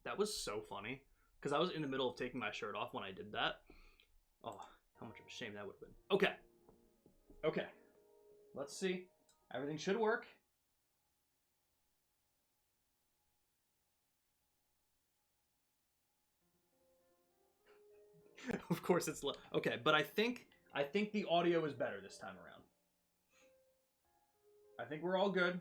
That was so funny. Because I was in the middle of taking my shirt off when I did that. Oh, how much of a shame that would have been. Okay. Okay. Let's see. Everything should work. Of course it's low. Okay, but I think the audio is better this time around. I think we're all good.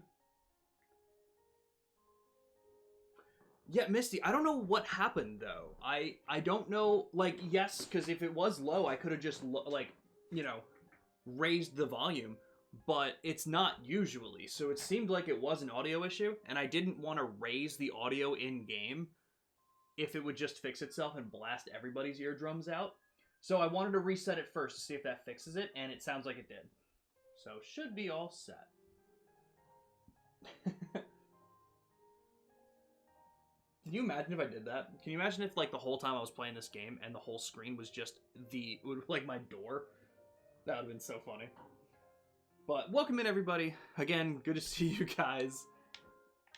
Yeah, Misty, I don't know what happened though. I don't know, like, yes, because if it was low, I could have just like, you know, raised the volume, but it's not usually. So it seemed like it was an audio issue, and I didn't want to raise the audio in game if it would just fix itself and blast everybody's eardrums out. So I wanted to reset it first to see if that fixes it, and it sounds like it did. So should be all set. Can you imagine if I did that? Can you imagine if, like, the whole time I was playing this game and the whole screen was just like, my door? That would have been so funny. But welcome in, everybody. Again, good to see you guys.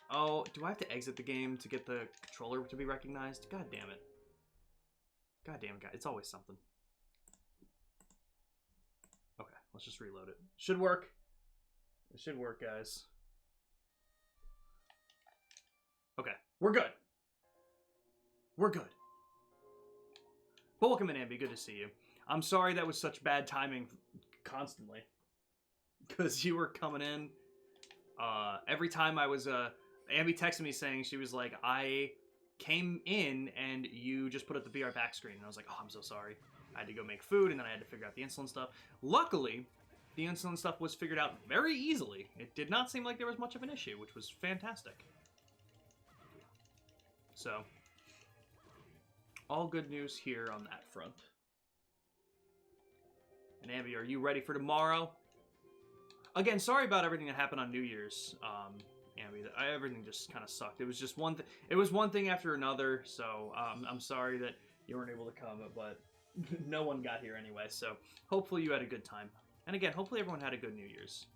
Oh, do I have to exit the game to get the controller to be recognized? God damn it. God damn it, guys. It's always something. Okay, let's just reload it. Should work. It should work, guys. Okay, we're good. We're good. But welcome in, Ambi. Good to see you. I'm sorry that was such bad timing constantly. Because you were coming in. Every time I was... Ambi texted me saying, she was like, I came in and you just put up the BR back screen. And I was like, oh, I'm so sorry. I had to go make food and then I had to figure out the insulin stuff. Luckily, the insulin stuff was figured out very easily. It did not seem like there was much of an issue, which was fantastic. So... all good news here on that front. And Ambi, are you ready for tomorrow? Again, sorry about everything that happened on New Year's, Ambi. Everything just kind of sucked. It was just one thing. It was one thing after another. So I'm sorry that you weren't able to come, but no one got here anyway. So hopefully you had a good time. And again, hopefully everyone had a good New Year's.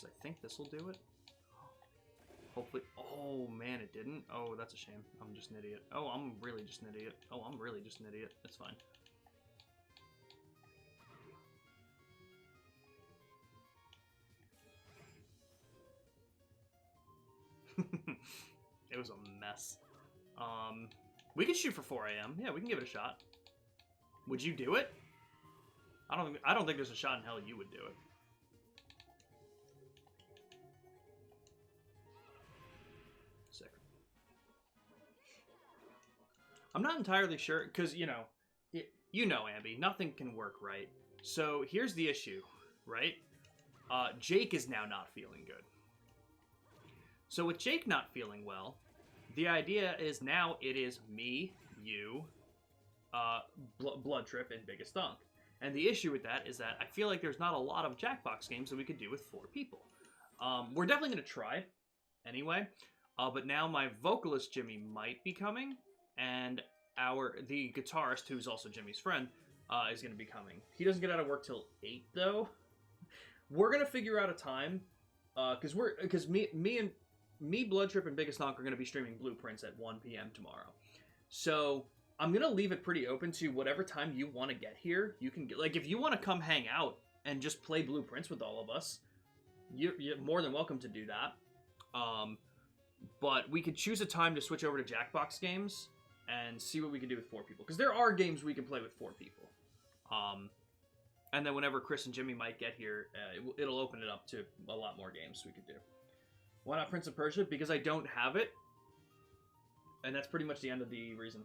I think this will do it. Hopefully. Oh, man, it didn't. Oh, that's a shame. I'm just an idiot. Oh, I'm really just an idiot. Oh, I'm really just an idiot. That's fine. It was a mess. We could shoot for 4 a.m. Yeah, we can give it a shot. Would you do it? I don't think there's a shot in hell you would do it. I'm not entirely sure, because, you know, Ambi, nothing can work right. So here's the issue, right? Jake is now not feeling good. So with Jake not feeling well, the idea is now it is me, you, Blood Trip, and Biggest Thunk. And the issue with that is that I feel like there's not a lot of Jackbox games that we could do with 4 people. We're definitely going to try, anyway. But now my vocalist, Jimmy, might be coming. And the guitarist, who's also Jimmy's friend, is going to be coming. He doesn't get out of work till 8, though. We're going to figure out a time, because me, Blood Trip, and Biggest Honk are going to be streaming Blueprints at 1 p.m. tomorrow. So I'm going to leave it pretty open to whatever time you want to get here. You can get, like, if you want to come hang out and just play Blueprints with all of us, you're more than welcome to do that. But we could choose a time to switch over to Jackbox games and see what we can do with 4 people. Because there are games we can play with 4 people. And then whenever Chris and Jimmy might get here, it'll open it up to a lot more games we could do. Why not Prince of Persia? Because I don't have it. And that's pretty much the end of the reason.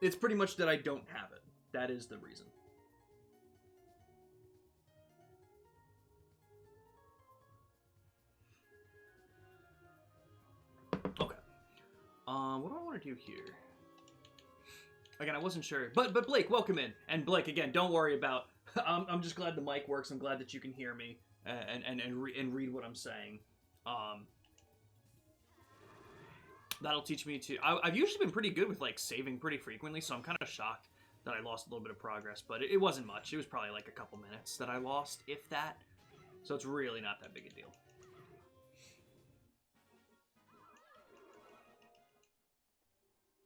It's pretty much that I don't have it. That is the reason. Okay. What do I want to do here? Again, I wasn't sure. But Blake, welcome in. And Blake, again, don't worry about... I'm just glad the mic works. I'm glad that you can hear me and read what I'm saying. That'll teach me to... I've usually been pretty good with, like, saving pretty frequently, so I'm kind of shocked that I lost a little bit of progress, but it wasn't much. It was probably like a couple minutes that I lost, if that. So it's really not that big a deal.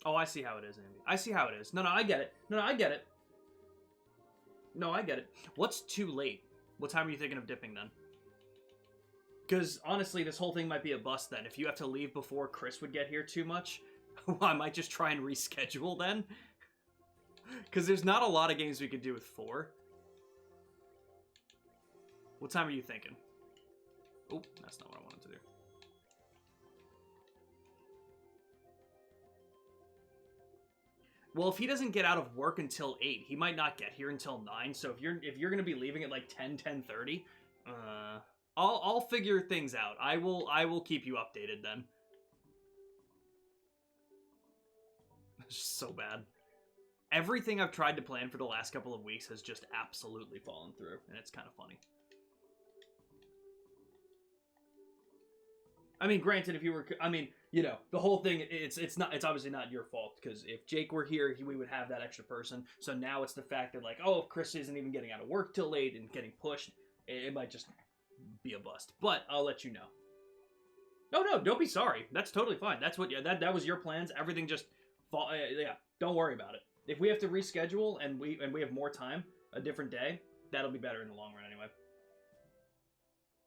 Oh, I see how it is, Andy. I see how it is. No, I get it. No, I get it. No, I get it. What's too late? What time are you thinking of dipping then? Because honestly, this whole thing might be a bust then. If you have to leave before Chris would get here too much, I might just try and reschedule then. Because there's not a lot of games we could do with 4. What time are you thinking? Oh, that's not what I wanted to do. Well, if he doesn't get out of work until 8, he might not get here until 9. So if you're gonna be leaving at like 10:30, I'll figure things out. I will keep you updated then. It's just so bad. Everything I've tried to plan for the last couple of weeks has just absolutely fallen through, and it's kind of funny. I mean, granted, if you were, I mean, you know, the whole thing, it's obviously not your fault, because if Jake were here, we would have that extra person. So now it's the fact that, like, oh, if Chris isn't even getting out of work till late and getting pushed, it might just be a bust. But I'll let you know. No, don't be sorry. That's totally fine. That's what, that was your plans. Everything just, yeah, don't worry about it. If we have to reschedule and we have more time, a different day, that'll be better in the long run anyway.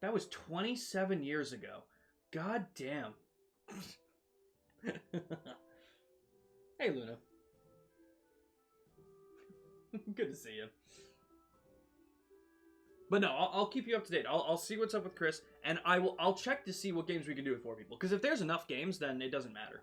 That was 27 years ago. God damn. Hey, Luna. Good to see you. But no, I'll keep you up to date. I'll see what's up with Chris, and I'll check to see what games we can do with 4 people. Because if there's enough games, then it doesn't matter.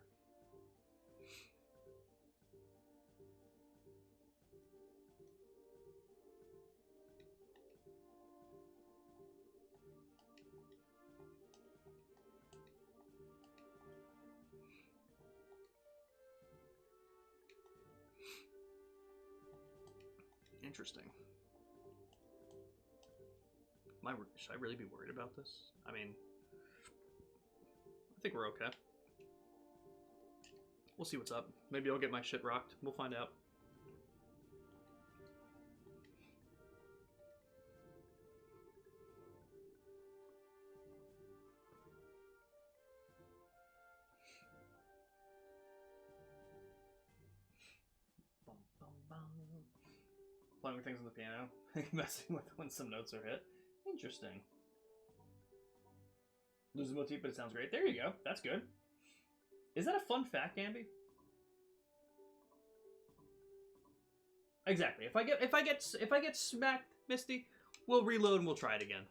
Interesting. Should I really be worried about this? I mean, I think we're okay. We'll see what's up. Maybe I'll get my shit rocked. We'll find out. Playing with things on the piano, messing with when some notes are hit. Interesting. Loses motif, but it sounds great. There you go. That's good. Is that a fun fact, Ambi? Exactly. If I get smacked, Misty, we'll reload and we'll try it again.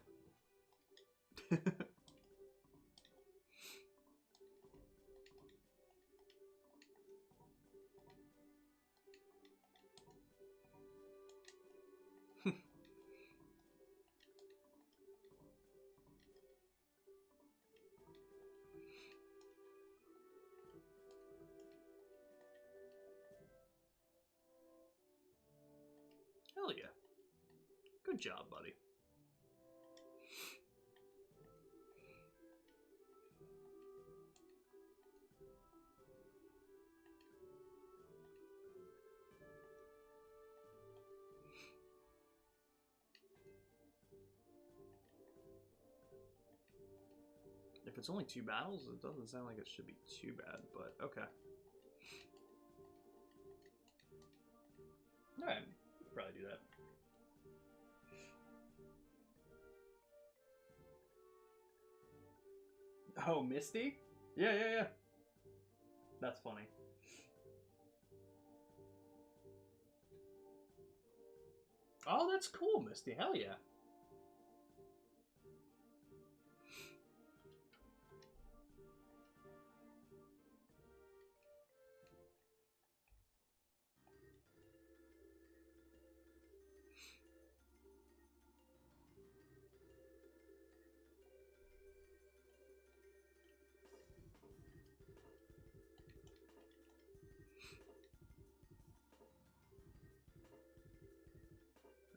Hell yeah. Good job, buddy. If it's only 2 battles, it doesn't sound like it should be too bad, but okay. Alright, probably do that. Oh, Misty? Yeah. That's funny. Oh, that's cool, Misty. Hell yeah.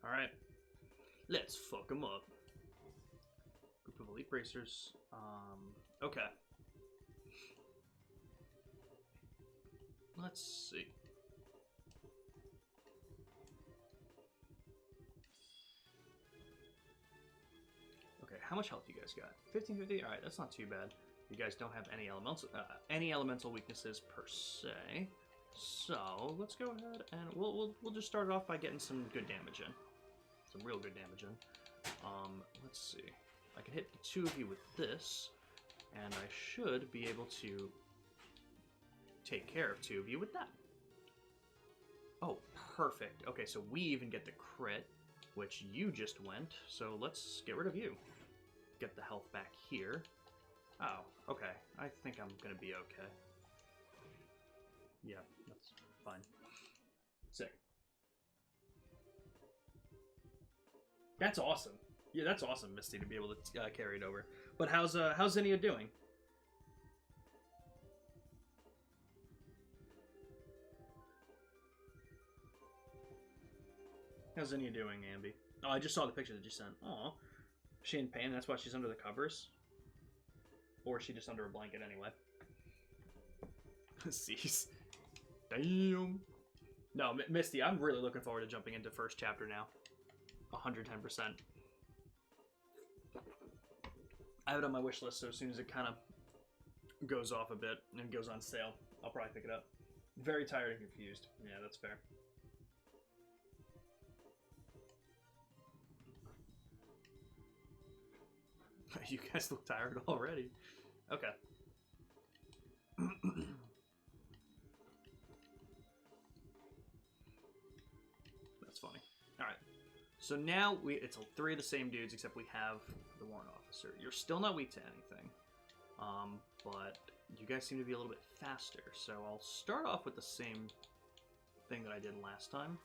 Alright. Let's fuck them up. Group of elite racers. Okay. Let's see. Okay, how much health do you guys got? 1550. All right, that's not too bad. You guys don't have any elemental weaknesses per se. So let's go ahead and we'll just start off by getting some good damage in, some real good damage in. Let's see. I can hit the two of you with this, and I should be able to take care of two of you with that. Oh, perfect. Okay, so we even get the crit, which you just went. So let's get rid of you. Get the health back here. Oh, okay. I think I'm gonna be okay. Yeah, that's fine. Sick. That's awesome. Yeah, that's awesome, Misty, to be able to carry it over. But how's Zinnia doing? How's Zinnia doing, Ambi? Oh, I just saw the picture that you sent. Aw. Is she in pain? That's why she's under the covers? Or is she just under a blanket anyway? Cease. Damn. No, Misty, I'm really looking forward to jumping into first chapter now. 110%. I have it on my wish list, so as soon as it kind of goes off a bit and goes on sale, I'll probably pick it up. Very tired and confused. Yeah, that's fair. You guys look tired already. Okay. That's funny. Alright. So now it's three of the same dudes, except we have the warrant officer. You're still not weak to anything. But you guys seem to be a little bit faster. So I'll start off with the same thing that I did last time.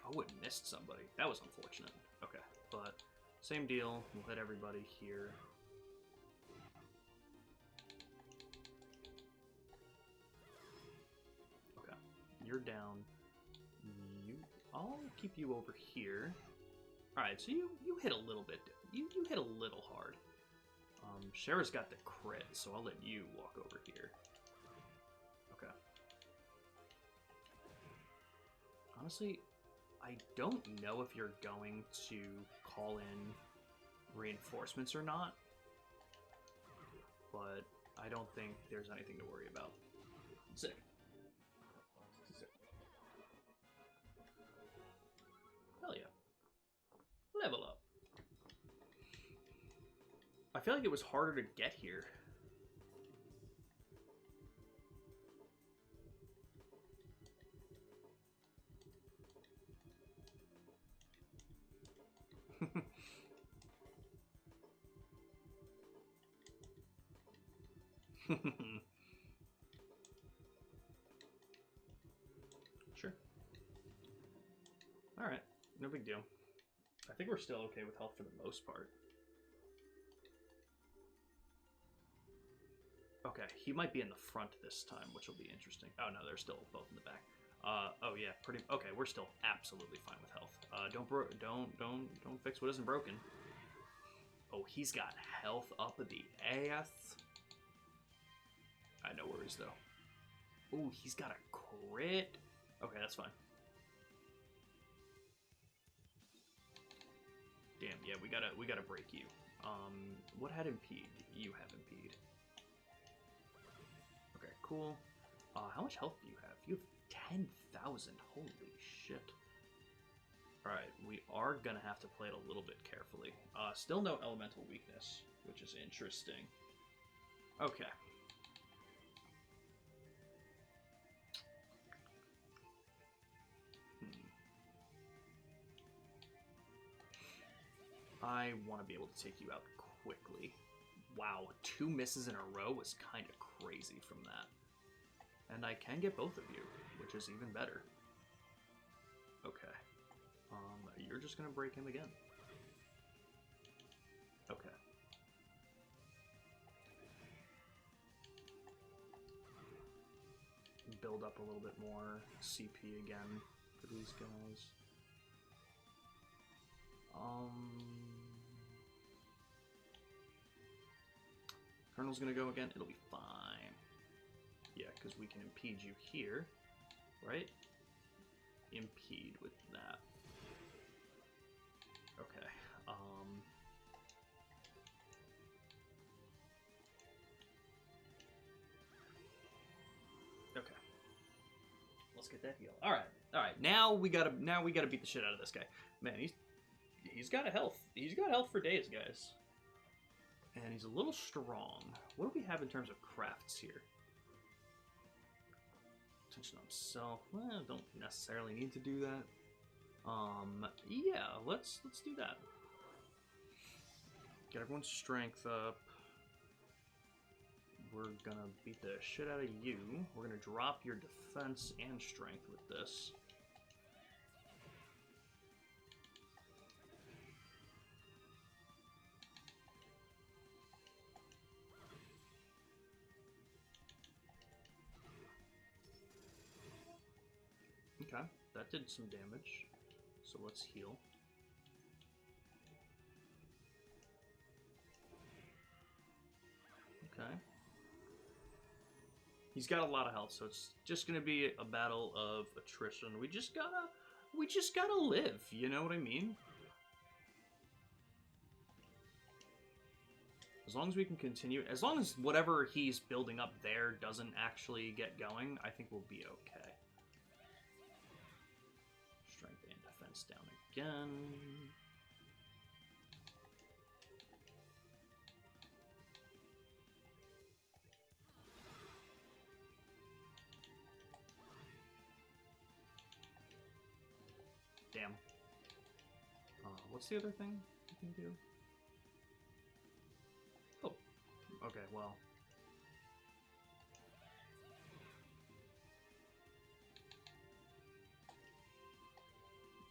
Oh, it missed somebody. That was unfortunate. Okay, but same deal. We'll hit everybody here. Okay, you're down. I'll keep you over here. All right, so you hit a little bit. You hit a little hard. Shara's got the crit, so I'll let you walk over here. Okay. Honestly, I don't know if you're going to call in reinforcements or not, but I don't think there's anything to worry about. Sick. Sick. Hell yeah. Level up. I feel like it was harder to get here. Sure. Alright, no big deal. I think we're still okay with health for the most part. Okay, he might be in the front this time, which will be interesting. Oh no, they're still both in the back. Oh yeah, pretty. Okay, we're still absolutely fine with health. Don't fix what isn't broken. Oh, he's got health up at the ass. No worries though. Oh, he's got a crit. Okay, that's fine. Damn, yeah, we gotta break you. What had impede? You have impede. Okay, cool. How much health do you have? You have 10,000. Holy shit. Alright, we are gonna have to play it a little bit carefully. Still no elemental weakness, which is interesting. Okay. I want to be able to take you out quickly. Wow, 2 misses in a row was kind of crazy from that. And I can get both of you, which is even better. Okay. You're just going to break him again. Okay. Build up a little bit more CP again for these guys. Colonel's gonna go again. It'll be fine. Yeah, because we can impede you here, right? Impede with that. Okay. let's get that heal. All right. Now we gotta beat the shit out of this guy. Man, he's got a health. He's got health for days, guys. And he's a little strong. What do we have in terms of crafts here? Attention on himself. Well, don't necessarily need to do that. Yeah, let's do that. Get everyone's strength up. We're gonna beat the shit out of you. We're gonna drop your defense and strength with this. Okay, that did some damage. So let's heal. Okay. He's got a lot of health, so it's just gonna be a battle of attrition. We just gotta live, you know what I mean? As long as we can continue, as long as whatever he's building up there doesn't actually get going, I think we'll be okay. Strength and defense down again. Damn. What's the other thing you can do? Oh. Okay, well.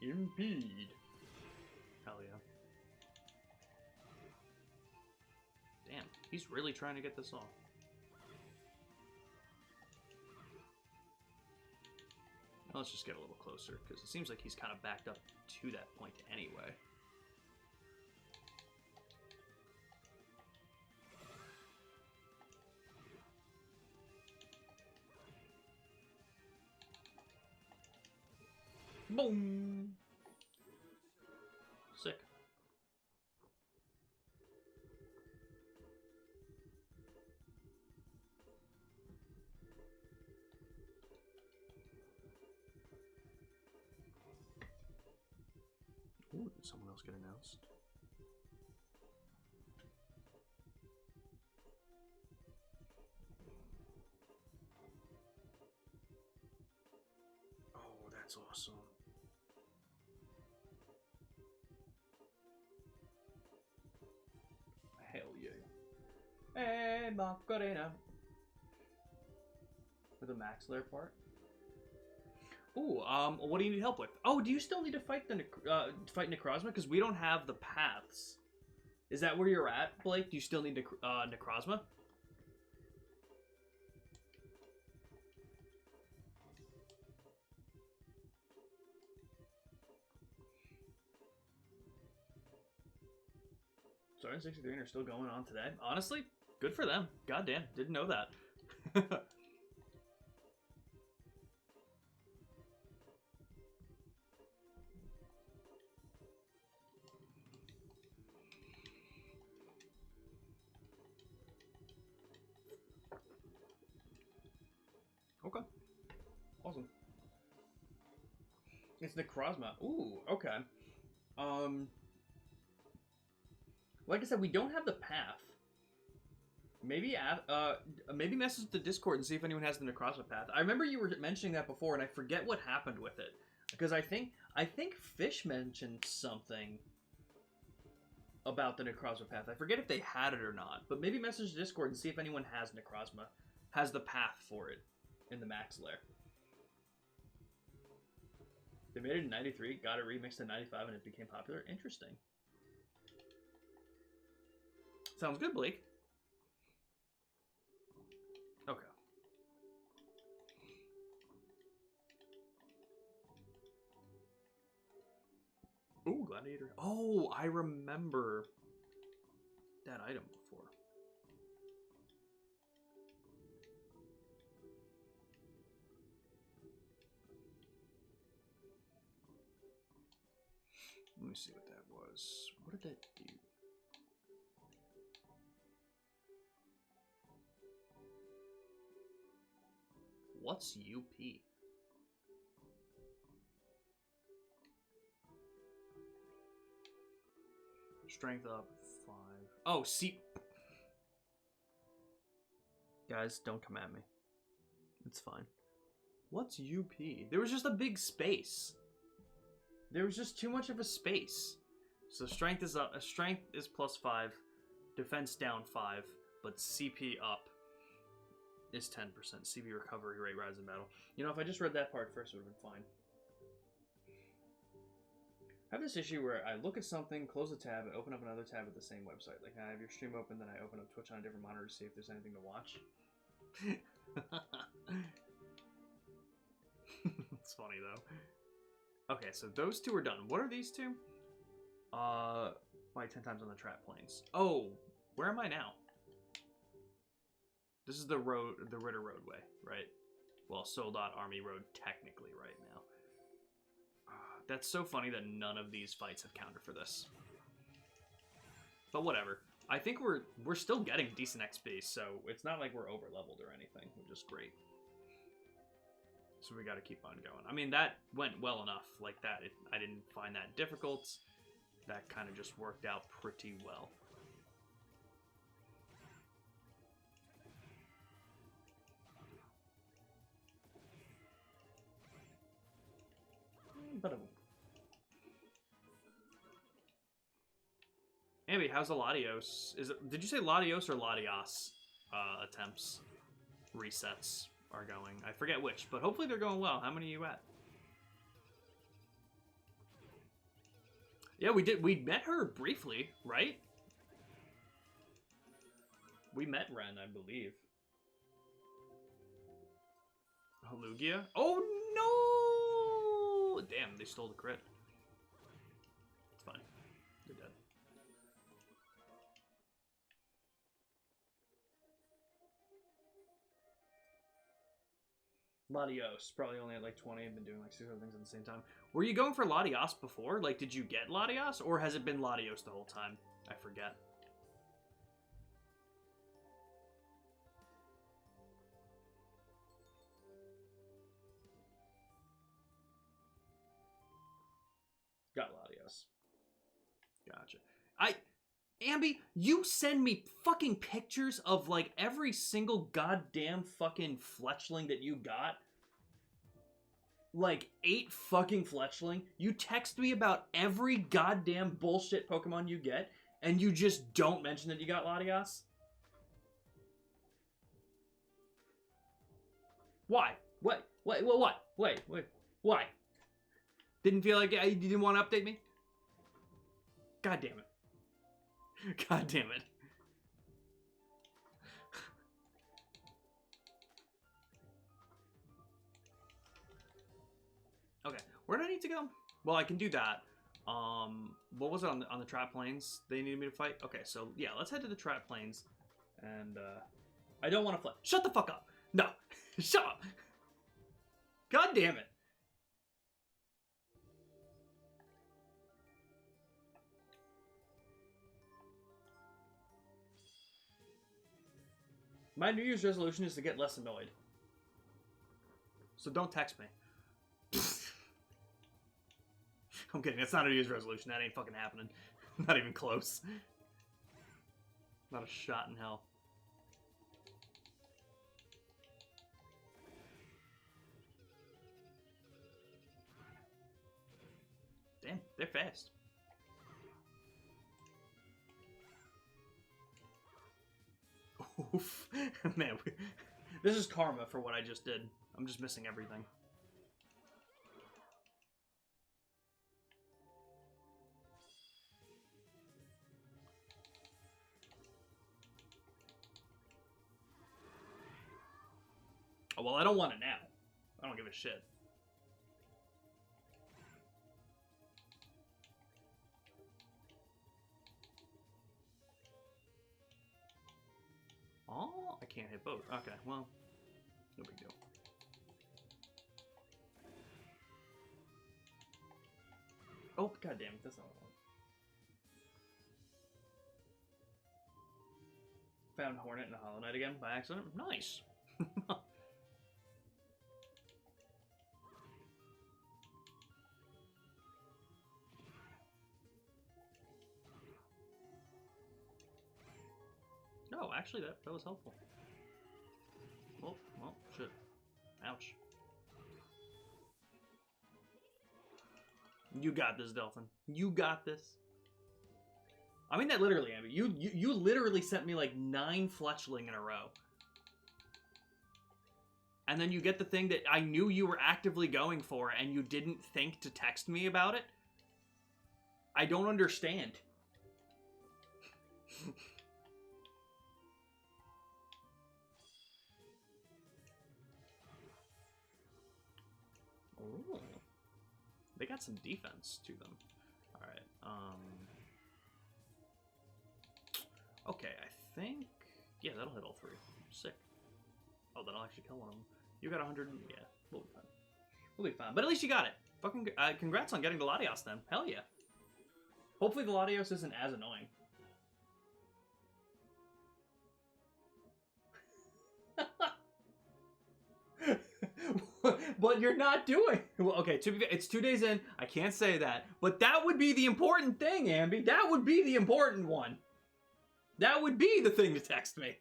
Impede. Hell yeah. Damn, he's really trying to get this off. Let's just get a little closer, because it seems like he's kind of backed up to that point anyway. Boom! Sick. Ooh, did someone else get announced? Oh, that's awesome. Hell yeah. Hey, Macarena. With the max layer part. Ooh, what do you need help with? Oh, do you still need to fight the fight Necrozma? Because we don't have the paths. Is that where you're at, Blake? Do you still need Necrozma? Sorry, 63 are still going on today. Honestly, good for them. Goddamn, didn't know that. Okay. Awesome. It's Necrozma. Ooh, okay. Like I said, we don't have the path. Maybe maybe message the Discord and see if anyone has the Necrozma path. I remember you were mentioning that before, and I forget what happened with it. Because I think Fish mentioned something about the Necrozma path. I forget if they had it or not, but maybe message the Discord and see if anyone has Necrozma, has the path for it in the max lair. They made it in 93, got it remixed in 95, and it became popular. Interesting. Sounds good, Blake. Okay. Ooh, Gladiator. Oh, I remember that item before. Let me see what that was. What did that do? What's UP? Strength up 5. Oh, see. Guys, don't come at me. It's fine. What's UP? There was just a big space. There was just too much of a space. So strength is up. Strength is plus 5. Defense down 5. But CP up is 10%. CP recovery rate rise in battle. You know, if I just read that part first, it would have been fine. I have this issue where I look at something, close a tab, and open up another tab at the same website. Like, I have your stream open, then I open up Twitch on a different monitor to see if there's anything to watch. It's funny, though. Okay, so those two are done. What are these two? Like 10 times on the trap planes. Oh, where am I now? This is the road, the Ritter roadway, right? Well, Soldat Army Road technically right now. That's so funny that none of these fights have counter for this. But whatever. I think we're still getting decent XP, so it's not like we're over leveled or anything, which is great. So we got to keep on going. I mean, that went well enough. Like that, I didn't find that difficult. That kind of just worked out pretty well. But Anyway, how's the Latios? Did you say Latios or Latios attempts, resets are going? I forget which, but hopefully they're going well. How many are you at? Yeah, we did. We met her briefly, right? We met Ren, I believe. Halugia? Oh no! Damn, they stole the crit. It's fine. They're dead. Latios, probably only at like 20. I've been doing like 6 other things at the same time. Were you going for Latios before? Like, did you get Latios? Or has it been Latios the whole time? I forget. Got Latios. Gotcha. Ambi, you send me fucking pictures of, like, every single goddamn fucking fletchling that you got. Like, 8 fucking fletchling. You text me about every goddamn bullshit Pokemon you get, and you just don't mention that you got Latios? Why? What? What? Wait. Why? Didn't feel like you didn't want to update me? God damn it. God damn it. Okay, where do I need to go? Well, I can do that. What was it on the trap plains they needed me to fight? Okay, so yeah, let's head to the trap plains. And I don't want to fight. Shut the fuck up. No. Shut up. God damn it. My New Year's resolution is to get less annoyed. So don't text me. I'm kidding. That's not a New Year's resolution. That ain't fucking happening. Not even close. Not a shot in hell. Damn, they're fast. Oof. Man, this is karma for what I just did. I'm just missing everything. Oh, well, I don't want it now. I don't give a shit. Oh, I can't hit both. Okay, well, no big deal. Oh, goddamn, that's not what I want. Found Hornet and Hollow Knight again by accident. Nice. actually, that was helpful. Oh, well, shit. Ouch. You got this, Delphin. You got this. I mean that literally, Abby. You literally sent me like 9 Fletchling in a row. And then you get the thing that I knew you were actively going for and you didn't think to text me about it? I don't understand. Ooh. They got some defense to them. Alright, okay, I think... Yeah, that'll hit all 3. Sick. Oh, that'll actually kill one of them. You got 100... Yeah, we'll be fine. We'll be fine. But at least you got it. Fucking congrats on getting the Latios then. Hell yeah. Hopefully the Latios isn't as annoying. But you're not doing... Well, okay, to be fair, it's 2 days in. I can't say that. But that would be the important thing, Ambi. That would be the important one. That would be the thing to text me.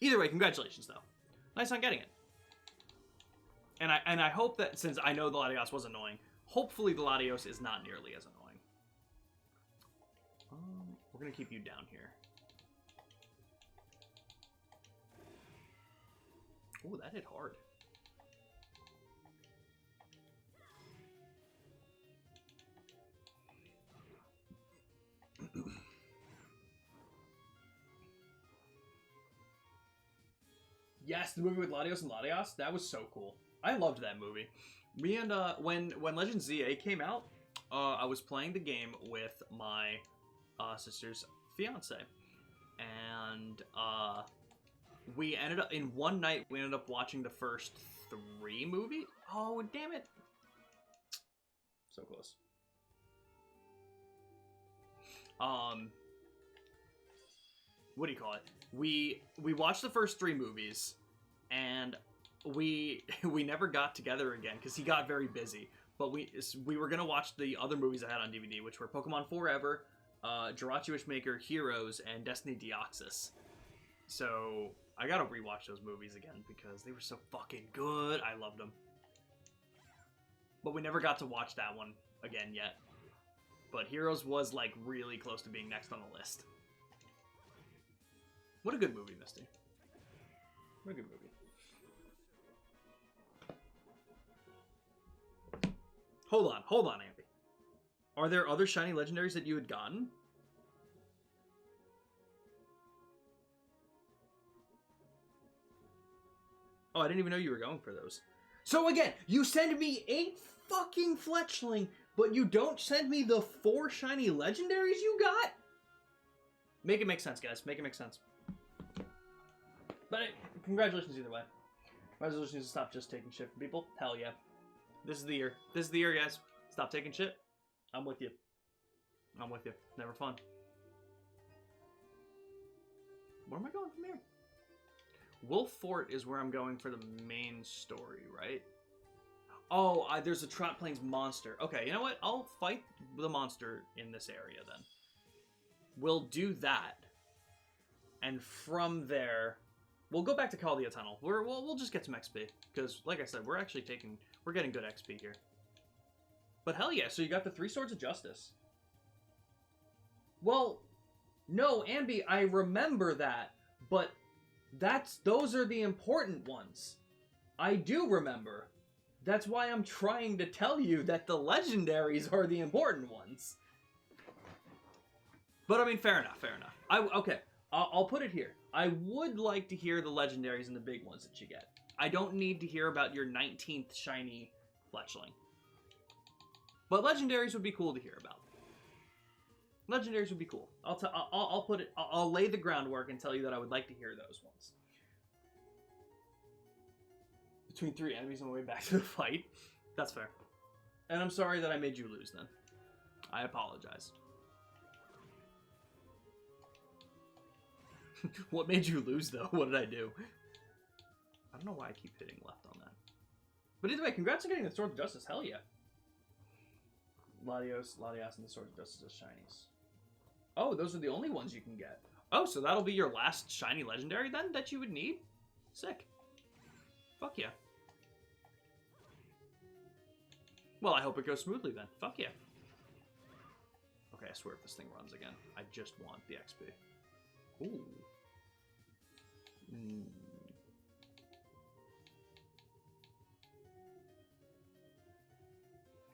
Either way, congratulations, though. Nice on getting it. And I hope that, since I know the Latios was annoying, hopefully the Latios is not nearly as annoying. We're going to keep you down here. Ooh, that hit hard. Yes, the movie with Latios and Latios. That was so cool. I loved that movie. Me and, when Legend ZA came out, I was playing the game with my sister's fiance. And, we ended up, in one night, we ended up watching the first 3 movies. Oh, damn it. So close. What do you call it? We watched the first 3 movies, and we never got together again because he got very busy. But we were gonna watch the other movies I had on DVD, which were Pokemon Forever, Jirachi Wishmaker, Heroes, and Destiny Deoxys. So I gotta rewatch those movies again because they were so fucking good. I loved them. But we never got to watch that one again yet. But Heroes was like really close to being next on the list. What a good movie, Misty. What a good movie. Hold on, Ambi. Are there other shiny legendaries that you had gotten? Oh, I didn't even know you were going for those. So again, you send me 8 fucking Fletchling, but you don't send me the 4 shiny legendaries you got? Make it make sense, guys. Make it make sense. But congratulations either way. My resolution is to stop just taking shit from people. Hell yeah. This is the year. This is the year, guys. Stop taking shit. I'm with you. I'm with you. Never fun. Where am I going from here? Wolf Fort is where I'm going for the main story, right? Oh, there's a Trot Plains monster. Okay, you know what? I'll fight the monster in this area then. We'll do that. And from there, we'll go back to Caldia Tunnel. We'll just get some XP. Because, like I said, we're getting good XP here. But hell yeah, so you got the 3 Swords of Justice. Well, no, Ambi, I remember that, but those are the important ones. I do remember. That's why I'm trying to tell you that the legendaries are the important ones. But I mean, fair enough, fair enough. Okay, I'll put it here. I would like to hear the legendaries and the big ones that you get. I don't need to hear about your 19th shiny Fletchling. But legendaries would be cool to hear about. Legendaries would be cool. I'll lay the groundwork and tell you that I would like to hear those ones. Between 3 enemies on the way back to the fight. That's fair. And I'm sorry that I made you lose then. I apologize. What made you lose though? What did I do? I don't know why I keep hitting left on that. But either way, congrats on getting the Sword of Justice. Hell yeah. Latios, and the Sword of Justice as shinies. Oh, those are the only ones you can get. Oh, so that'll be your last shiny legendary then that you would need? Sick. Fuck yeah. Well, I hope it goes smoothly then. Fuck yeah. Okay, I swear if this thing runs again, I just want the XP. Ooh.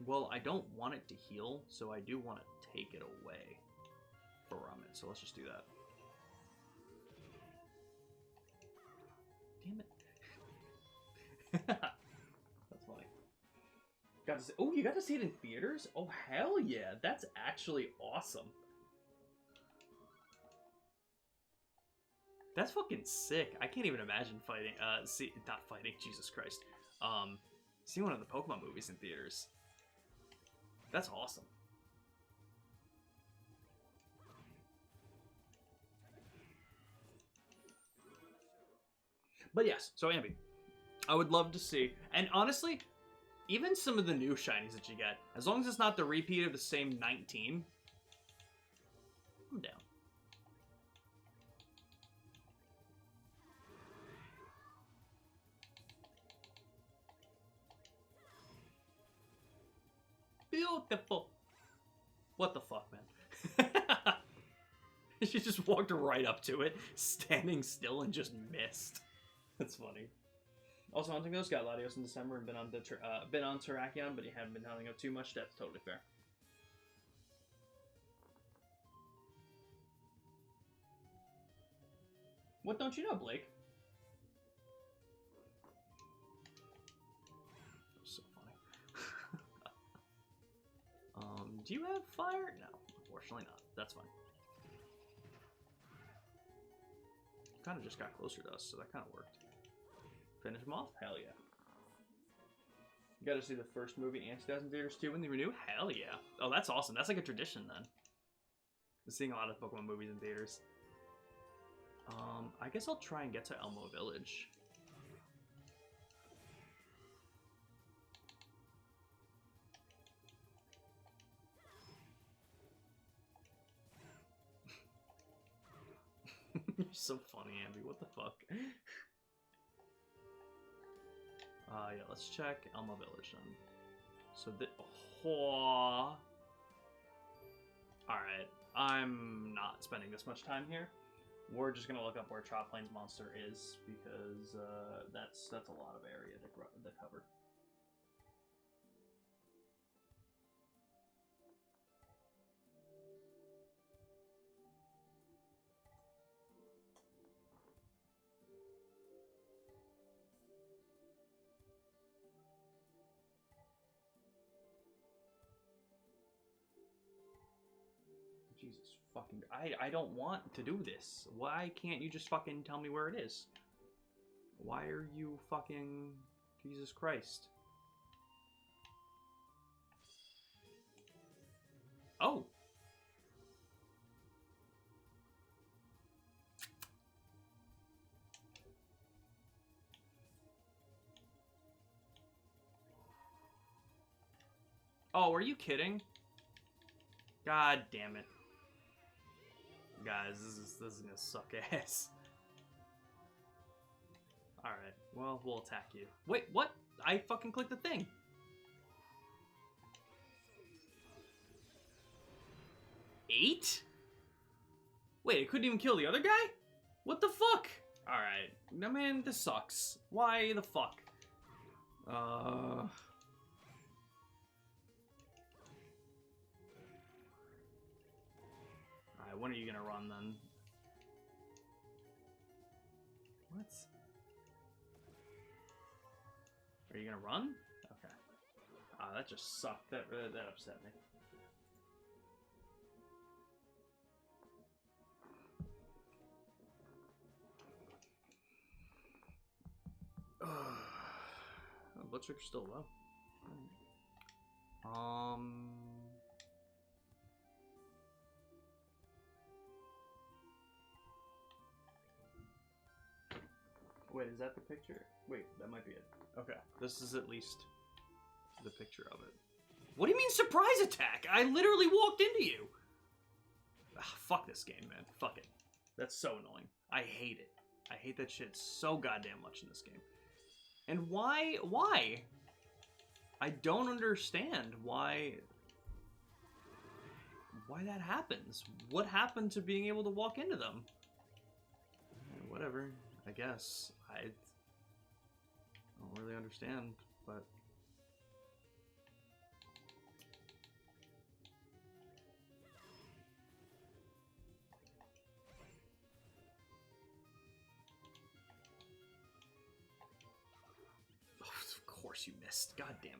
Well, I don't want it to heal, so I do want to take it away from it. So let's just do that. Damn it. That's funny. Got to see, oh, you got to see it in theaters? Oh, hell yeah. That's actually awesome. That's fucking sick. I can't even imagine fighting, not fighting, Jesus Christ. Seeing one of the Pokemon movies in theaters. That's awesome. But yes, so Ambi, I would love to see, and honestly, even some of the new shinies that you get, as long as it's not the repeat of the same 19, I'm down. Beautiful. What the fuck, man? She just walked right up to it, standing still, and just missed. That's funny. Also hunting those, got Latios in December and been on Terrakion, but you haven't been hunting up too much. That's totally fair. What don't you know, Blake? That was so funny. Do you have fire? No, unfortunately not. That's fine. Kind of just got closer to us, so that kind of worked. Finish them off? Hell yeah. You got to see the first movie and 2000 theaters too when they renew? Hell yeah. Oh, that's awesome. That's like a tradition then. Seeing a lot of Pokemon movies in theaters. I guess I'll try and get to Elmo Village. You're so funny, Ambi. What the fuck? Yeah, let's check Elmo Village then. So the Alright, I'm not spending this much time here. We're just gonna look up where Trop Plains Monster is because that's a lot of area to cover. Jesus fucking... I don't want to do this. Why can't you just fucking tell me where it is? Why are you fucking... Jesus Christ. Oh! Oh, are you kidding? God damn it. Guys, this is gonna suck ass. Alright, well, we'll attack you. Wait, what? I fucking clicked the thing. Eight? Wait, it couldn't even kill the other guy? What the fuck? Alright. No, man, this sucks. Why the fuck? Alright, when are you gonna run then? What? Are you gonna run? Okay. That just sucked. That upset me. Blood sugar's still low. Wait, is that the picture? Wait, that might be it. Okay, this is at least the picture of it. What do you mean surprise attack? I literally walked into you. Fuck this game, man. Fuck it. That's so annoying. I hate it. I hate that shit so goddamn much in this game. And why? Why? I don't understand why that happens. What happened to being able to walk into them? Whatever, I guess. I don't really understand, but... Of course you missed. God damn it.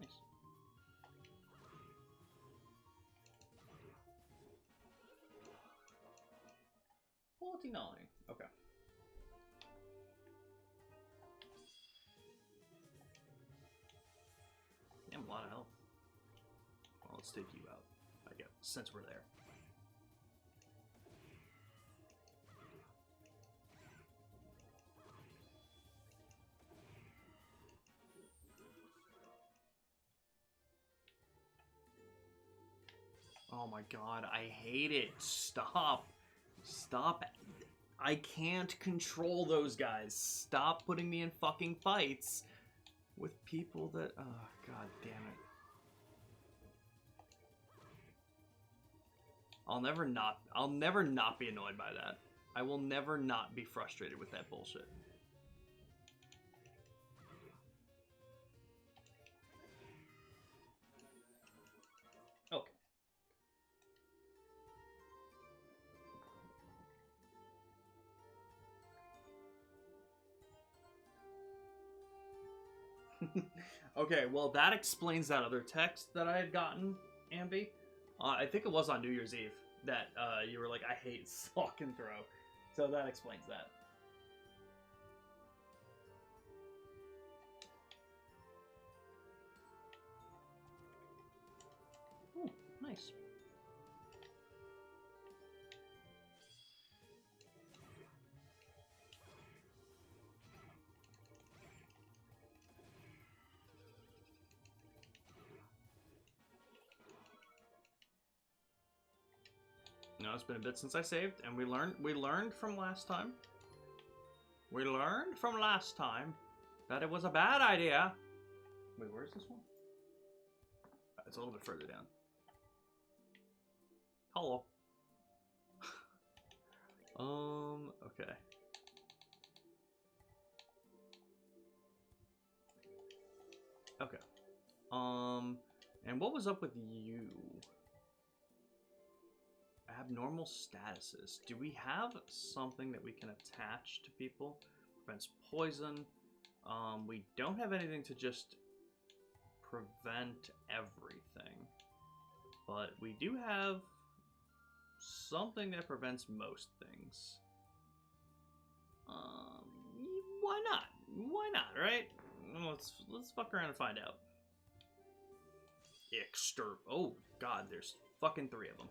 Nice. $49. Okay. Damn, a lot of health. Well, let's take you out, I guess, since we're there. Oh my god, I hate it. Stop. Stop. I can't control those guys. Stop putting me in fucking fights with people that... Oh, god damn it. I'll never not be annoyed by that. I will never not be frustrated with that bullshit. Okay. Okay, well that explains that other text that I had gotten, Ambi. I think it was on New Year's Eve that you were like, I hate Salk and Throw. So that explains that. Ooh, nice. No, it's been a bit since I saved, and we learned from last time. We learned from last time that it was a bad idea. Wait, where's this one? It's a little bit further down. Hello. Okay. Okay. And what was up with you? Abnormal statuses. Do we have something that we can attach to people? Prevents poison. We don't have anything to just prevent everything. But we do have something that prevents most things. Why not? Why not, right? Let's fuck around and find out. Oh god, there's fucking 3 of them.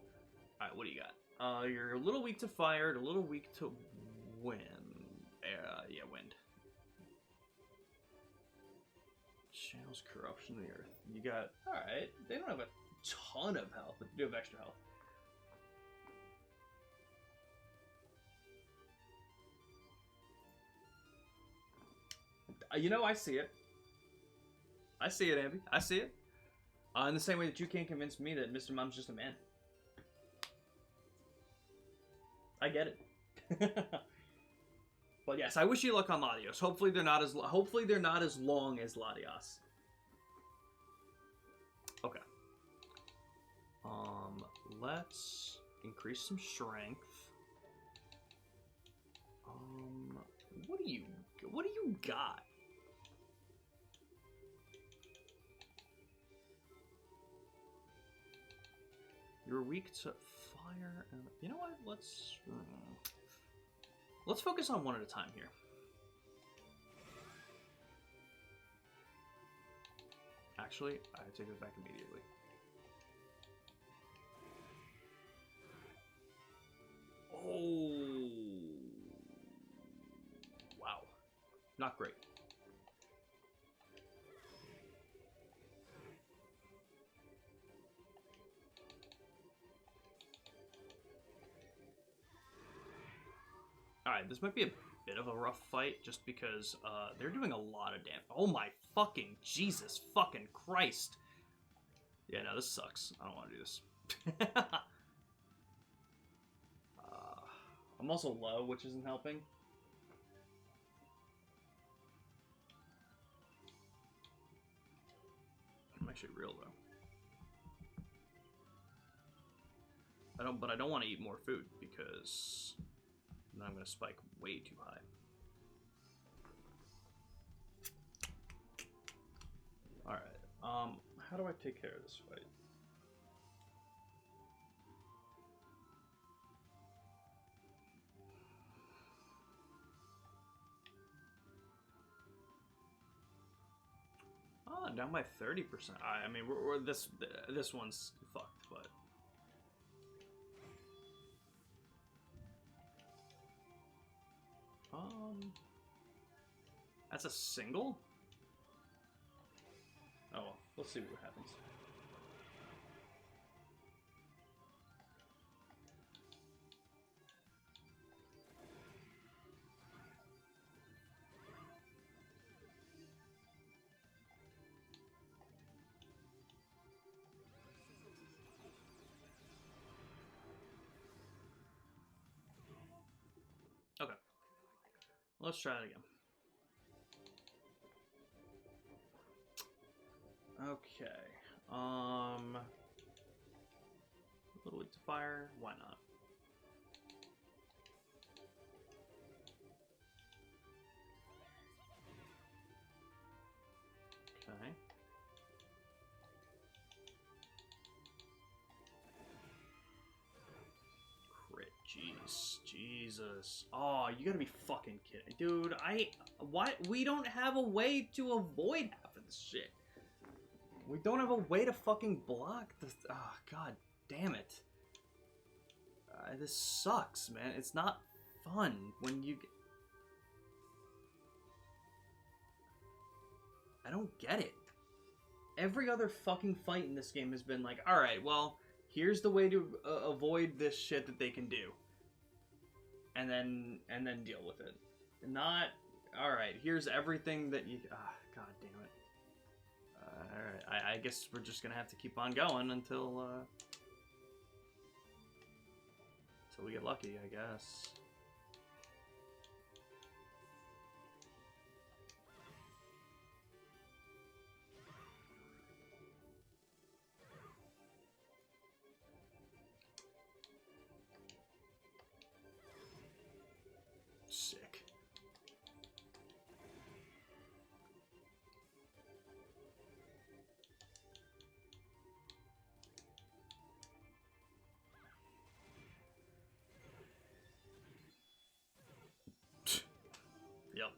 Alright, what do you got? You're a little weak to fire, a little weak to wind. Yeah, wind. Channels corruption of the earth. You got... Alright, they don't have a ton of health, but they do have extra health. You know, I see it. I see it, Ambi. I see it. In the same way that you can't convince me that Mr. Mom's just a man. I get it. But yes, I wish you luck on Latios. Hopefully they're not as long as Latias. Okay. Let's increase some strength. What do you got? You're weak to fire, and you know what? Let's focus on one at a time here. Actually, I take it back immediately. Oh, wow, not great. Alright, this might be a bit of a rough fight, just because they're doing a lot of damage. Oh my fucking Jesus fucking Christ. Yeah, no, this sucks. I don't want to do this. I'm also low, which isn't helping. I'm actually real though. But I don't want to eat more food because then I'm gonna spike way too high. All right. How do I take care of this fight? Oh, down by 30%. I mean, we're this one's fucked, but. That's a single? Oh, well, let's see what happens. Okay. Let's try it again. Okay. A little weak to fire. Why not? Okay. Crit. Jeez. Jesus. Oh, you gotta be fucking kidding. Dude, why? We don't have a way to avoid half of this shit. We don't have a way to fucking block this. Oh, god damn it. This sucks, man. It's not fun when you... I don't get it. Every other fucking fight in this game has been like, alright, well, here's the way to avoid this shit that they can do. And then deal with it. Not, alright, here's everything that you... god damn it. Alright, I guess we're just gonna have to keep on going until we get lucky, I guess. Sick. Yep.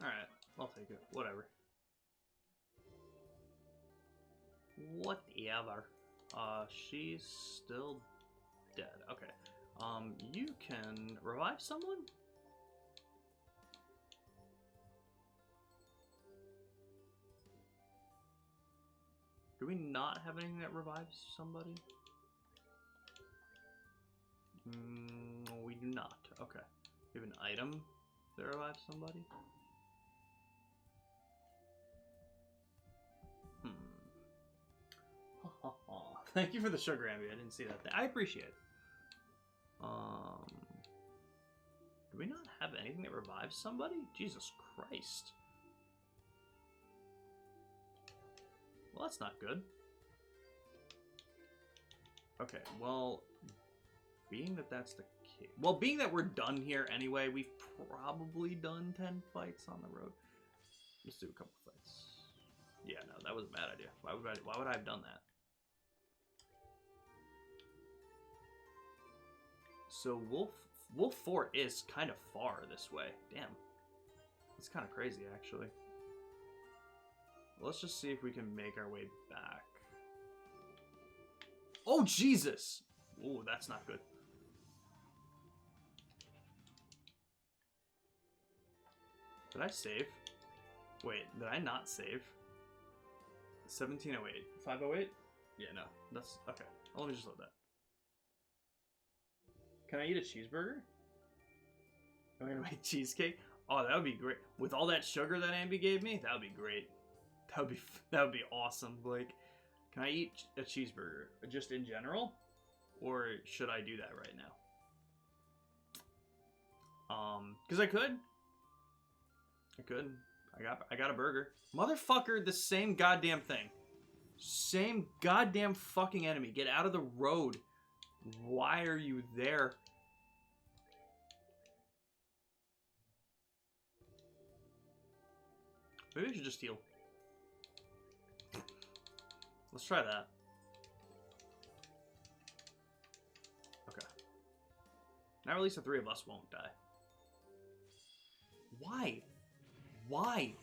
Alright, I'll take it. Whatever. Whatever. She's still dead. Okay. You can revive someone? Do we not have anything that revives somebody? We do not. Okay. We have an item that revives somebody? Thank you for the sugar, Ambi. I didn't see that thing. I appreciate it. Do we not have anything that revives somebody? Jesus Christ. Well, that's not good. Okay, well, being that that's the case... Well, being that we're done here anyway, we've probably done 10 fights on the road. Let's do a couple fights. Yeah, no, that was a bad idea. Why would I have done that? So Wolf Fort is kind of far this way. Damn. It's kind of crazy, actually. Let's just see if we can make our way back. Oh, Jesus! Oh, that's not good. Did I save? Wait, did I not save? 1708. 508? Yeah, no. That's... Okay. Let me just load that. Can I eat a cheeseburger? Am I gonna make cheesecake? Oh, that would be great. With all that sugar that Ambi gave me, that would be great. That would be awesome. Like, can I eat a cheeseburger just in general, or should I do that right now? Because I could. I got a burger. Motherfucker, the same goddamn thing. Same goddamn fucking enemy. Get out of the road. Why are you there? Maybe I should just heal. Let's try that. Okay. Now at least the three of us won't die. Why? Why?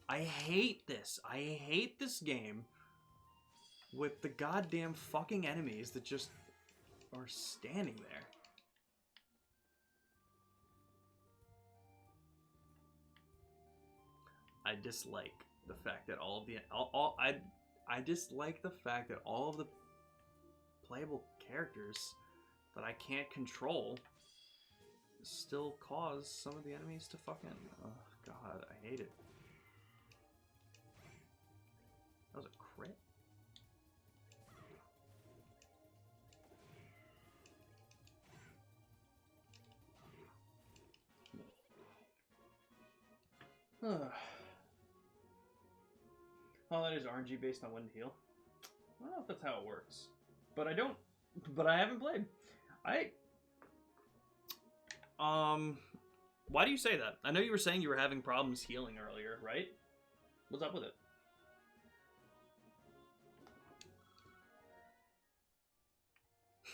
I hate this. I hate this game with the goddamn fucking enemies that just are standing there. I dislike the fact that all of the I dislike the fact that all of the playable characters that I can't control still cause some of the enemies to fucking... Oh, God, I hate it. That was a crit? Oh, that is RNG based on when to heal. I don't know if that's how it works. But I haven't played. Why do you say that? I know you were saying you were having problems healing earlier, right? What's up with it?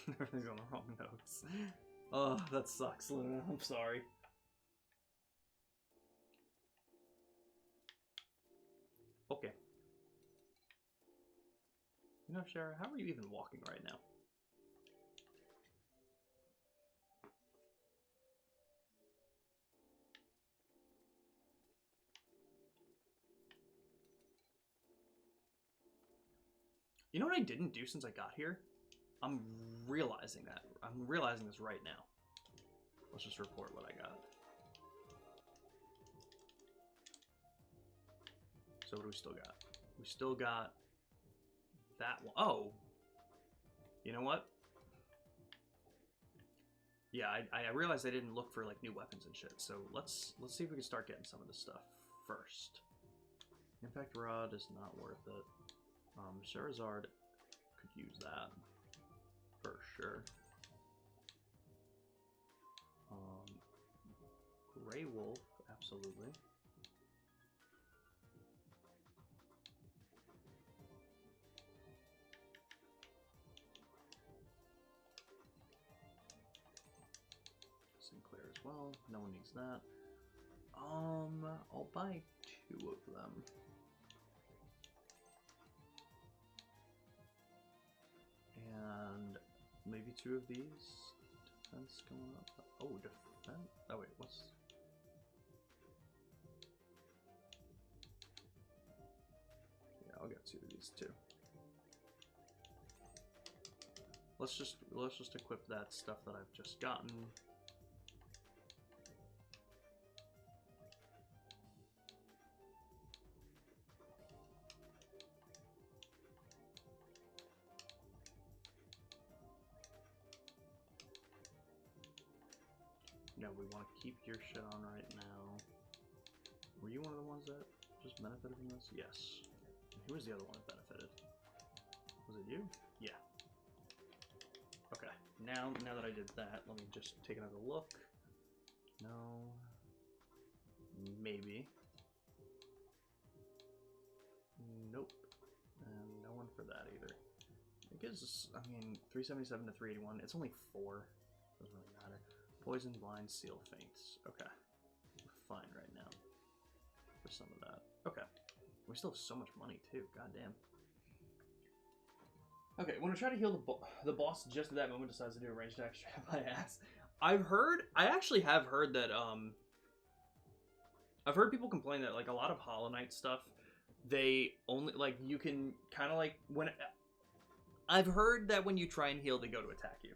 Everything's on the wrong notes. Oh, that sucks, Luna. I'm sorry. Okay. You know, Shara, how are you even walking right now? You know what I didn't do since I got here? I'm realizing that. I'm realizing this right now. Let's just report what I got. So what do we still got? We still got that one. Oh! You know what? Yeah, I realized I didn't look for like new weapons and shit. So let's see if we can start getting some of this stuff first. Impact Rod is not worth it. Charizard could use that for sure. Grey Wolf, absolutely. Sinclair as well. No one needs that. I'll buy 2 of them. And maybe 2 of these. Defense going up. Oh, defense. Oh, wait, what's. Yeah, I'll get 2 of these too. Let's just equip that stuff that I've just gotten. No, we want to keep your shit on right now. Were you one of the ones that just benefited from this? Yes. Who was the other one that benefited? Was it you? Yeah. now that I did that, let me just take another look. No. Maybe. Nope. And no one for that either. It gives, I mean, 377 to 381. It's only 4. Doesn't really matter. Poison, blind, seal, faints. Okay. We're fine right now. For some of that. Okay. We still have so much money, too. Goddamn. Okay, when I try to heal the boss just at that moment decides to do a ranged attack straight up my ass. I actually have heard that, I've heard people complain that, like, a lot of Hollow Knight stuff, they only, like, you can kind of, like, I've heard that when you try and heal, they go to attack you.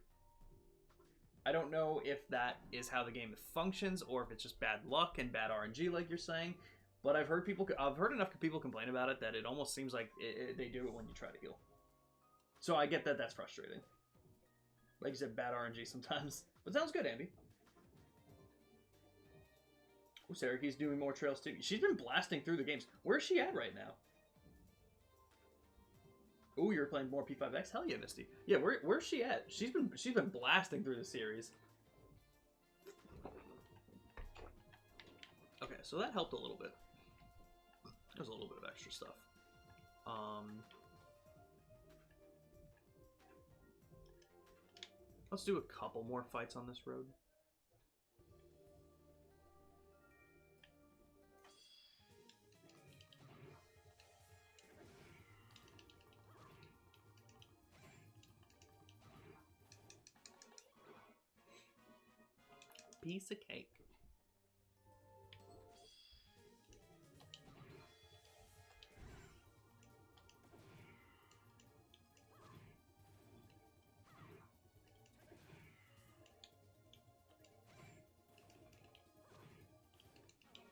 I don't know if that is how the game functions, or if it's just bad luck and bad RNG, like you're saying, but I've heard enough people complain about it that it almost seems like they do it when you try to heal. So I get that that's frustrating. Like you said, bad RNG sometimes. But sounds good, Ambi. Oh, Syracuse doing more trails too. She's been blasting through the games. Where's she at right now? Oh, you're playing more P5X? Hell yeah, Misty. Yeah, where's she at? She's been blasting through the series. Okay, so that helped a little bit. There's a little bit of extra stuff. Let's do a couple more fights on this road. Piece of cake.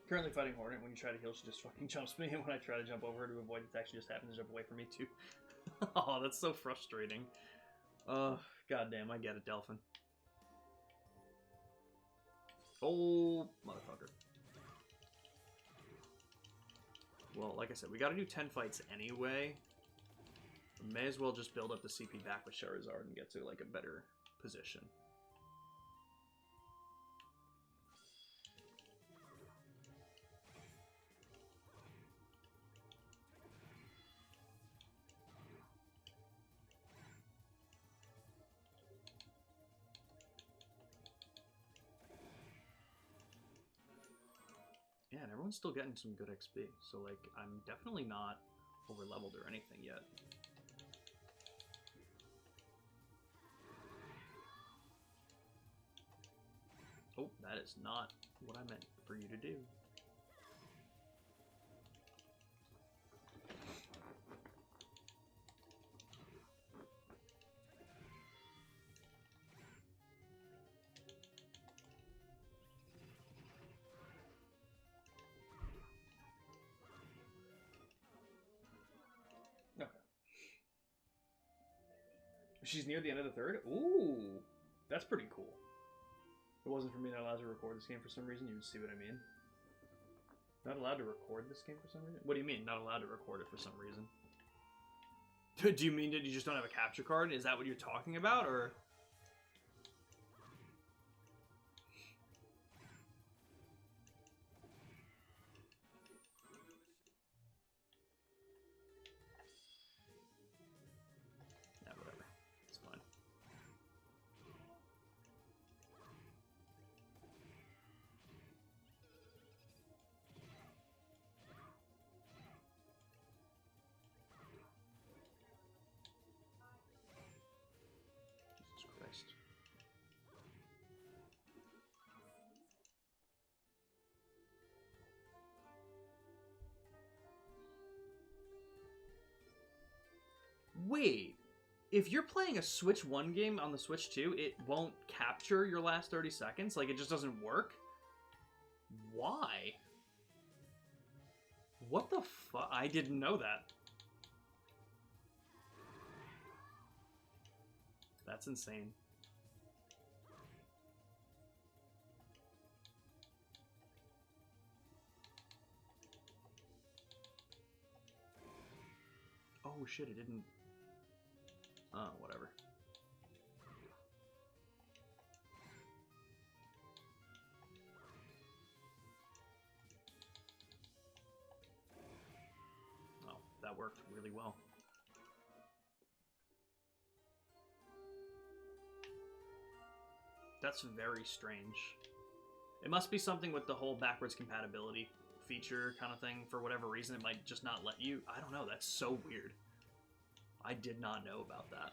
Currently fighting Hornet. When you try to heal, she just fucking jumps me, and when I try to jump over her to avoid attack, she just happens to jump away from me too. Oh, that's so frustrating. Goddamn, I get it, Delphin. Oh, motherfucker. Well, like I said, we gotta do 10 fights anyway. May as well just build up the CP back with Charizard and get to, like, a better position. Yeah, and everyone's still getting some good XP, so, like, I'm definitely not over-leveled or anything yet. Oh, that is not what I meant for you to do. Okay. She's near the end of the third? Ooh, that's pretty cool. If it wasn't for me not allowed to record this game for some reason, you would see what I mean. Not allowed to record this game for some reason? What do you mean, not allowed to record it for some reason? Do you mean that you just don't have a capture card? Is that what you're talking about, or...? Yeah, whatever. It's fine. Jesus Christ. Wait, if you're playing a Switch 1 game on the Switch 2, it won't capture your last 30 seconds? Like, it just doesn't work? Why? What the fuck? I didn't know that. That's insane. Oh shit, it didn't... Oh, whatever. worked really well. That's very strange. It must be something with the whole backwards compatibility feature kind of thing. For whatever reason, it might just not let you. I don't know. That's so weird. I did not know about that.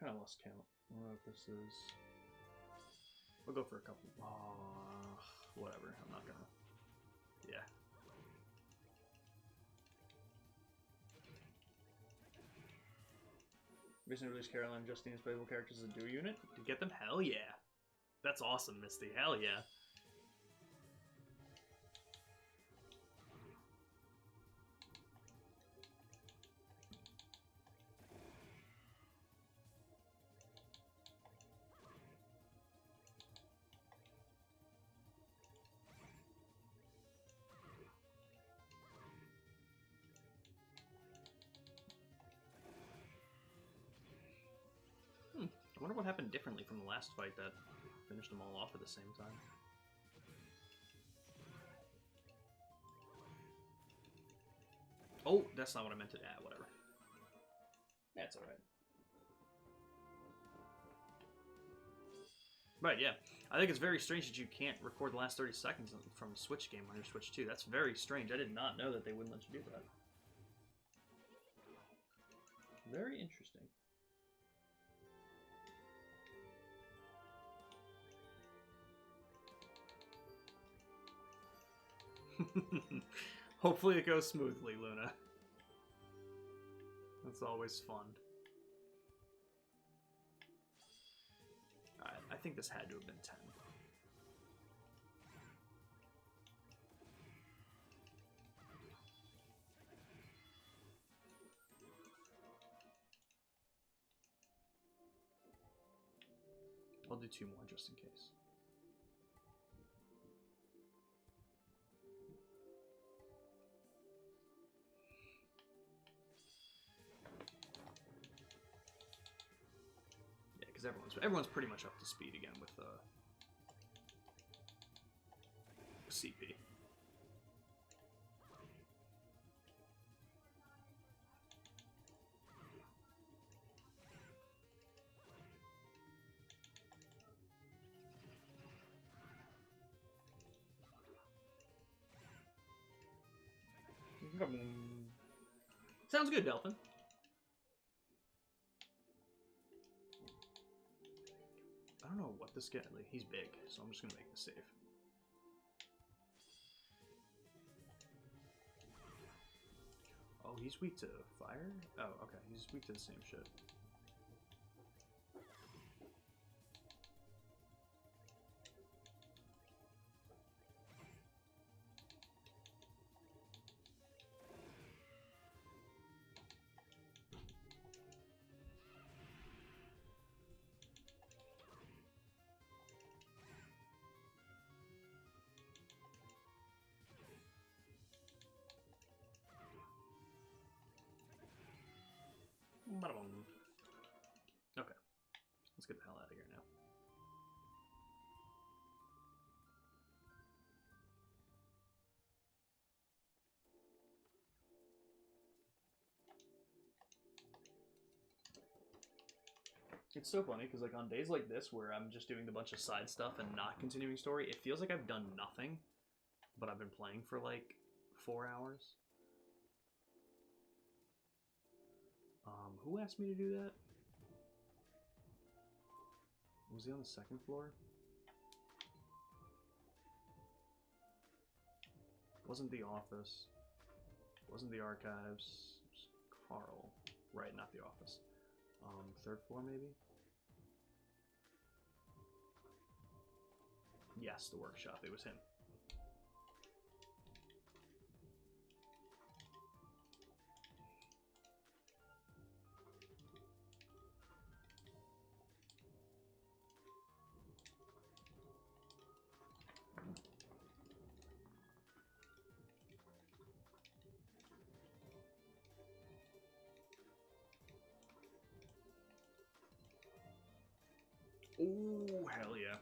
Kind of lost count. I don't know if this is. We'll go for a couple. Whatever. I'm not gonna. Yeah. Recently released Caroline and Justine as playable characters as a duo unit. To get them? Hell yeah. That's awesome, Misty. Hell yeah. I wonder what happened differently from the last fight that finished them all off at the same time. Oh, that's not what I meant to add. Whatever. That's alright. Right, yeah. I think it's very strange that you can't record the last 30 seconds from a Switch game on your Switch 2. That's very strange. I did not know that they wouldn't let you do that. Very interesting. Hopefully it goes smoothly, Luna. That's always fun. Alright, I think this had to have been 10. I'll do 2 more just in case. Yeah, because everyone's pretty much up to speed again with CP. Sounds good, Delphin. I don't know what this guy, like, he's big, so I'm just gonna make the save. Oh, he's weak to fire? Oh, okay, he's weak to the same shit. Okay, let's get the hell out of here now. It's so funny because, like, on days like this where I'm just doing a bunch of side stuff and not continuing story, it feels like I've done nothing, but I've been playing for like 4 hours. Who asked me to do that? Was he on the 2nd floor? Wasn't the office. Wasn't the archives. Carl. Right, not the office. 3rd floor, maybe? Yes, the workshop. It was him. Oh, hell yeah.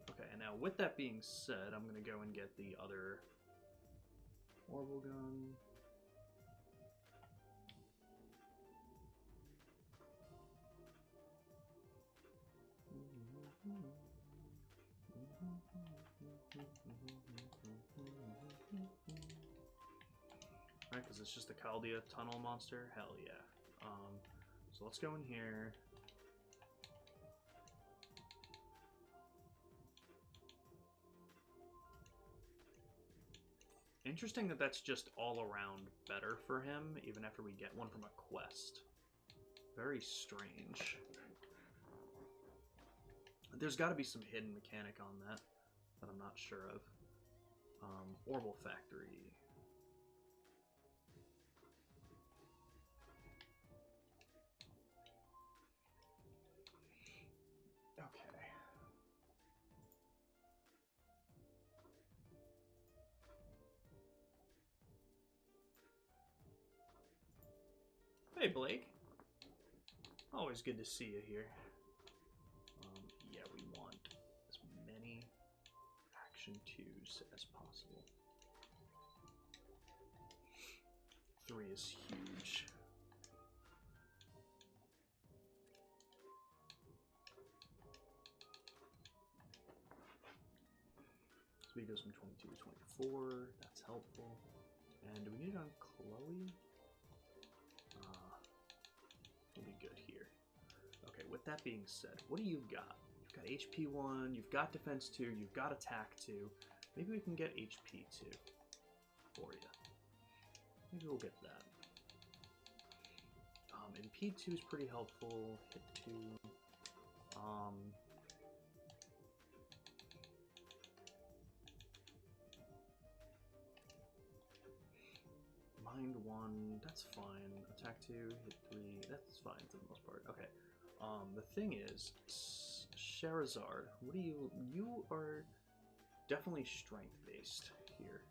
Okay, and now with that being said, I'm gonna go and get the other orbital gun. Right, because it's just the Chaldea tunnel monster. Hell yeah. So let's go in here. Interesting that that's just all around better for him, even after we get one from a quest. Very strange. There's got to be some hidden mechanic on that I'm not sure of. Orbital Factory. Okay. Hey, Blake. Always good to see you here. Yeah, we want as many action 2s as possible. 3 is huge. Speed goes from 22 to 24. That's helpful. And do we need it on Chloe? We'll be good here. Okay, with that being said, what do you got? You've got HP 1, you've got Defense 2, you've got Attack 2. Maybe we can get HP 2 for you. Maybe we'll get that. MP 2 is pretty helpful. Hit 2. Mind 1, that's fine. Attack 2, hit 3, that's fine for the most part. Okay. The thing is, Charizard, what do you are definitely strength based here.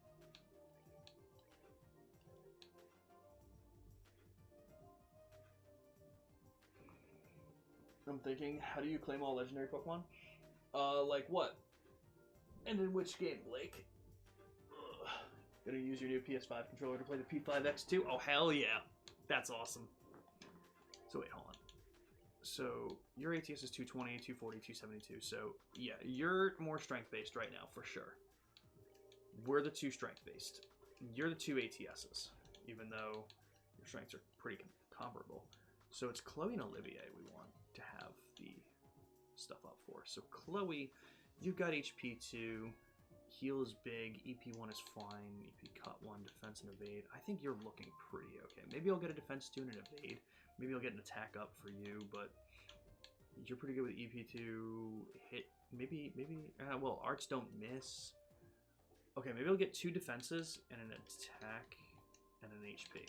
I'm thinking, how do you claim all legendary Pokemon? Like what? And in which game, Blake? Ugh. Gonna use your new PS5 controller to play the P5X2? Oh, hell yeah. That's awesome. So wait, hold on. So your ATS is 220, 240, 272. So yeah, you're more strength-based right now, for sure. We're the 2 strength-based. You're the 2 ATSs, even though your strengths are pretty comparable. So it's Chloe and Olivier we want to have the stuff up for. So Chloe, you've got HP 2, heal is big, EP1 is fine, EP cut 1, defense and evade. I think you're looking pretty okay. Maybe I'll get a defense 2 and an evade. Maybe I'll get an attack up for you, but you're pretty good with EP2, hit, well, arts don't miss. Okay, maybe I'll get 2 defenses and an attack and an HP.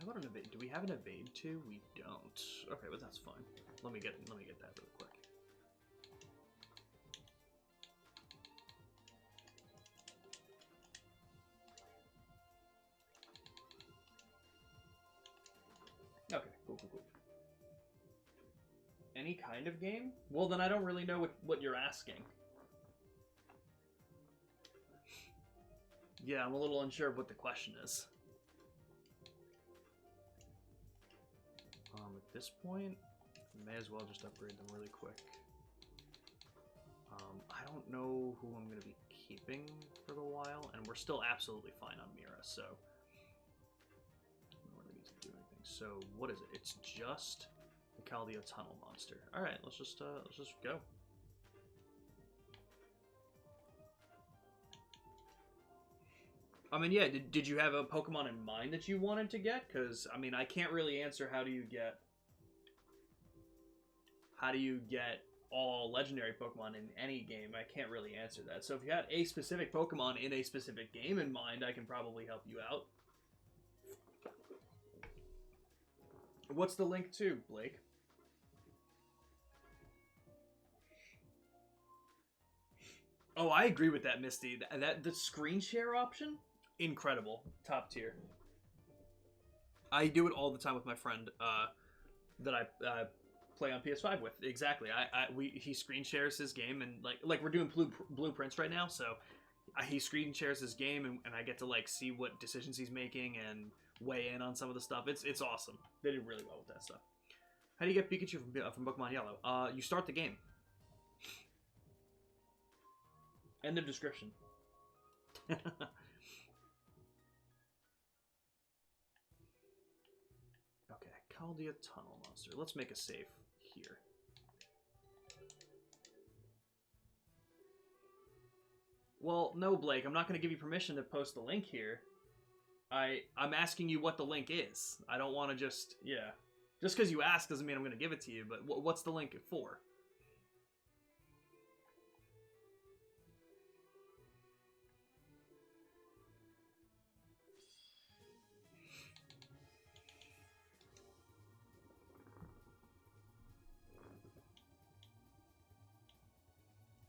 How about an evade? Do we have an evade too? We don't. Okay, but that's fine. Let me get that really quick. Okay, cool. Any kind of game? Well, then I don't really know what you're asking. Yeah, I'm a little unsure of what the question is. At this point, may as well just upgrade them really quick. I don't know who I'm going to be keeping for the while, and we're still absolutely fine on Mira, so so what is it? It's just the Chaldea Tunnel monster. All right, let's just go. I mean, yeah. Did you have a Pokemon in mind that you wanted to get? Because I mean, I can't really answer how do you get all legendary Pokemon in any game. I can't really answer that. So if you had a specific Pokemon in a specific game in mind, I can probably help you out. What's the link to, Blake? Oh, I agree with that, Misty. That the screen share option, incredible, top tier. I do it all the time with my friend that I play on PS5 with. Exactly. He screen shares his game, and like we're doing blueprints right now, so he screen shares his game, and I get to like see what decisions he's making and weigh in on some of the stuff. It's awesome. They did really well with that stuff. How do you get Pikachu from Pokemon Yellow? You start the game. End of description. Okay, Chaldea Tunnel Monster. Let's make a save here. Well, no, Blake, I'm not going to give you permission to post the link here. I'm asking you what the link is. I don't want to just, yeah. Just because you ask doesn't mean I'm going to give it to you, but what's the link for?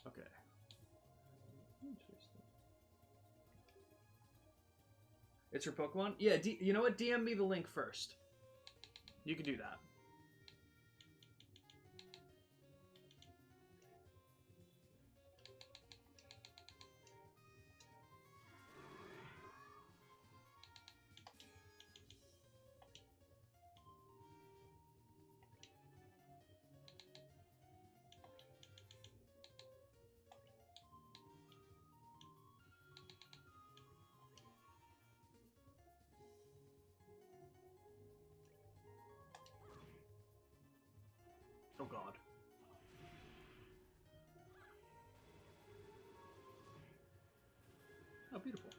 Okay. Interesting. It's your Pokemon? Yeah, you know what? DM me the link first. You can do that. Oh god. Oh, beautiful.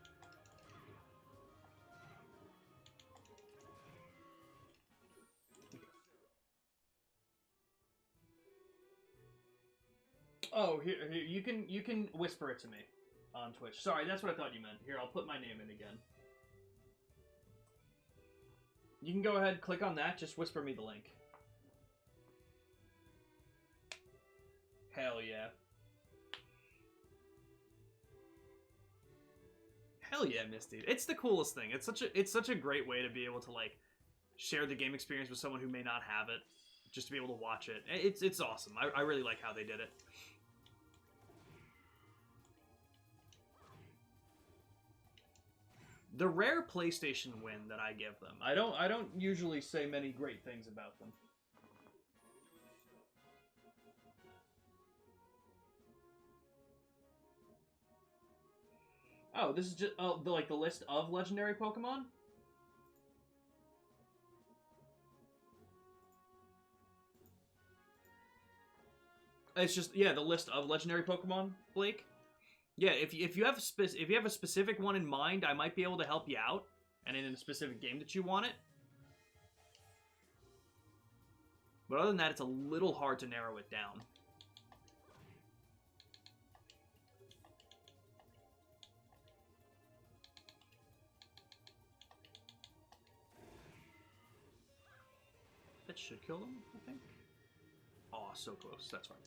Oh, here you can whisper it to me on Twitch. Sorry, that's what I thought you meant. Here, I'll put my name in again. You can go ahead, click on that, just whisper me the link. Hell yeah. Hell yeah, Misty. It's the coolest thing. It's such a great way to be able to like share the game experience with someone who may not have it, just to be able to watch it. It's awesome. I really like how they did it. The rare PlayStation win that I give them. I don't usually say many great things about them. Oh, this is just the list of legendary Pokemon? It's just, yeah, the list of legendary Pokemon, Blake. Yeah, if you have a specific one in mind, I might be able to help you out, and in a specific game that you want it. But other than that, it's a little hard to narrow it down. That should kill them, I think. Oh, so close. That's fine.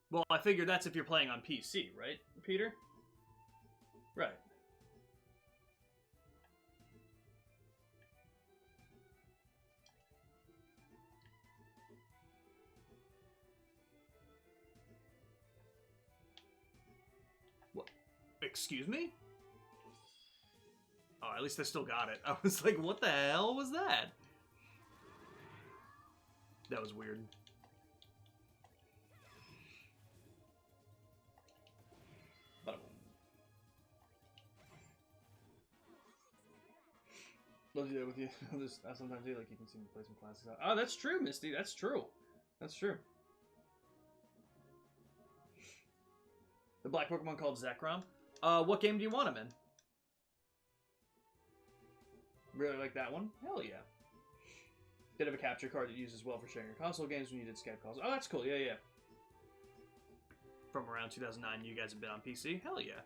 Well, I figure that's if you're playing on PC, right, Peter? Right. What? Excuse me? Oh, at least I still got it. I was like, what the hell was that? That was weird. I'll do that with you. I sometimes do, like, you can see me play some classics. Oh, that's true, Misty. That's true. That's true. The black Pokemon called Zekrom. What game do you want him in? Really like that one? Hell yeah. Bit of a capture card that uses well for sharing your console games when you did Skype calls. Oh, that's cool. Yeah, yeah. From around 2009, you guys have been on PC? Hell yeah.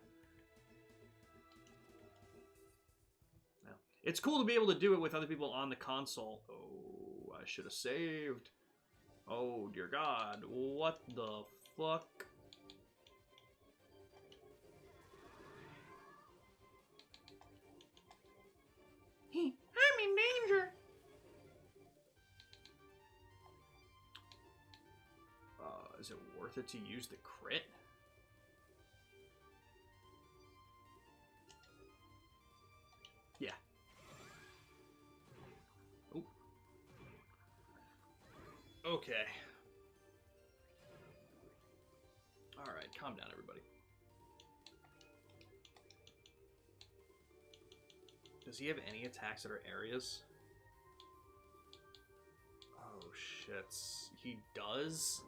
No. It's cool to be able to do it with other people on the console. Oh, I should have saved. Oh, dear God. What the fuck? I'm in danger. Is it worth it to use the crit? Yeah. Ooh. Okay. Alright, calm down, everybody. Does he have any attacks that are areas? Oh, shit. He does?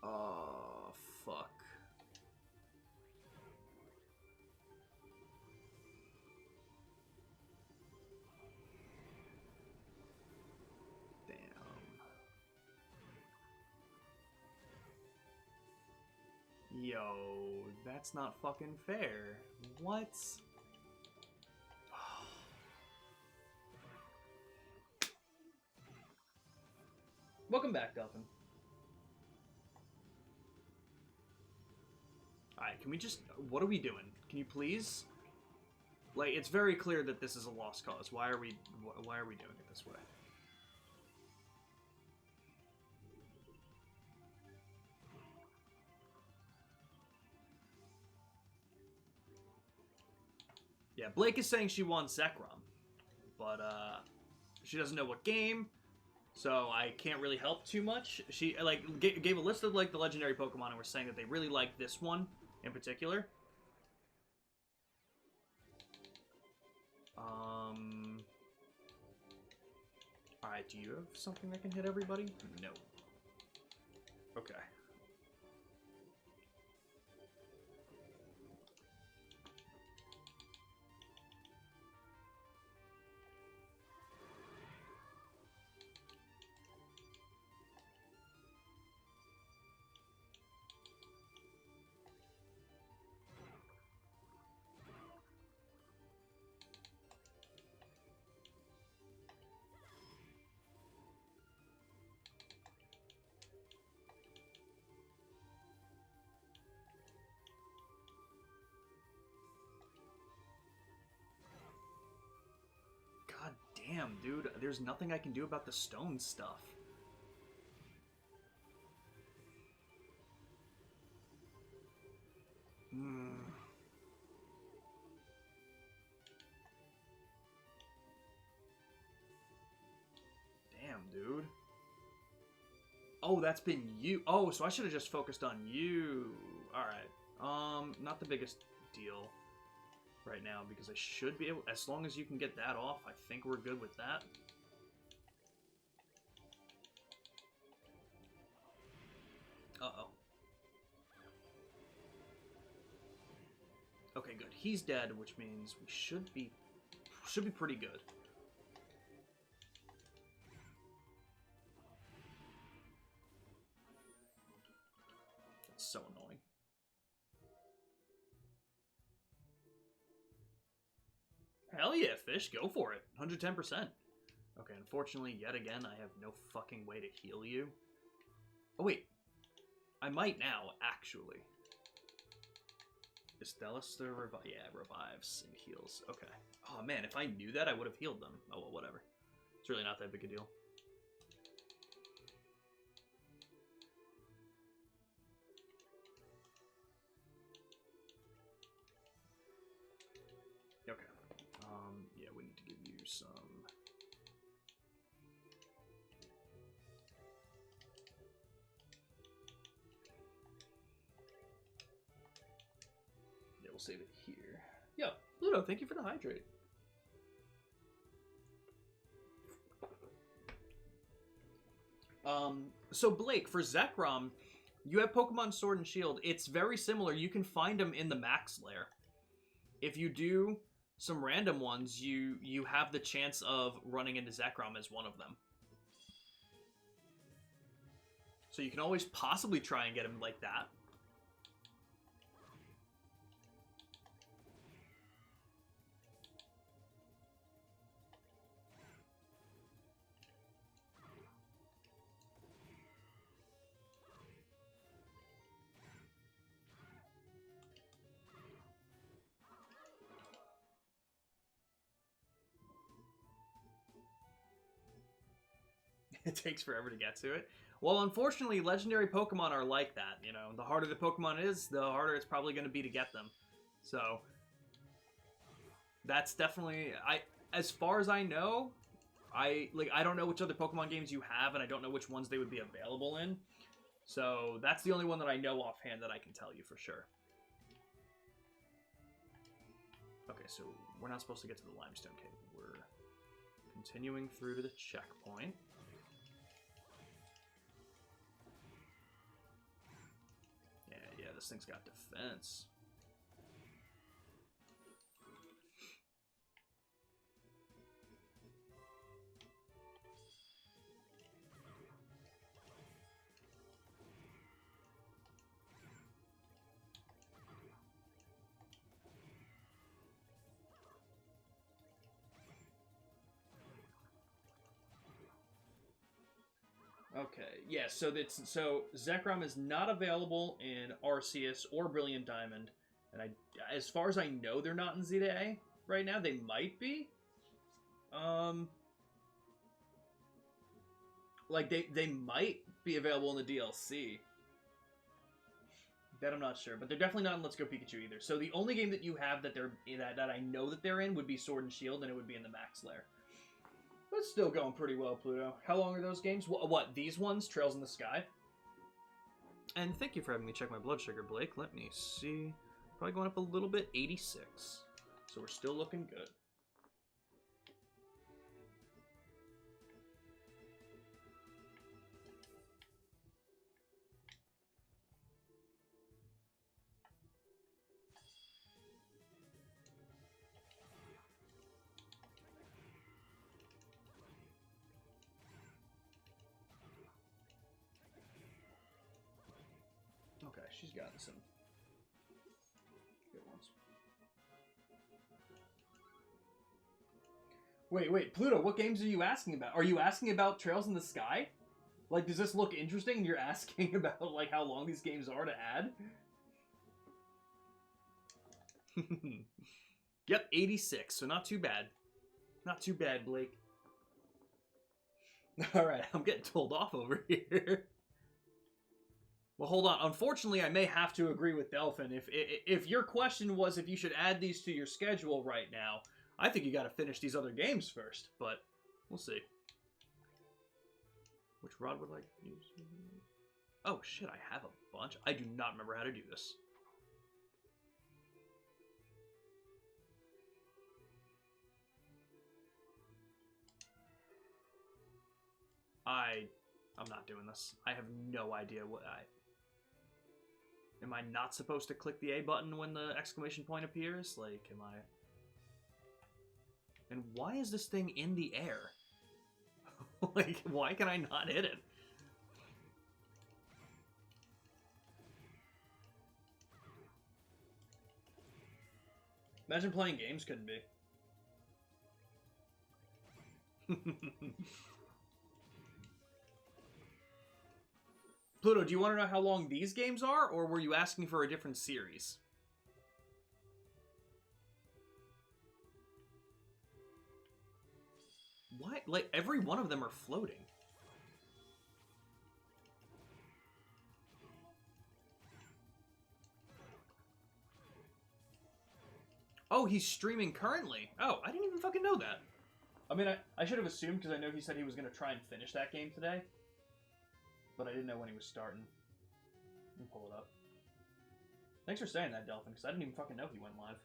Oh, fuck. Damn. Yo, that's not fucking fair. What? Welcome back, Delphin. Alright, can we just... What are we doing? Can you please? Like, it's very clear that this is a lost cause. Why are we doing it this way? Yeah, Blake is saying she wants Zekrom. But, she doesn't know what game, so I can't really help too much. She, like, gave a list of, like, the legendary Pokemon and was saying that they really like this one in particular. Alright, do you have something that can hit everybody? No. Okay. God damn, dude. There's nothing I can do about the stone stuff. Damn, dude. Oh, that's been you. Oh, so I should have just focused on you. Alright. Not the biggest deal right now, because I should be able... As long as you can get that off, I think we're good with that. Uh-oh. Okay, good. He's dead, which means we should be pretty good. That's so annoying. Hell yeah, Fish, go for it. 110%. Okay, unfortunately, yet again, I have no fucking way to heal you. Oh, wait. I might now, actually. Is Stelistor revive? Yeah, revives and heals. Okay. Oh, man, if I knew that, I would have healed them. Oh, well, whatever. It's really not that big a deal. Okay. Yeah, we need to give you some... Yeah, we'll save it here. Yo, Pluto, thank you for the hydrate. So Blake, for Zekrom, you have Pokemon Sword and Shield. It's very similar. You can find them in the Max Lair. If you do some random ones, you have the chance of running into Zekrom as one of them. So you can always possibly try and get him like that. It takes forever to get to it. Well, unfortunately, legendary Pokemon are like that. You know, the harder the Pokemon is, the harder it's probably going to be to get them. So that's definitely as far as I know, I don't know which other Pokemon games you have, and I don't know which ones they would be available in. So that's the only one that I know offhand that I can tell you for sure. Okay, so we're not supposed to get to the Limestone Cave. We're continuing through to the checkpoint. Yeah, this thing's got defense. Okay, yeah, so Zekrom is not available in Arceus or Brilliant Diamond, and as far as I know, they're not in Zeta A right now. They might be. Like they might be available in the DLC. That I'm not sure, but they're definitely not in Let's Go Pikachu either. So the only game that you have that I know that they're in would be Sword and Shield, and it would be in the Max Lair. But still going pretty well, Pluto. How long are those games? What, these ones? Trails in the Sky? And thank you for having me check my blood sugar, Blake. Let me see. Probably going up a little bit, 86. So we're still looking good. Okay, she's gotten some good ones. Wait, Pluto, what games are you asking about? Are you asking about Trails in the Sky? Like, does this look interesting and you're asking about, like, how long these games are to add? Yep, 86, so not too bad. Not too bad, Blake. Alright, I'm getting told off over here. Well, hold on. Unfortunately, I may have to agree with Delphin. If your question was if you should add these to your schedule right now, I think you got to finish these other games first. But we'll see. Which rod would I use? Oh shit! I have a bunch. I do not remember how to do this. I'm not doing this. I have no idea what Am I not supposed to click the A button when the exclamation point appears? Like, am I... And why is this thing in the air? Like, why can I not hit it? Imagine playing games couldn't be. Pluto, do you want to know how long these games are, or were you asking for a different series? What? Like, every one of them are floating. Oh, he's streaming currently. Oh, I didn't even fucking know that. I mean, I should have assumed, because I know he said he was going to try and finish that game today. But I didn't know when he was starting. Let me pull it up. Thanks for saying that, Delphin, because I didn't even fucking know he went live.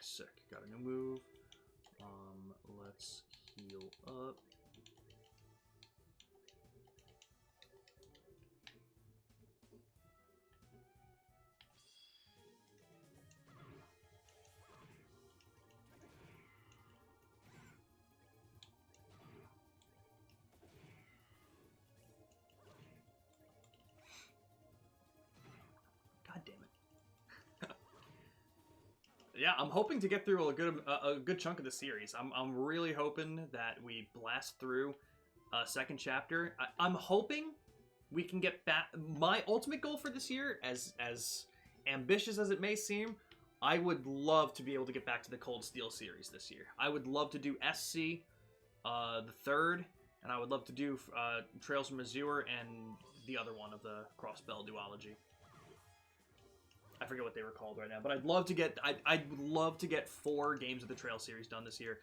sick. Got a new move. Let's heal up. God damn it. Yeah, I'm hoping to get through a good chunk of the series. I'm really hoping that we blast through second chapter. I'm hoping we can get back. My ultimate goal for this year, as ambitious as it may seem, I would love to be able to get back to the Cold Steel series this year. I would love to do SC, the third, and I would love to do Trails from Azure and the other one of the Crossbell duology. I forget what they were called right now, but I'd love to get I'd love to get 4 games of the Trail series done this year.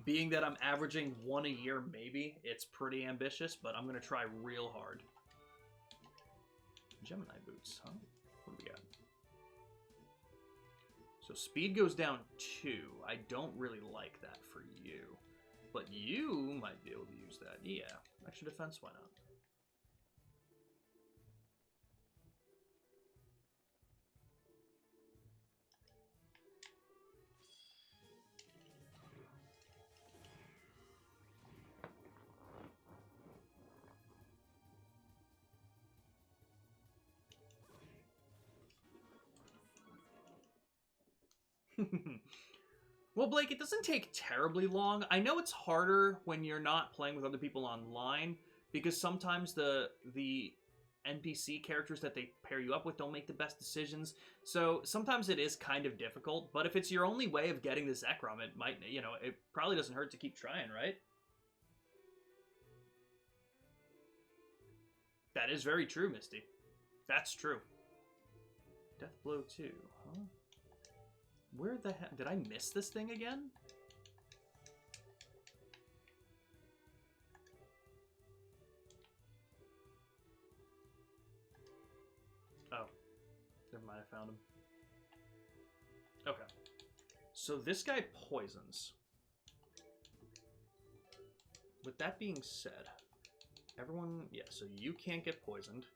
Being that I'm averaging 1 a year, maybe it's pretty ambitious, but I'm gonna try real hard. Gemini boots, huh? What do we got? So speed goes down 2. I don't really like that for you, but you might be able to use that. Yeah, extra defense. Why not? Well, Blake, it doesn't take terribly long. I know it's harder when you're not playing with other people online, because sometimes the NPC characters that they pair you up with don't make the best decisions. So sometimes it is kind of difficult, but if it's your only way of getting the Zekrom, it might, you know, it probably doesn't hurt to keep trying, right? That is very true, Misty. That's true. Deathblow 2, huh? Where the heck? Did I miss this thing again? Oh. Never mind, I found him. Okay. So this guy poisons. With that being said, everyone... Yeah, so you can't get poisoned.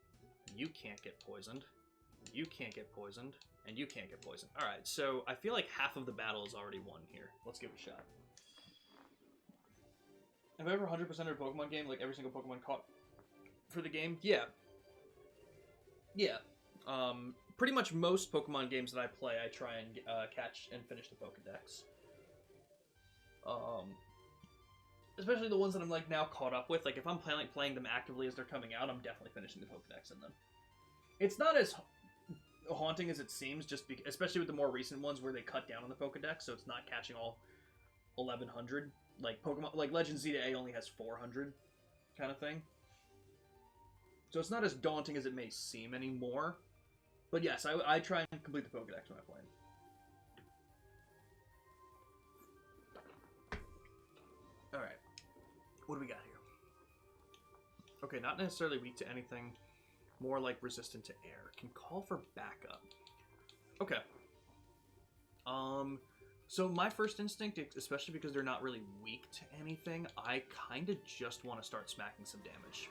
You can't get poisoned. You can't get poisoned. And you can't get poisoned. Alright, so I feel like half of the battle is already won here. Let's give it a shot. Have I ever 100%ed a Pokemon game, like every single Pokemon caught for the game? Yeah. Yeah. Pretty much most Pokemon games that I play, I try and catch and finish the Pokedex. Especially the ones that I'm like now caught up with. Like if I'm playing them actively as they're coming out, I'm definitely finishing the Pokedex in them. It's not as haunting as it seems, just especially with the more recent ones where they cut down on the Pokedex, so it's not catching all 1100. Like Pokemon, like Legend Z to A only has 400, kind of thing. So it's not as daunting as it may seem anymore. But yes, I try and complete the Pokedex when I play. All right, what do we got here? Okay, not necessarily weak to anything. More like resistant to air. Can call for backup. Okay. So my first instinct, especially because they're not really weak to anything, I kind of just want to start smacking some damage.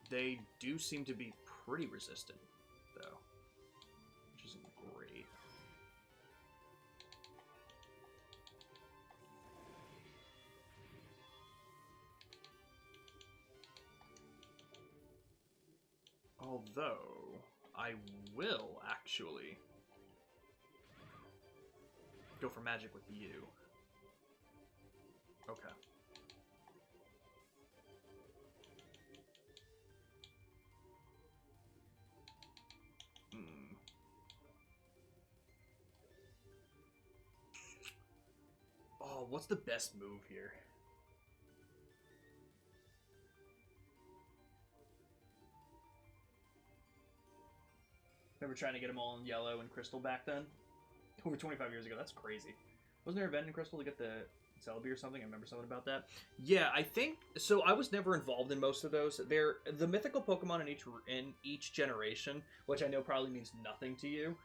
They do seem to be pretty resistant, though. Which isn't great. Although, I will actually go for magic with you. Okay. Oh, what's the best move here? Remember trying to get them all in yellow and crystal back then? Over 25 years ago. That's crazy. Wasn't there an event in Crystal to get the Celebi or something? I remember something about that. Yeah, I think... So I was never involved in most of those. They're the mythical Pokemon in each generation, which I know probably means nothing to you.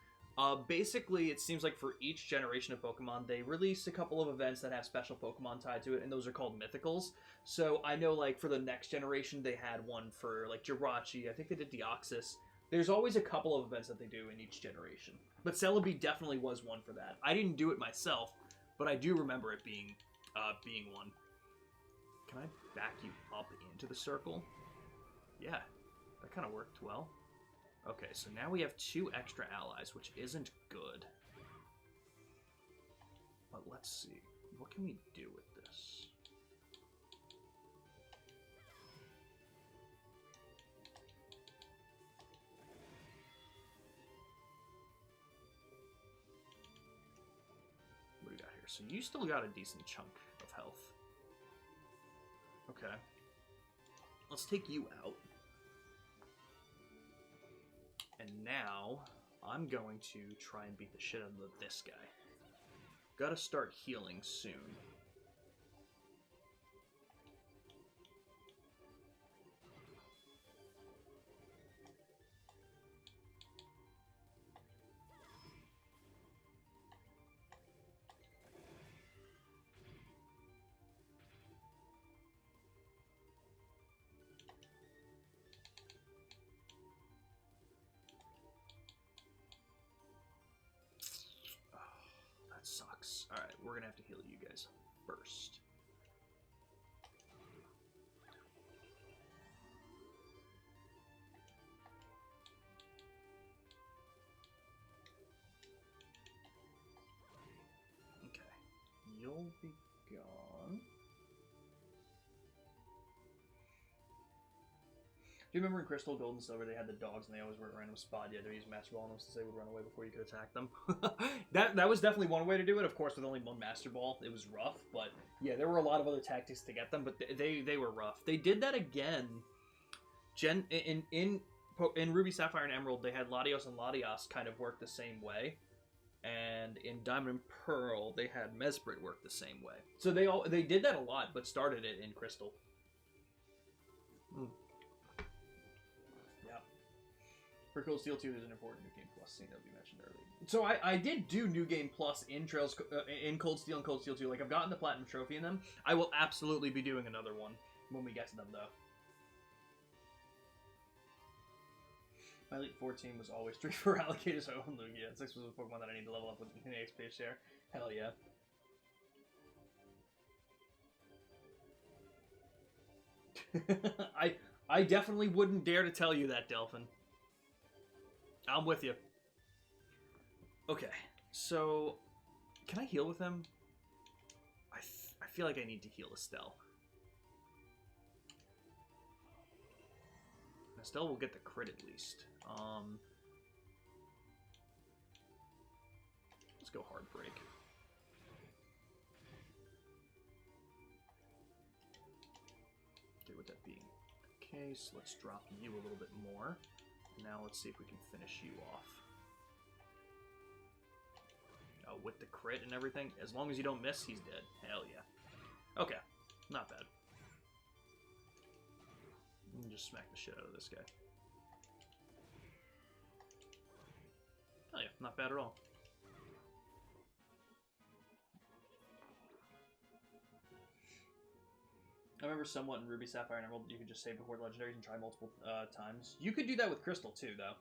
Basically, it seems like for each generation of Pokemon, they release a couple of events that have special Pokemon tied to it, and those are called Mythicals. So I know, like, for the next generation, they had one for, like, Jirachi. I think they did Deoxys. There's always a couple of events that they do in each generation. But Celebi definitely was one for that. I didn't do it myself, but I do remember it being one. Can I back you up into the circle? Yeah, that kind of worked well. Okay, so now we have 2 extra allies, which isn't good. But let's see. What can we do with this? What do we got here? So you still got a decent chunk of health. Okay. Let's take you out. And now, I'm going to try and beat the shit out of this guy. Gotta start healing soon. Sucks. Alright, we're gonna have to heal you guys first. Okay. You'll be gone. Do you remember in Crystal, Gold, and Silver, they had the dogs and they always were at a random spot? Yeah, they used Master Ball on them since they would run away before you could attack them. that was definitely one way to do it. Of course, with only one Master Ball, it was rough. But yeah, there were a lot of other tactics to get them, but they were rough. They did that again. In Ruby, Sapphire, and Emerald, they had Latios and Latias kind of work the same way. And in Diamond and Pearl, they had Mesprit work the same way. So they did that a lot, but started it in Crystal. For Cold Steel 2, there's an important New Game Plus scene that we mentioned earlier. So I did do New Game Plus in Trails in Cold Steel and Cold Steel 2. Like, I've gotten the Platinum Trophy in them. I will absolutely be doing another one when we get to them, though. My Elite 14 was always 3 for Alligators. I own Lugia. 6 was a Pokemon that I need to level up with an XP share. Hell yeah. I definitely wouldn't dare to tell you that, Delphin. I'm with you. Okay, so can I heal with him? I feel like I need to heal Estelle. Estelle will get the crit at least. Let's go Hard Break. Okay, with that being the case, let's drop you a little bit more. Now let's see if we can finish you off. Oh, with the crit and everything, as long as you don't miss, he's dead. Hell yeah. Okay, not bad. Just smack the shit out of this guy. Oh yeah, not bad at all. I remember somewhat in Ruby, Sapphire, and Emerald, you could just save before the legendaries and try multiple times. You could do that with Crystal too, though.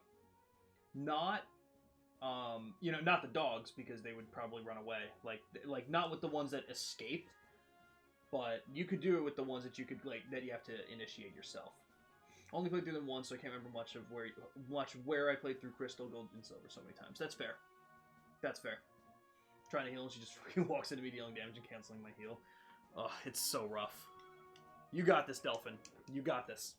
Not, you know, not the dogs because they would probably run away. Like not with the ones that escaped, but you could do it with the ones that you could that you have to initiate yourself. Only played through them once, so I can't remember much of where I played through Crystal, Gold, and Silver so many times. That's fair. That's fair. Trying to heal, and she just fucking walks into me dealing damage and canceling my heal. Oh, it's so rough. You got this, Delphin. You got this.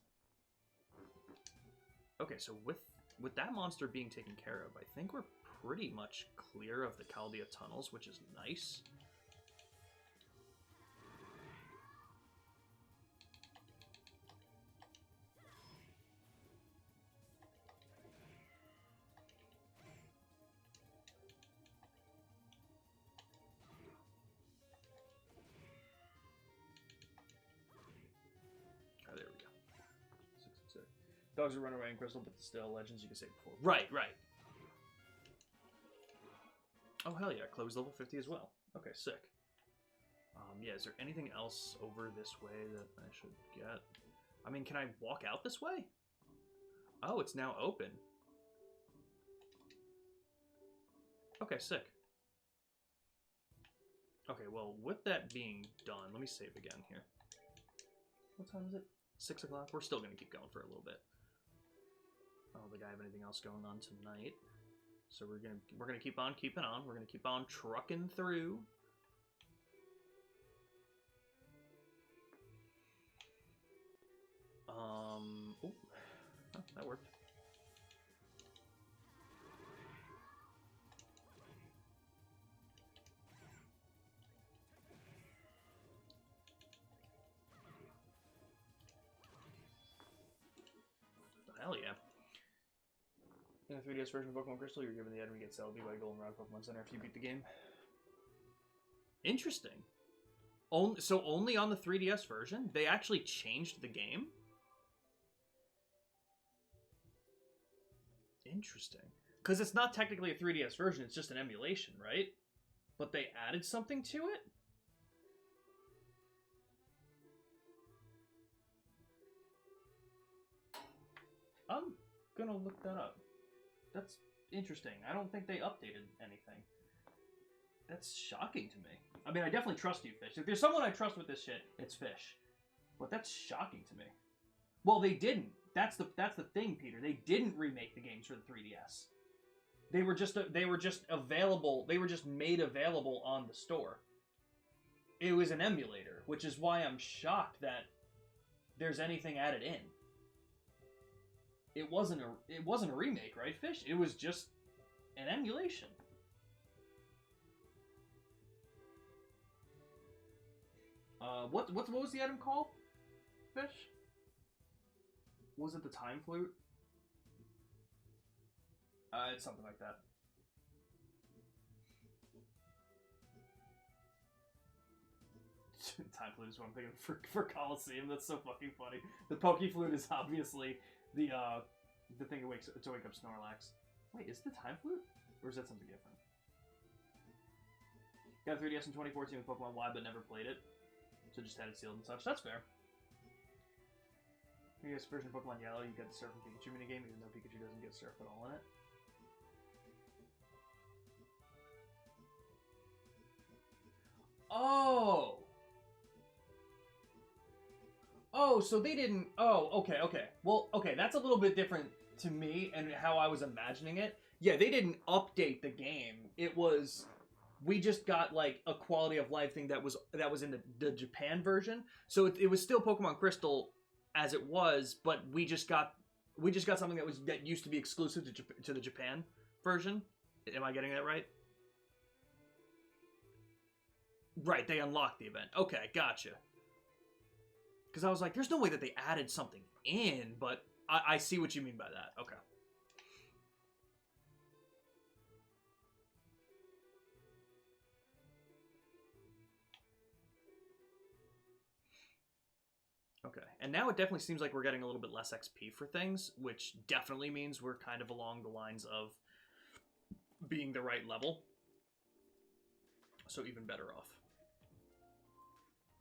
Okay, so with that monster being taken care of, I think we're pretty much clear of the Chaldea tunnels, which is nice. Dogs will run away in Crystal, but still, legends you can save before. Right, right. Oh, hell yeah. Chloe's level 50 as well. Okay, sick. Yeah, is there anything else over this way that I should get? I mean, can I walk out this way? Oh, it's now open. Okay, sick. Okay, well, with that being done, let me save again here. What time is it? 6 o'clock? We're still going to keep going for a little bit. I don't think I have anything else going on tonight. So we're gonna keep on keeping on. We're gonna keep on trucking through. Oh, that worked. Hell yeah. In the 3DS version of Pokemon Crystal, you're given the item to get Celebi by Goldenrod Pokemon Center after you beat the game. Interesting. So only on the 3DS version? They actually changed the game? Interesting. Because it's not technically a 3DS version, it's just an emulation, right? But they added something to it? I'm gonna look that up. That's interesting. I don't think they updated anything. That's shocking to me. I mean, I definitely trust you, Fish. If there's someone I trust with this shit, it's Fish. But that's shocking to me. Well, they didn't. That's the thing, Peter. They didn't remake the games for the 3DS. They were just available. They were just made available on the store. It was an emulator, which is why I'm shocked that there's anything added in. It wasn't a remake, right, Fish? It was just an emulation. What was the item called, Fish? Was it the Time Flute? It's something like that. Time Flute is what I'm thinking for Coliseum. That's so fucking funny. The Poke Flute is obviously the thing to wake up Snorlax. Wait, is it the Time Flute? Or is that something different? Got a 3DS in 2014 with Pokemon Y, but never played it. So just had it sealed and such. That's fair. You guess version of Pokemon Yellow, you get the Surf and Pikachu minigame, even though Pikachu doesn't get Surf at all in it. Oh! Oh, so they didn't... Oh, okay. Well, okay, that's a little bit different to me and how I was imagining it. Yeah, they didn't update the game. It was... We just got, like, a quality of life thing that was in the Japan version. So it was still Pokemon Crystal as it was, but we just got something that used to be exclusive to the Japan version. Am I getting that right? Right, they unlocked the event. Okay, gotcha. Because I was like, there's no way that they added something in, but I see what you mean by that. Okay. Okay, and now it definitely seems like we're getting a little bit less XP for things, which definitely means we're kind of along the lines of being the right level. So even better off.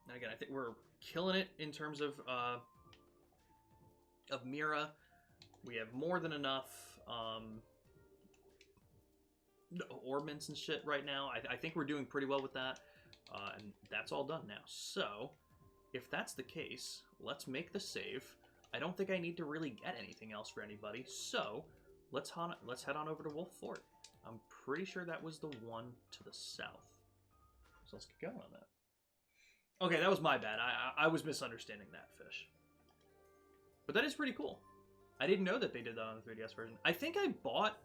And again, I think we're killing it in terms of Mira. We have more than enough orbments and shit right now. I think we're doing pretty well with that. And that's all done now. So, if that's the case, let's make the save. I don't think I need to really get anything else for anybody. So, let's head on over to Wolf Fort. I'm pretty sure that was the one to the south. So let's get going on that. Okay, that was my bad. I was misunderstanding that, Fish. But that is pretty cool. I didn't know that they did that on the 3DS version. I think I bought...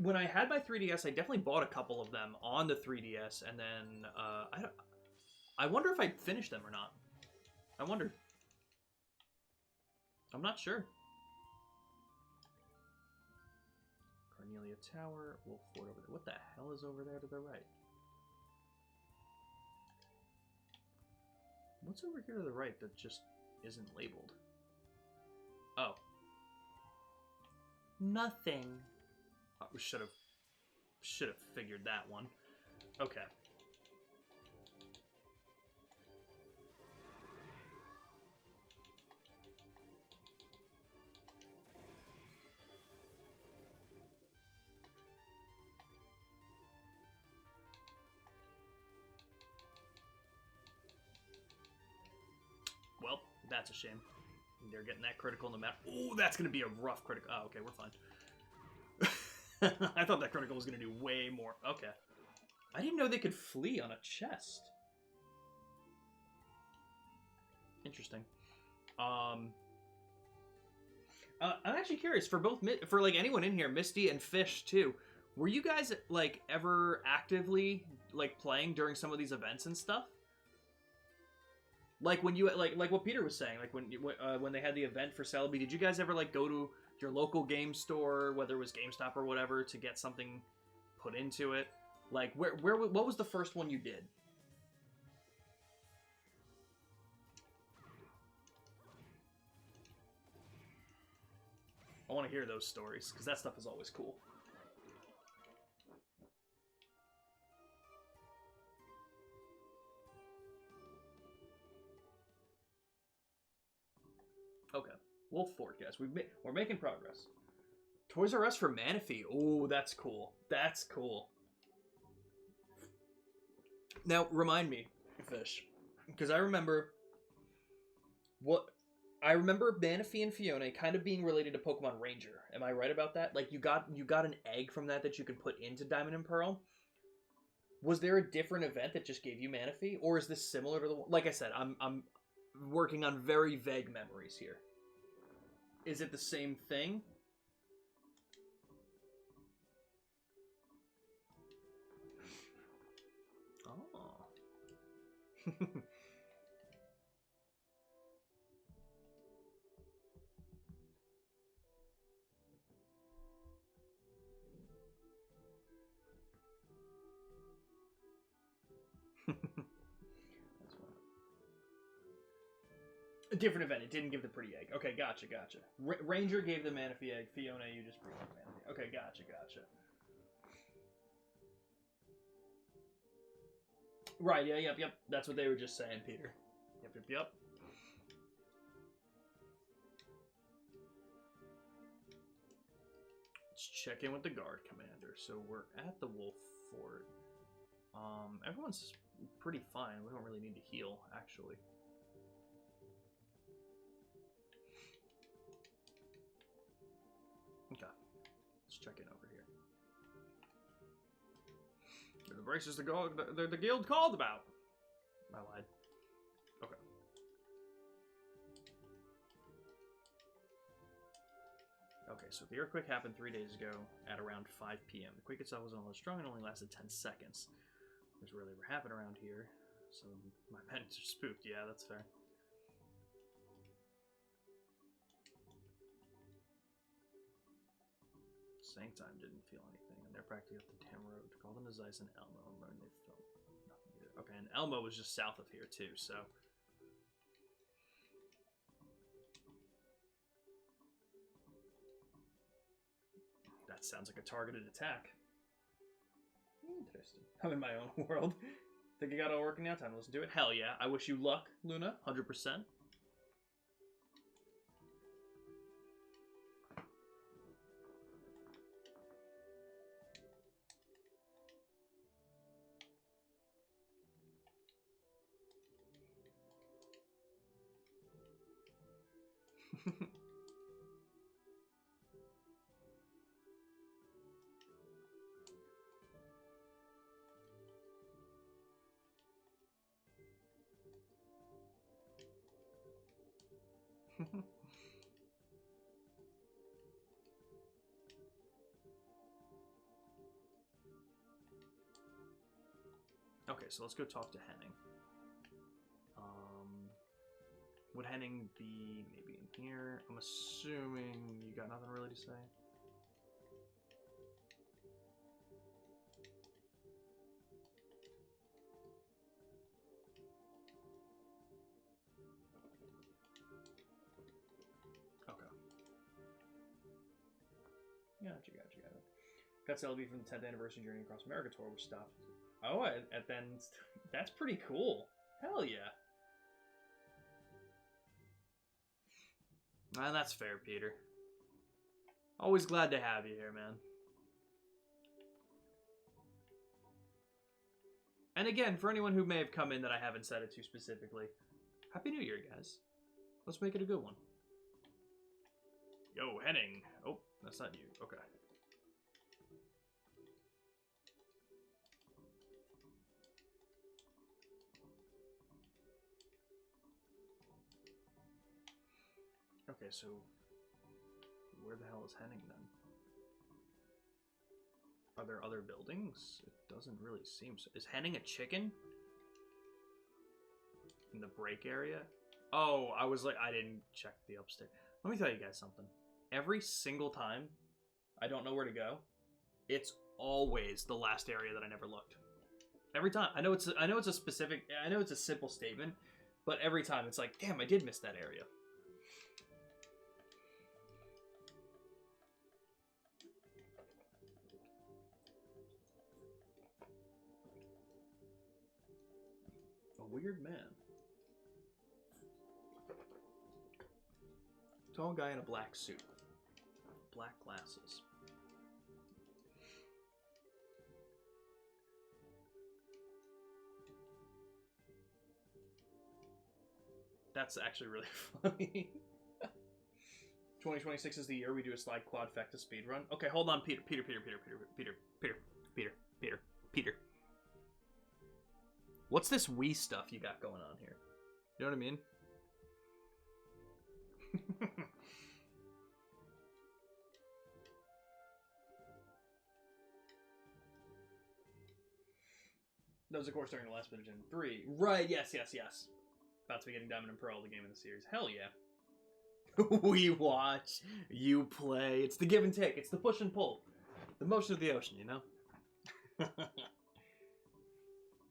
when I had my 3DS, I definitely bought a couple of them on the 3DS, and then I wonder if I finished them or not. I wonder. I'm not sure. Cornelia Tower, Wolf Fort over there. What the hell is over there to the right? What's over here to the right that just isn't labeled? Oh. Nothing. Oh, we should have. should have figured that one. Okay. Well, that's a shame. They're getting that critical no matter. Oh, that's going to be a rough critical. Oh, okay, we're fine. I thought that critical was going to do way more. Okay. I didn't know they could flee on a chest. Interesting. I'm actually curious for both for like anyone in here, Misty and Fish too. Were you guys like ever actively like playing during some of these events and stuff? Like when you like what Peter was saying, like when they had the event for Celebi, did you guys ever like go to your local game store, whether it was GameStop or whatever, to get something put into it? Like what was the first one you did? I want to hear those stories because that stuff is always cool. Okay, Wolf Fort, guys. We're making progress. Toys R Us for Manaphy. Oh, that's cool. That's cool. Now, remind me, Fish, because I remember Manaphy and Fiona kind of being related to Pokemon Ranger. Am I right about that? Like you got an egg from that you could put into Diamond and Pearl. Was there a different event that just gave you Manaphy, or is this similar to the one? Like I said, I'm working on very vague memories here. Is it the same thing? Oh. A different event. It didn't give the pretty egg. Okay, gotcha. Ranger gave the Manaphy egg. Fiona, you just bring the Manaphy. Okay, gotcha. Right, yeah, yep. That's what they were just saying, Peter. Yep. Let's check in with the guard commander. So we're at the Wolf Fort. Everyone's pretty fine. We don't really need to heal, actually. Okay. Let's check in over here. The braces the guild called about. I lied. Okay. Okay, so the earthquake happened 3 days ago at around 5 p.m. The quake itself wasn't all that strong and only lasted 10 seconds. This rarely ever happened around here, so my parents are spooked. Yeah, that's fair. Sanctime didn't feel anything, and they're practically up the damn road. Call them to Zeiss and Elmo and learn they felt nothing either. Okay, and Elmo was just south of here too, so. That sounds like a targeted attack. Interesting. I'm in my own world. Think you got it all working out? Time to listen to it? Hell yeah. I wish you luck, Luna. 100%. Okay, so let's go talk to Henning. Would Henning be maybe in here? I'm assuming you got nothing really to say. Okay. Gotcha. That's LB from the 10th anniversary Journey Across America tour, which stopped. Oh, and then that's pretty cool. Hell yeah. Ah, that's fair, Peter. Always glad to have you here, man. And again, for anyone who may have come in that I haven't said it to specifically, Happy New Year, guys. Let's make it a good one. Yo, Henning. Oh, that's not you. Okay. Okay, so where the hell is Henning then? Are there other buildings? It doesn't really seem so. Is Henning a chicken? In the break area? Oh, I was like, I didn't check the upstairs. Let me tell you guys something. Every single time I don't know where to go, it's always the last area that I never looked. Every time. I know it's a simple statement, but every time it's like, damn, I did miss that area. A weird man. Tall guy in a black suit. Black glasses. That's actually really funny. 2026 is the year we do a slide quadfecta speedrun. Okay, hold on, Peter. What's this Wii stuff you got going on here? You know what I mean? That was, of course, during the last bit of Gen 3. Right, yes. About to be getting Diamond and Pearl, the game in the series. Hell yeah. We watch, you play. It's the give and take. It's the push and pull. The motion of the ocean, you know?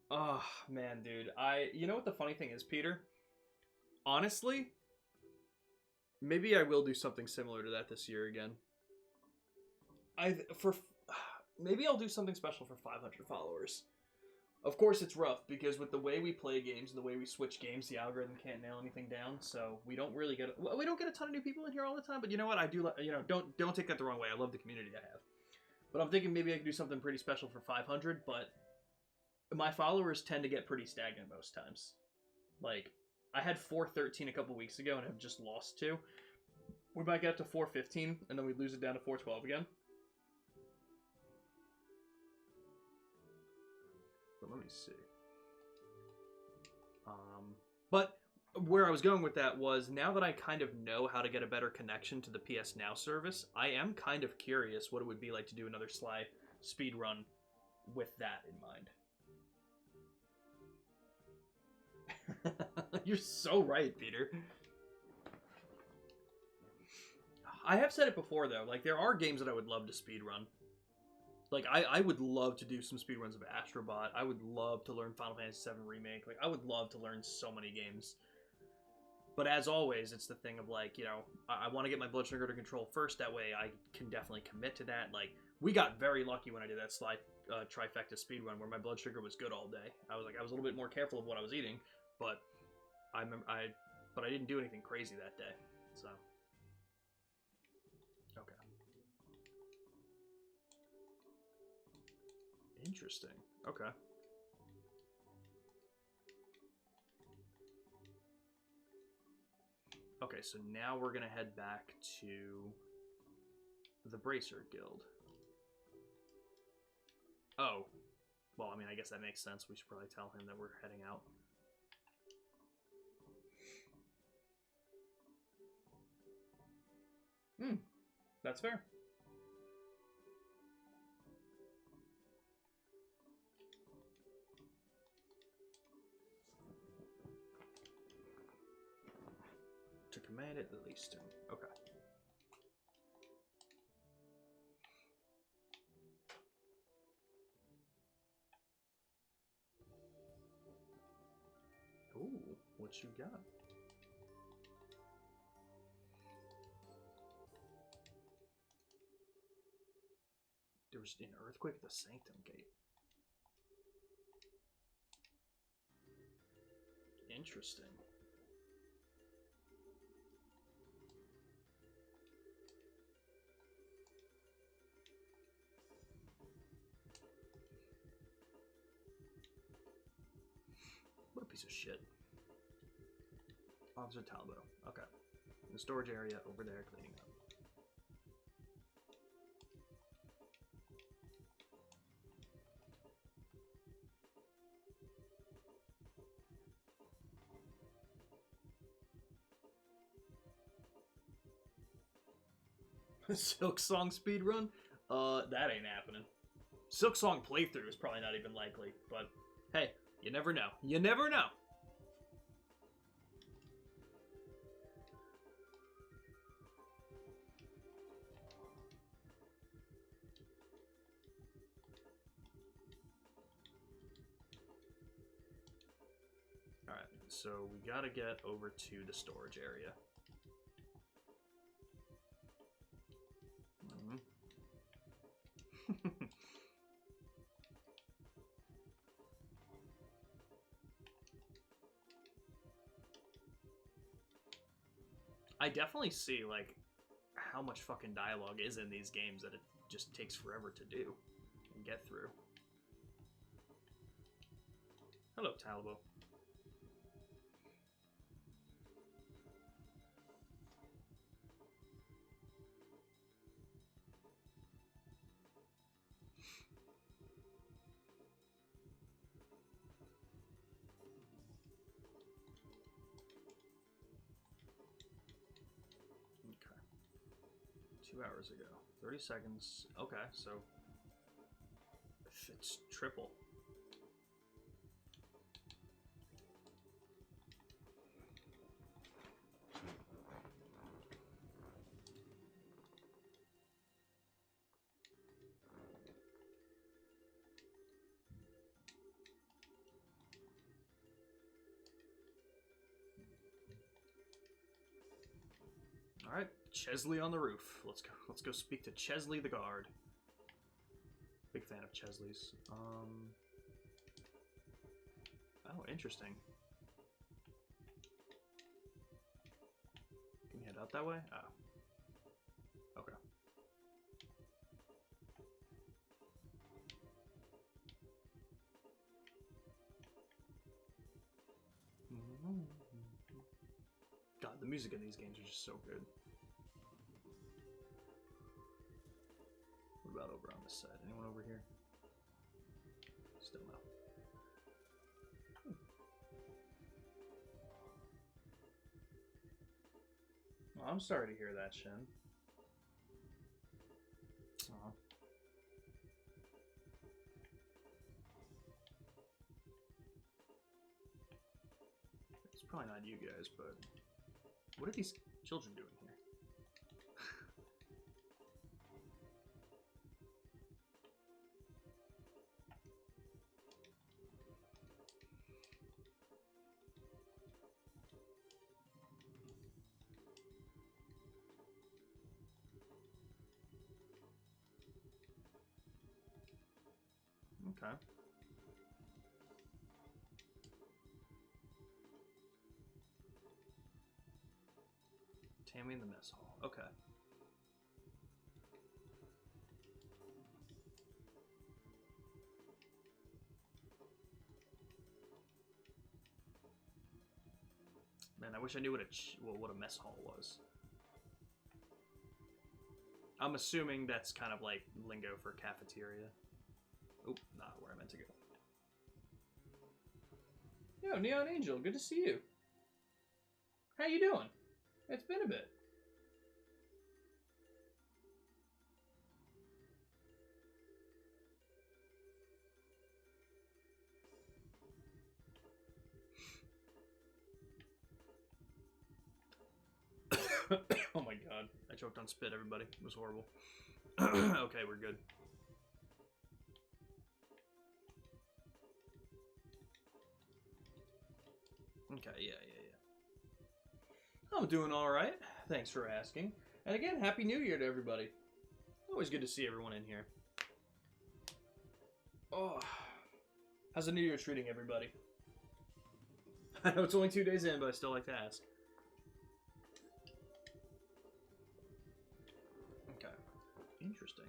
Oh, man, dude. You know what the funny thing is, Peter? Honestly, maybe I will do something similar to that this year again. Maybe I'll do something special for 500 followers. Of course, it's rough because with the way we play games and the way we switch games, the algorithm can't nail anything down. So we don't really get we don't get a ton of new people in here all the time. But you know what? I do. You know, don't take that the wrong way. I love the community I have. But I'm thinking maybe I could do something pretty special for 500. But my followers tend to get pretty stagnant most times. Like I had 413 a couple weeks ago and have just lost 2. We might get up to 415 and then we lose it down to 412 again. But let me see. But where I was going with that was now that I kind of know how to get a better connection to the PS Now service, I am kind of curious what it would be like to do another Sly speed run with that in mind. You're so right, Peter. I have said it before, though. Like, there are games that I would love to speedrun. Like, I would love to do some speedruns of Astrobot. I would love to learn Final Fantasy VII Remake. Like, I would love to learn so many games. But as always, it's the thing of, like, you know, I want to get my blood sugar to control first. That way I can definitely commit to that. Like, we got very lucky when I did that Sly trifecta speedrun where my blood sugar was good all day. I was a little bit more careful of what I was eating, but I didn't do anything crazy that day. So, okay. Interesting. Okay. Okay, so now we're gonna head back to the Bracer Guild. Oh. Well, I mean, I guess that makes sense. We should probably tell him that we're heading out. That's fair. To command it, Leaston. Okay. Ooh, what you got? there was an earthquake at the Sanctum Gate. Interesting. What a piece of shit. Officer Talbot. Okay. The storage area over there cleaning up. Silk Song speedrun? That ain't happening. Silk Song playthrough is probably not even likely, but hey, you never know. You never know. Alright, so we gotta get over to the storage area. I definitely see, like, how much fucking dialogue is in these games that it just takes forever to do and get through. Hello, Talbot. Okay. 2 hours ago. 30 seconds. Okay, so it's triple. All right, Chesley on the roof. Let's go. Let's go speak to Chesley the guard. Big fan of Chesley's. Oh, interesting. Can you head out that way? Oh. Okay. God, the music in these games are just so good. What about over on this side? Anyone over here? Still no. Well, I'm sorry to hear that, Shen. Aw. It's probably not you guys, but what are these children doing here? Okay. Tammy in the mess hall. Okay. Man, I wish I knew what a mess hall was. I'm assuming that's kind of like lingo for cafeteria. Oop, not where I meant to go. Yo, Neon Angel, good to see you. How you doing? It's been a bit. Oh my god. I choked on spit, everybody. It was horrible. Okay, we're good. Okay, yeah. I'm doing alright. Thanks for asking. And again, Happy New Year to everybody. Always good to see everyone in here. Oh, how's the New Year's treating everybody? I know it's only 2 days in, but I still like to ask. Okay, interesting.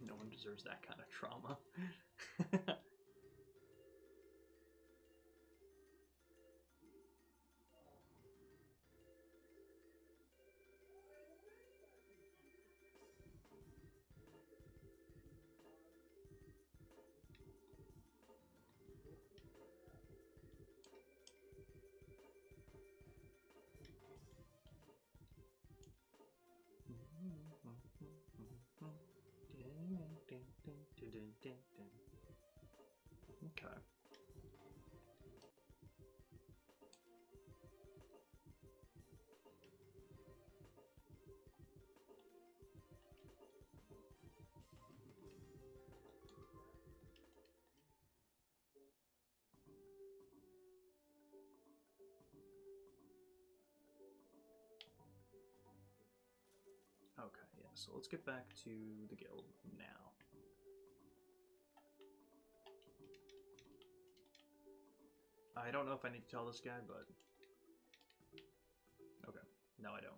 No one deserves that kind of trauma. Okay. Okay, yeah, so let's get back to the guild now. I don't know if I need to tell this guy, but... Okay, no I don't.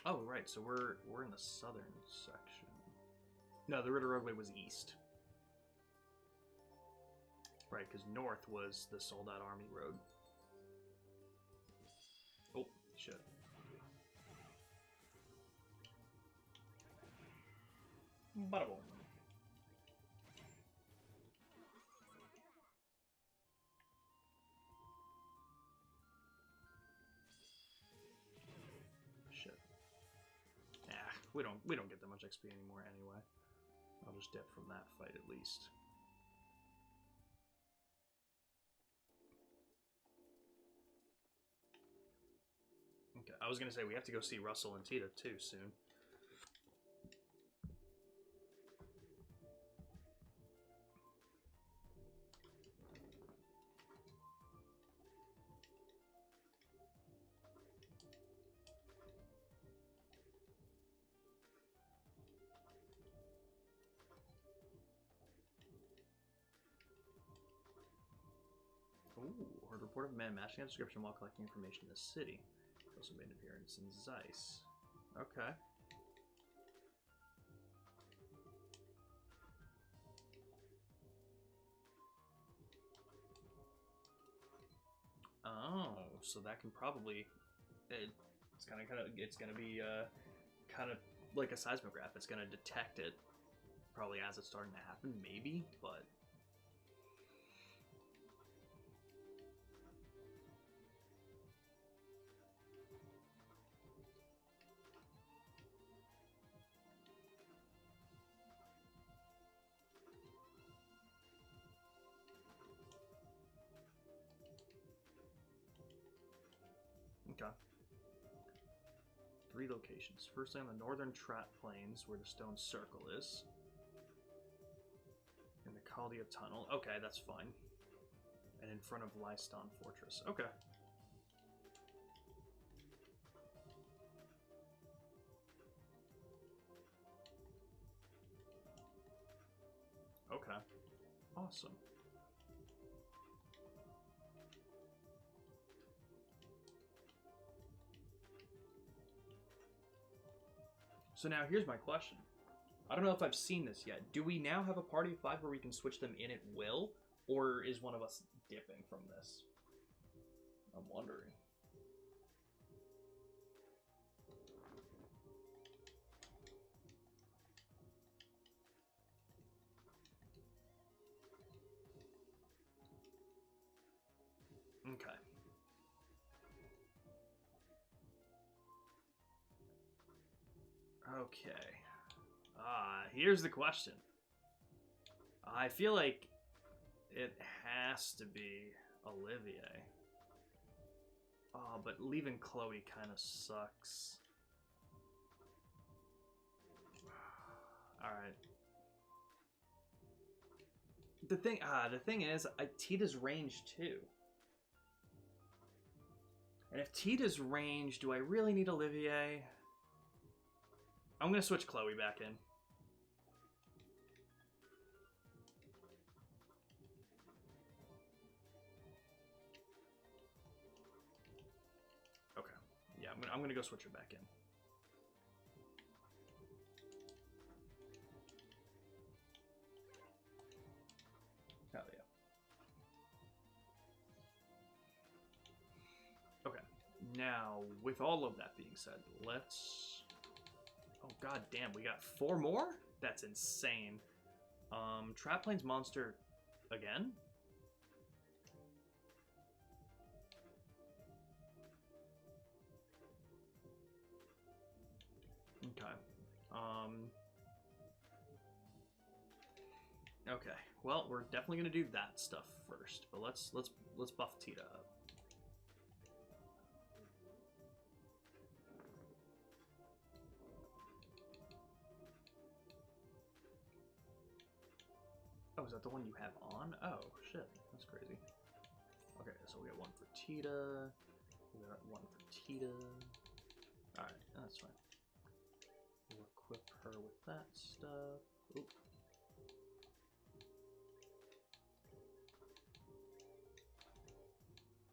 Oh, right, so we're in the southern section. No, the Ritter Roadway was east. Right, because north was the Sold-Out Army Road. Oh, shit. Bada boom. Shit. Nah, we don't get that much XP anymore anyway. I'll just dip from that fight at least. Okay, I was gonna say we have to go see Russell and Tita too soon. Ooh, heard report of a man matching a description while collecting information in the city. He also made an appearance in Zeiss. Okay. Oh, so that can probably it's gonna be kind of like a seismograph. It's gonna detect it probably as it's starting to happen, maybe, but. Okay. 3 locations. Firstly, on the northern Trap Plains, where the stone circle is. In the Caldia Tunnel. Okay, that's fine. And in front of Lyston Fortress. Okay. Awesome. So now here's my question. I don't know if I've seen this yet. Do we now have a party of 5 where we can switch them in at will? Or is one of us dipping from this? I'm wondering. Okay. Okay. Here's the question. I feel like it has to be Olivier. Oh, but leaving Chloe kind of sucks. Alright. The thing is, Tita's range too. And if Tita's range, do I really need Olivier? I'm gonna switch Chloe back in. Okay. Yeah, I'm gonna go switch her back in. Hell yeah. Okay. Now, with all of that being said, let's... Oh, god damn, we got 4 more? That's insane. Trap Plains Monster again? Okay. Okay. Well, we're definitely gonna do that stuff first, but let's buff Tita up. Oh, is that the one you have on? Oh, shit. That's crazy. Okay, so we got one for Tita. We got one for Tita. Alright, that's fine. We'll equip her with that stuff. Oop.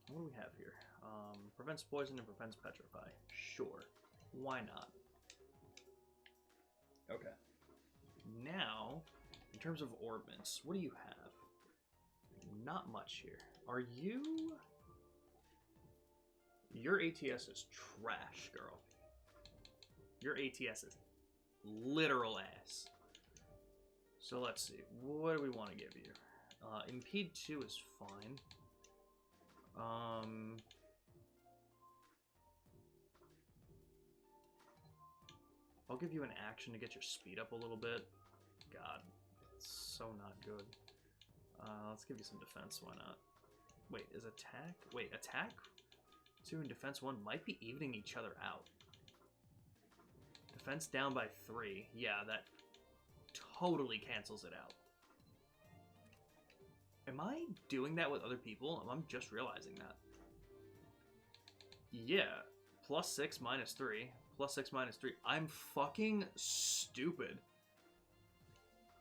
What do we have here? Prevents poison and prevents petrify. Sure. Why not? Okay. Now, in terms of orbments, what do you have? Not much here. Are you... Your ATS is trash, girl. Your ATS is literal ass. So let's see. What do we want to give you? Impede 2 is fine. I'll give you an action to get your speed up a little bit. God, it's so not good. Let's give you some defense, why not? Wait, is attack? Wait, attack 2 and defense 1 might be evening each other out. Defense down by 3. Yeah, that totally cancels it out. Am I doing that with other people? I'm just realizing that. Yeah, +6 -3. +6 -3. I'm fucking stupid.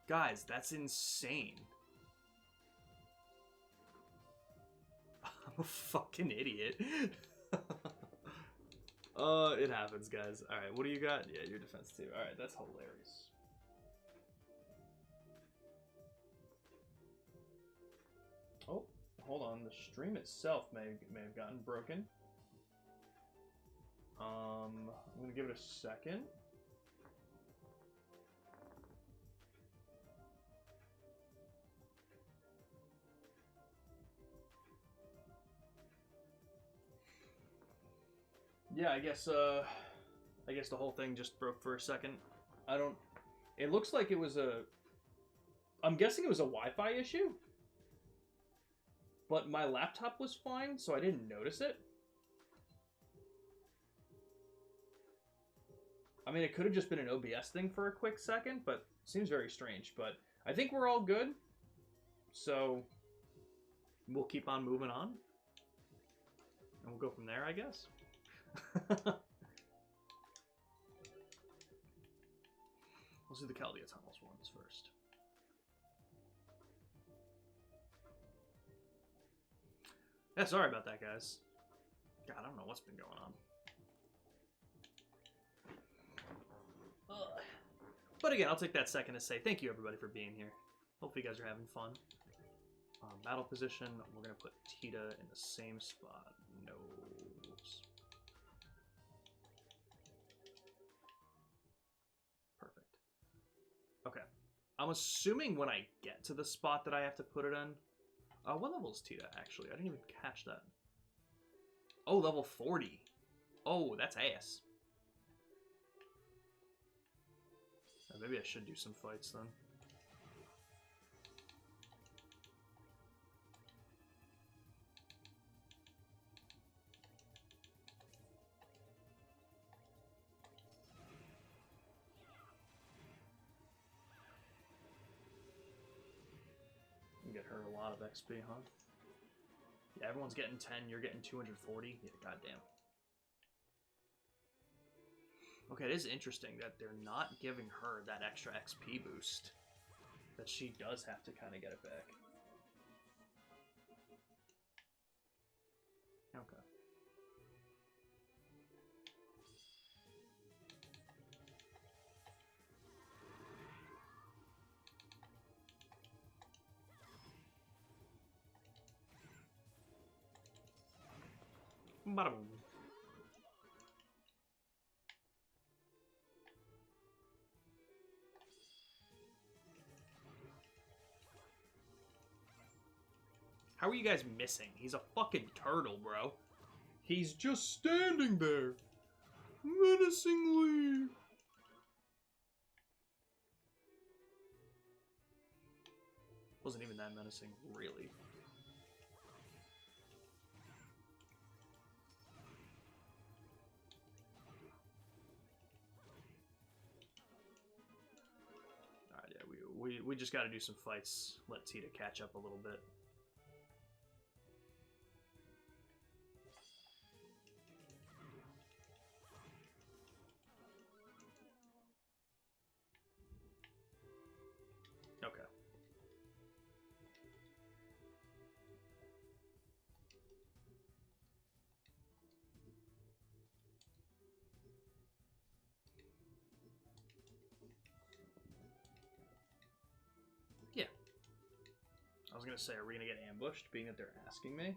Guys, that's insane. I'm a fucking idiot. It happens, guys. Alright, what do you got? Yeah, your defense too. Alright, that's hilarious. Oh, hold on. The stream itself may have gotten broken. I'm gonna give it a second. Yeah, I guess the whole thing just broke for a second. I don't... It looks like it was a... I'm guessing it was a Wi-Fi issue. But my laptop was fine, so I didn't notice it. I mean, it could have just been an OBS thing for a quick second, but it seems very strange. But I think we're all good. So we'll keep on moving on. And we'll go from there, I guess. Let's do the Chaldea Tunnels ones first. Yeah, sorry about that, guys. God, I don't know what's been going on. Ugh. But again, I'll take that second to say thank you, everybody, for being here. Hopefully you guys are having fun. Battle position, we're going to put Tita in the same spot. No. Perfect. Okay. I'm assuming when I get to the spot that I have to put it in... what level is Tita, actually? I didn't even catch that. Oh, level 40. Oh, that's ass. Maybe I should do some fights then. Get her a lot of XP, huh? Yeah, everyone's getting 10, you're getting 240. Yeah, goddamn. Okay, it is interesting that they're not giving her that extra XP boost. That she does have to kind of get it back. Okay. Bada boom. How are you guys missing? He's a fucking turtle, bro. He's just standing there. Menacingly. Wasn't even that menacing, really. Alright, yeah, we just gotta do some fights. Let Tita catch up a little bit. Okay. Yeah. I was gonna say, are we gonna get ambushed, being that they're asking me?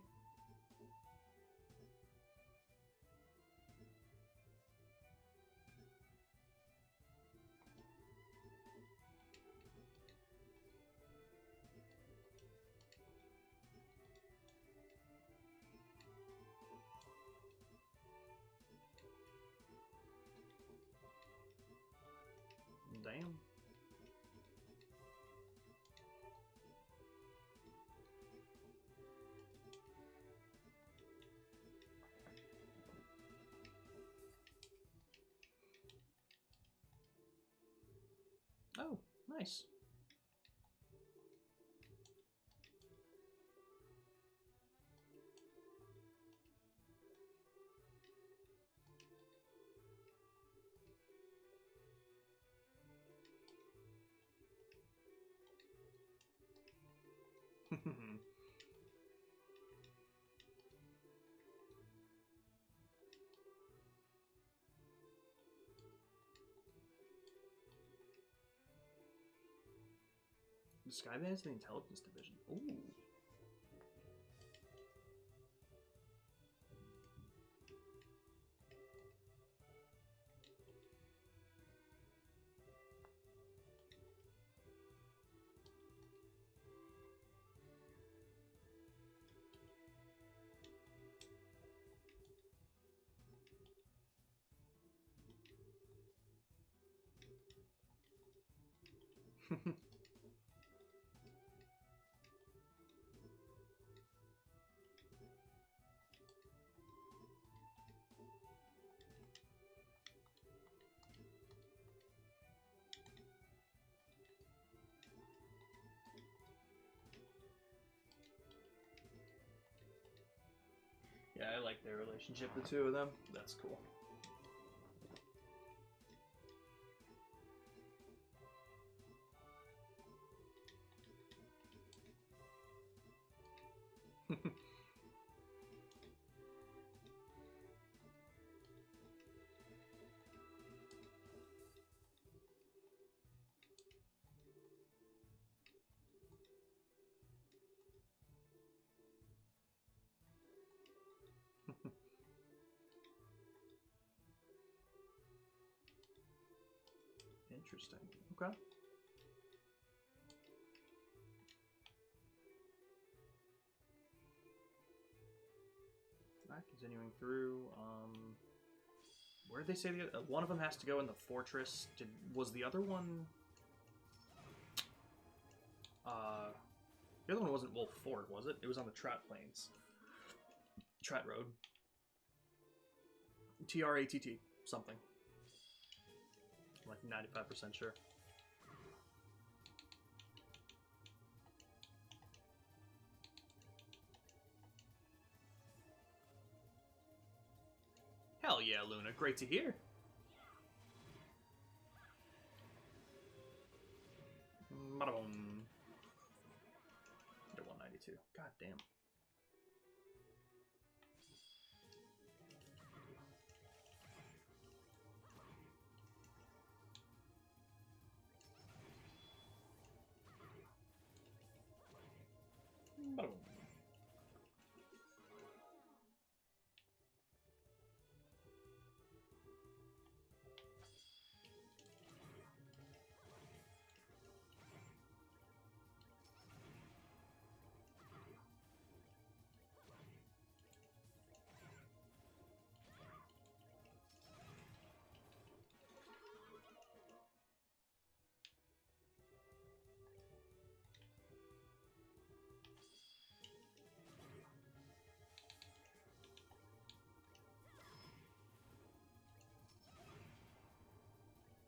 Damn. Oh, nice. The Skyban is the intelligence division. Ooh. Yeah, I like their relationship, the two of them. That's cool. Interesting. Okay. Alright, continuing through. Where did they say one of them has to go in the fortress? Was the other one? The other one wasn't Wolf Ford, was it? It was on the Trat Plains. Trat Road. T-R-A-T-T. Something. I'm like 95% sure. Hell yeah, Luna. Great to hear. Bada-boom. At 192. God damn. Bada-boom.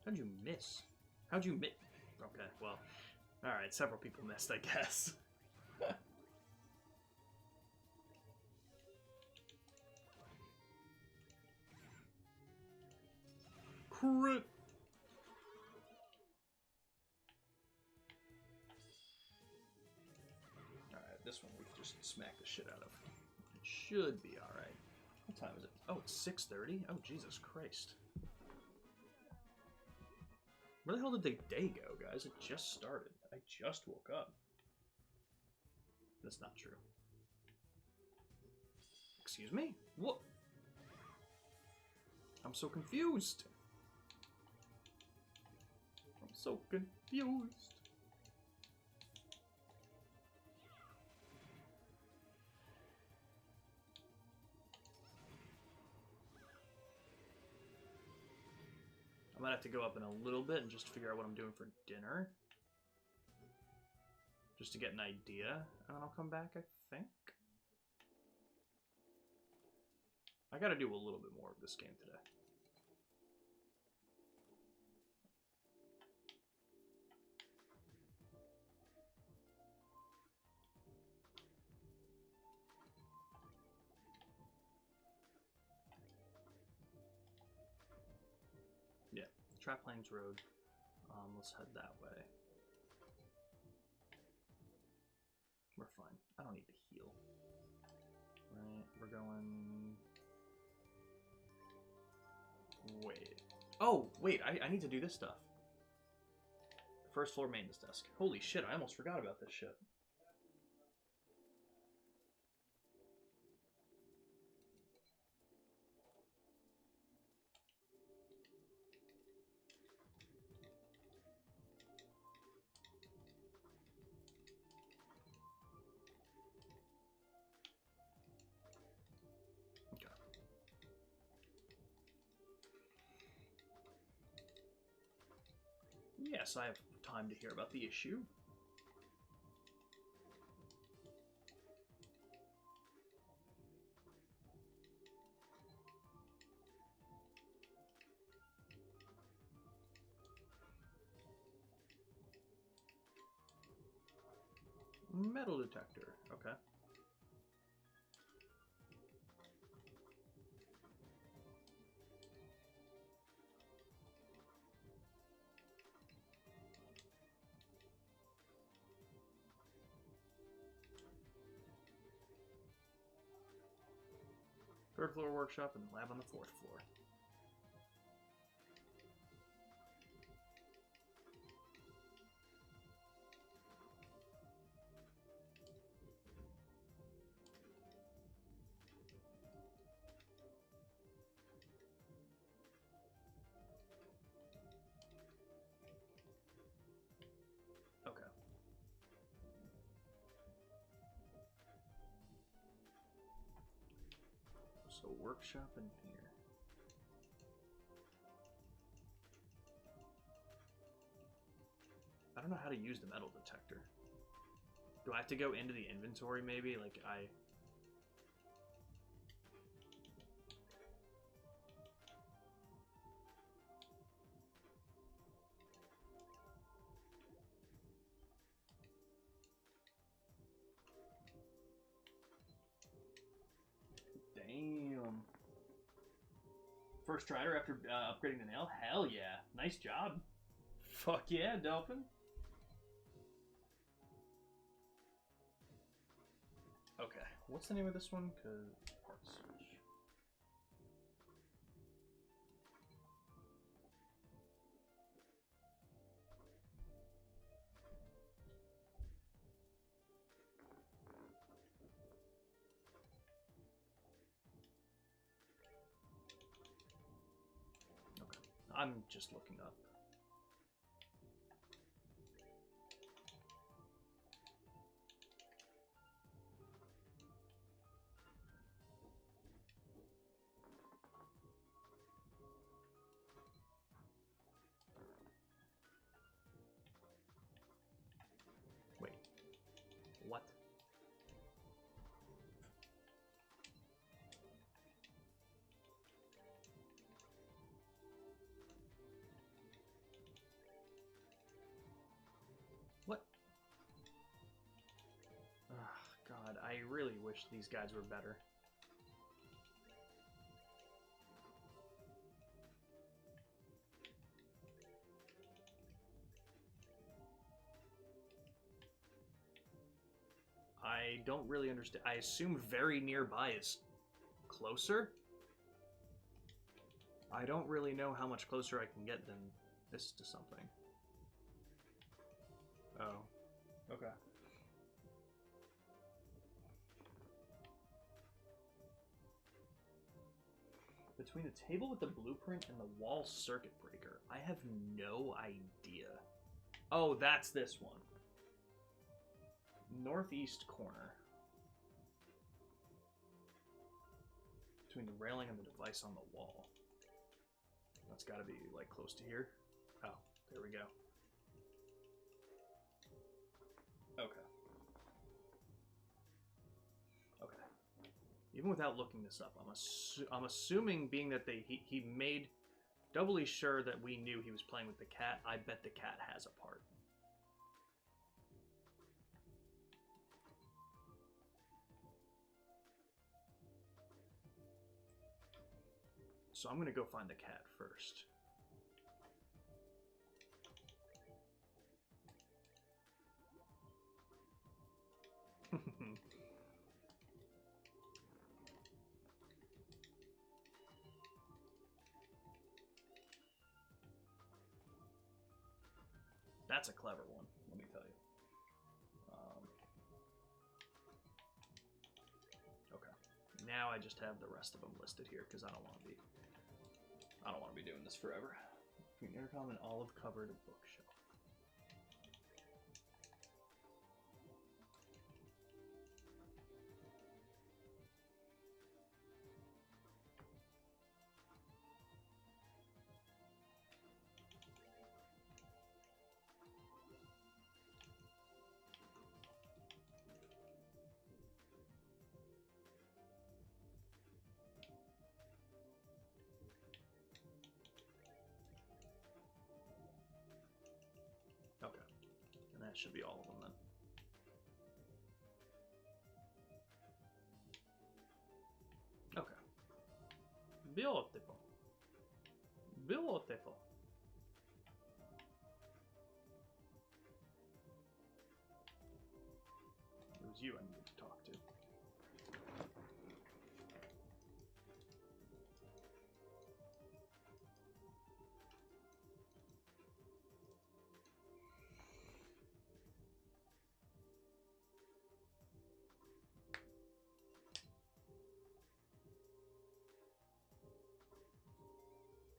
How'd you miss? How'd you miss? Okay, well, alright, several people missed, I guess. Crit! Alright, this one we can just smack the shit out of. It should be alright. What time is it? Oh, it's 6:30? Oh, Jesus Christ. Where the hell did the day go, guys? It just started. I just woke up. That's not true. Excuse me? What? I'm so confused. I'm so confused. I might have to go up in a little bit and just figure out what I'm doing for dinner. Just to get an idea, and then I'll come back, I think. I gotta do a little bit more of this game today. Yeah, Trap Plains Road. Let's head that way. We're fine. I don't need to heal. Right, we're going... Wait. Oh, wait, I need to do this stuff. First floor maintenance desk. Holy shit, I almost forgot about this shit. Yes, I have time to hear about the issue. Metal detector, okay. Third floor workshop and lab on the fourth floor. So workshop in here. I don't know how to use the metal detector. Do I have to go into the inventory maybe? Like Damn. First strider after upgrading the nail? Hell yeah. Nice job. Fuck yeah, Dolphin. Okay, what's the name of this one? Cause parts search. Okay, I'm just looking up. Wait, what? What? Oh, God, I really wish these guys were better. I don't really understand. I assume very nearby is closer? I don't really know how much closer I can get than this to something. Oh. Okay. Between the table with the blueprint and the wall circuit breaker, I have no idea. Oh, that's this one. Northeast corner. Between the railing and the device on the wall. That's got to be, like, close to here. Oh, there we go. Okay. Okay. Even without looking this up, I'm assuming, being that he made doubly sure that we knew he was playing with the cat, I bet the cat has a part. So I'm going to go find the cat first. That's a clever one, let me tell you. Okay. Now I just have the rest of them listed here because I don't want to be doing this forever. Between intercom and olive covered bookshelf. Okay. And that should be all of them then. Okay. Beautiful. Beautiful. It was you I needed to talk to.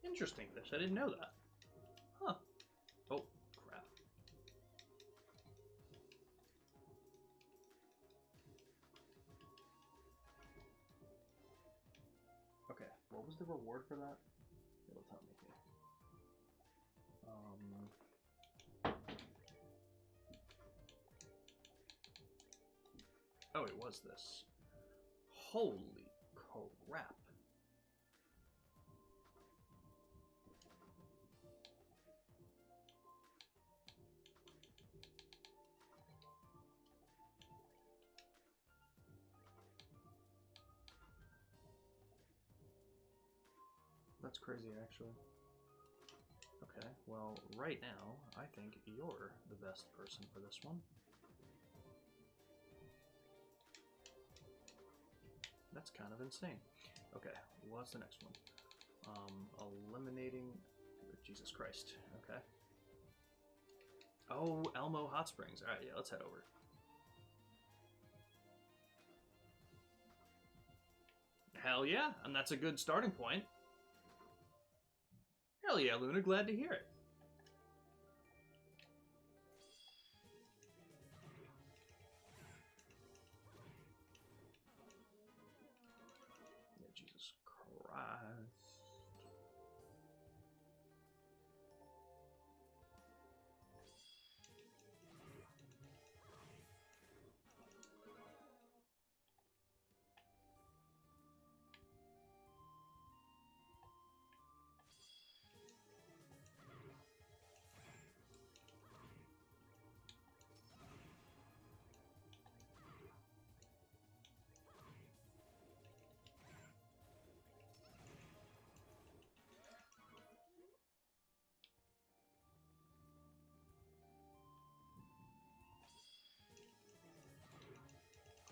Interesting fish. I didn't know that. Huh. Oh, crap. was the reward for that? It'll tell me here. Oh, it was this. Holy crap. That's crazy, actually. Okay, well, right now, I think you're the best person for this one. That's kind of insane. Okay, what's the next one? Eliminating... Jesus Christ. Okay. Oh, Elmo Hot Springs. Alright, yeah, let's head over. Hell yeah, and that's a good starting point. Hell yeah, Luna, glad to hear it. Yeah, Jesus Christ.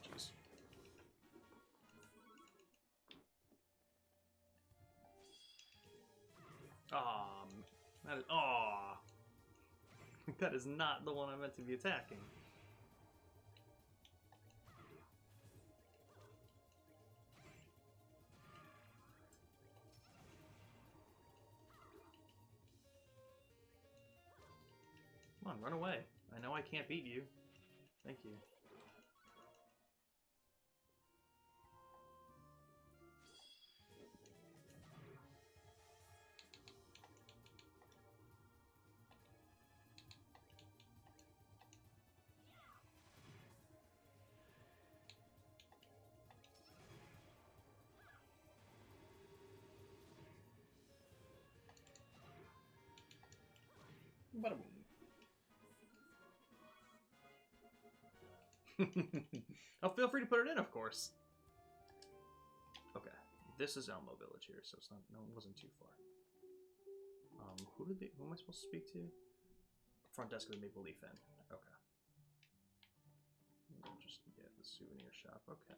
Jeez. That is, that is not the one I meant to be attacking. Come on, run away. I know I can't beat you. Thank you. Bada boom. Oh, feel free to put it in, of course. Okay, this is Elmo Village here, so it's not. No, it wasn't too far. Who am I supposed to speak to? Front desk of the Maple Leaf Inn. Okay. Just get the souvenir shop. Okay.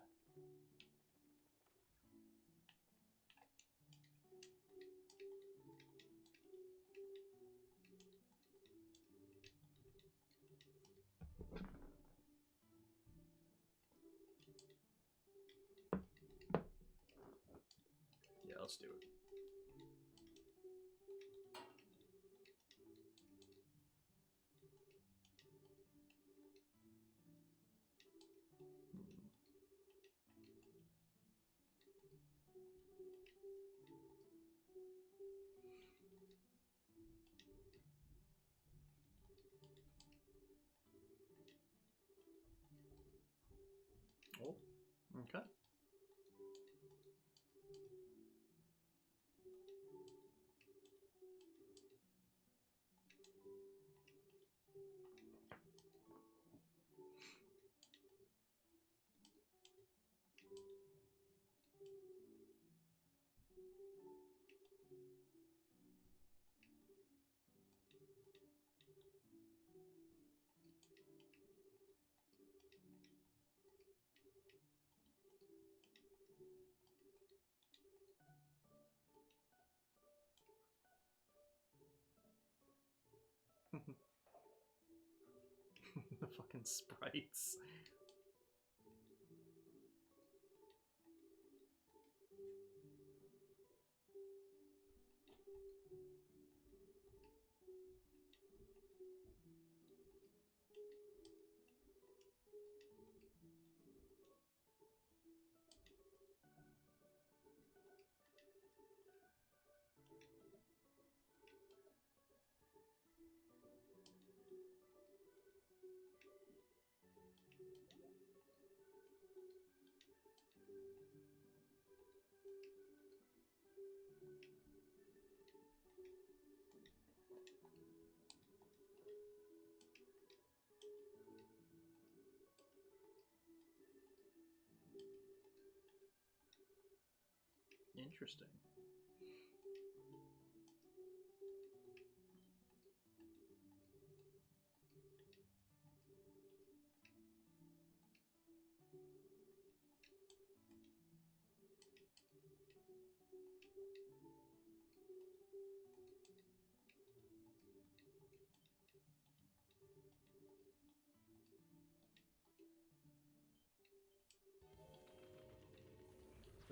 Yeah, let's do it. Oh, okay. The fucking sprites. Interesting.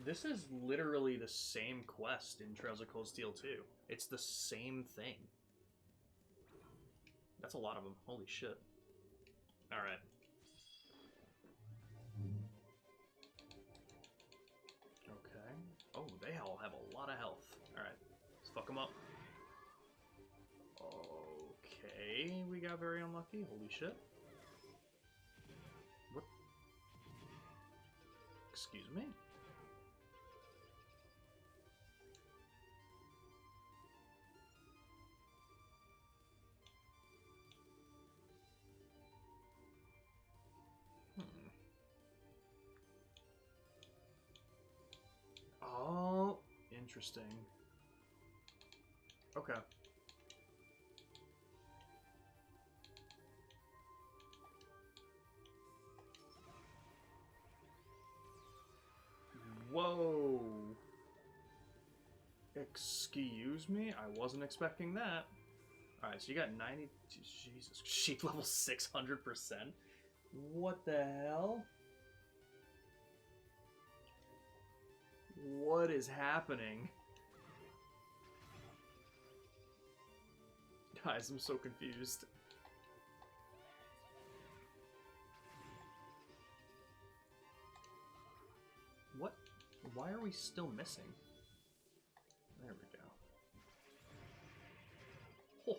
This is literally the same quest in Trails of Cold Steel 2. It's the same thing. That's a lot of them. Holy shit. Alright. Okay. Oh, they all have a lot of health. Alright. Let's fuck them up. Okay, we got very unlucky. Holy shit. What? Excuse me? Oh, interesting. Okay. Whoa. Excuse me? I wasn't expecting that. Alright, so you got 90... Jesus. Sheep level 600%? What the hell? What is happening? Guys, I'm so confused. What? Why are we still missing? There we go. Oh.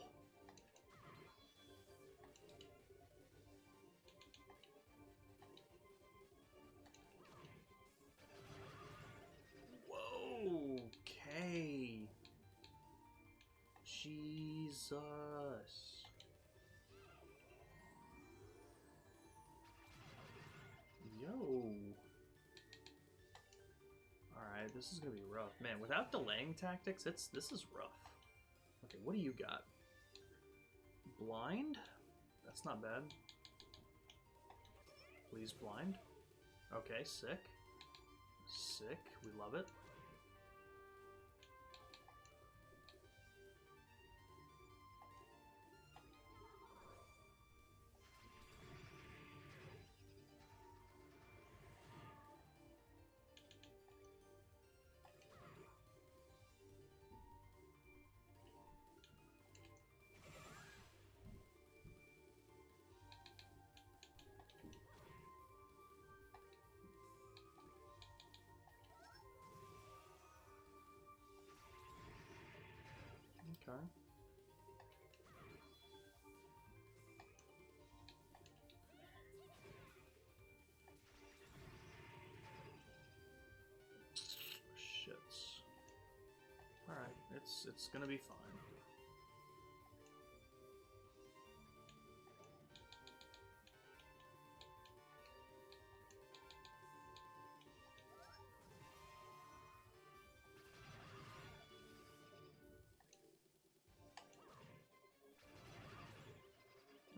Whoa. Okay. Jesus. Yo. Alright, this is gonna be rough. Man, without delaying tactics, this is rough. Okay, what do you got? Blind? That's not bad. Please blind. Okay, sick. Sick. We love it. Okay. Shits. Alright, it's gonna be fine.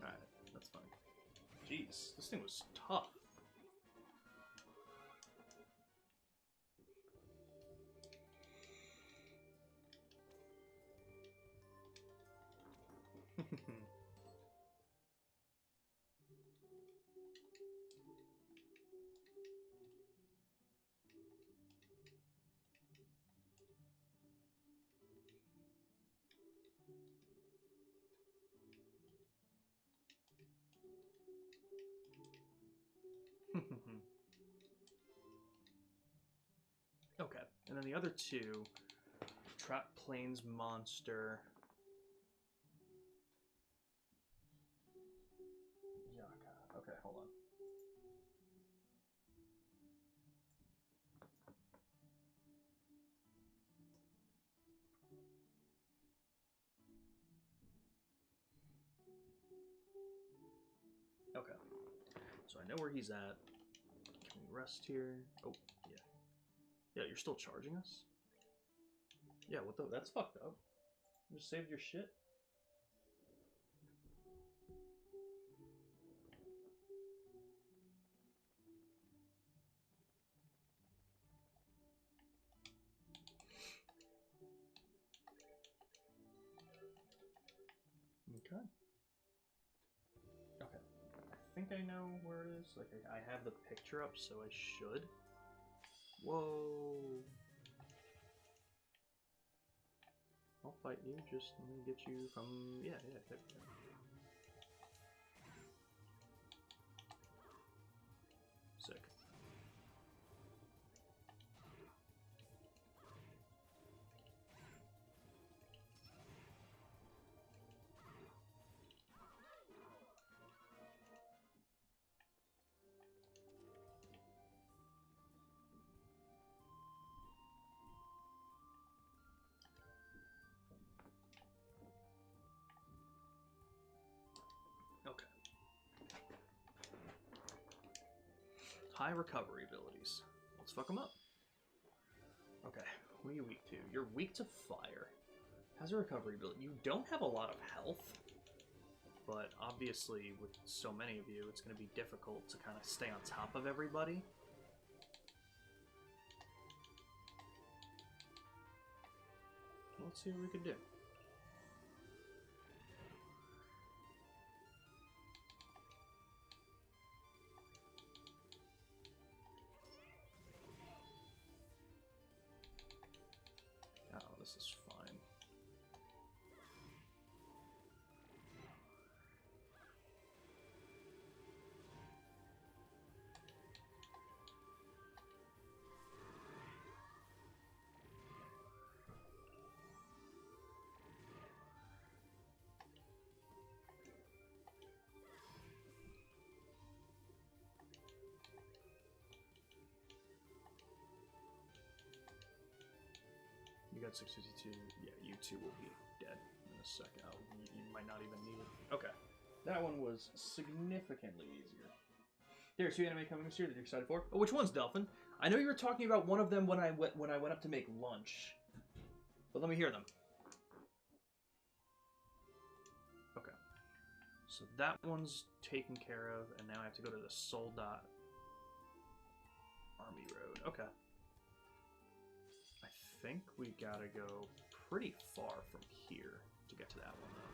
Alright, that's fine. Jeez, this thing was tough. Okay, and then the other two, Trap Plains Monster. Yaka. Okay, hold on. Okay, so I know where he's at. Can we rest here? Oh, yeah. Yeah, you're still charging us? Yeah, what the? That's fucked up. You just saved your shit. Okay. Okay. I think I know where it is. Like, I have the picture up, so I should. Whoa. I'll fight you. Just let me get you from... Yeah, there we go. Sick. Okay. High recovery abilities. Let's fuck them up. Okay, what are you weak to? You're weak to fire. How's your recovery ability? You don't have a lot of health, but obviously with so many of you, it's going to be difficult to kind of stay on top of everybody. Let's see what we can do. Oh, this is fine. You got 652. Yeah, you two will be dead in a second. Oh, you might not even need it. Okay. That one was significantly easier. There's two anime coming this year that you're excited for. Oh, which one's Delphin? I know you were talking about one of them when I went up to make lunch. But let me hear them. Okay. So that one's taken care of, and now I have to go to the Soldat Army Road. Okay. I think we gotta go pretty far from here to get to that one, though.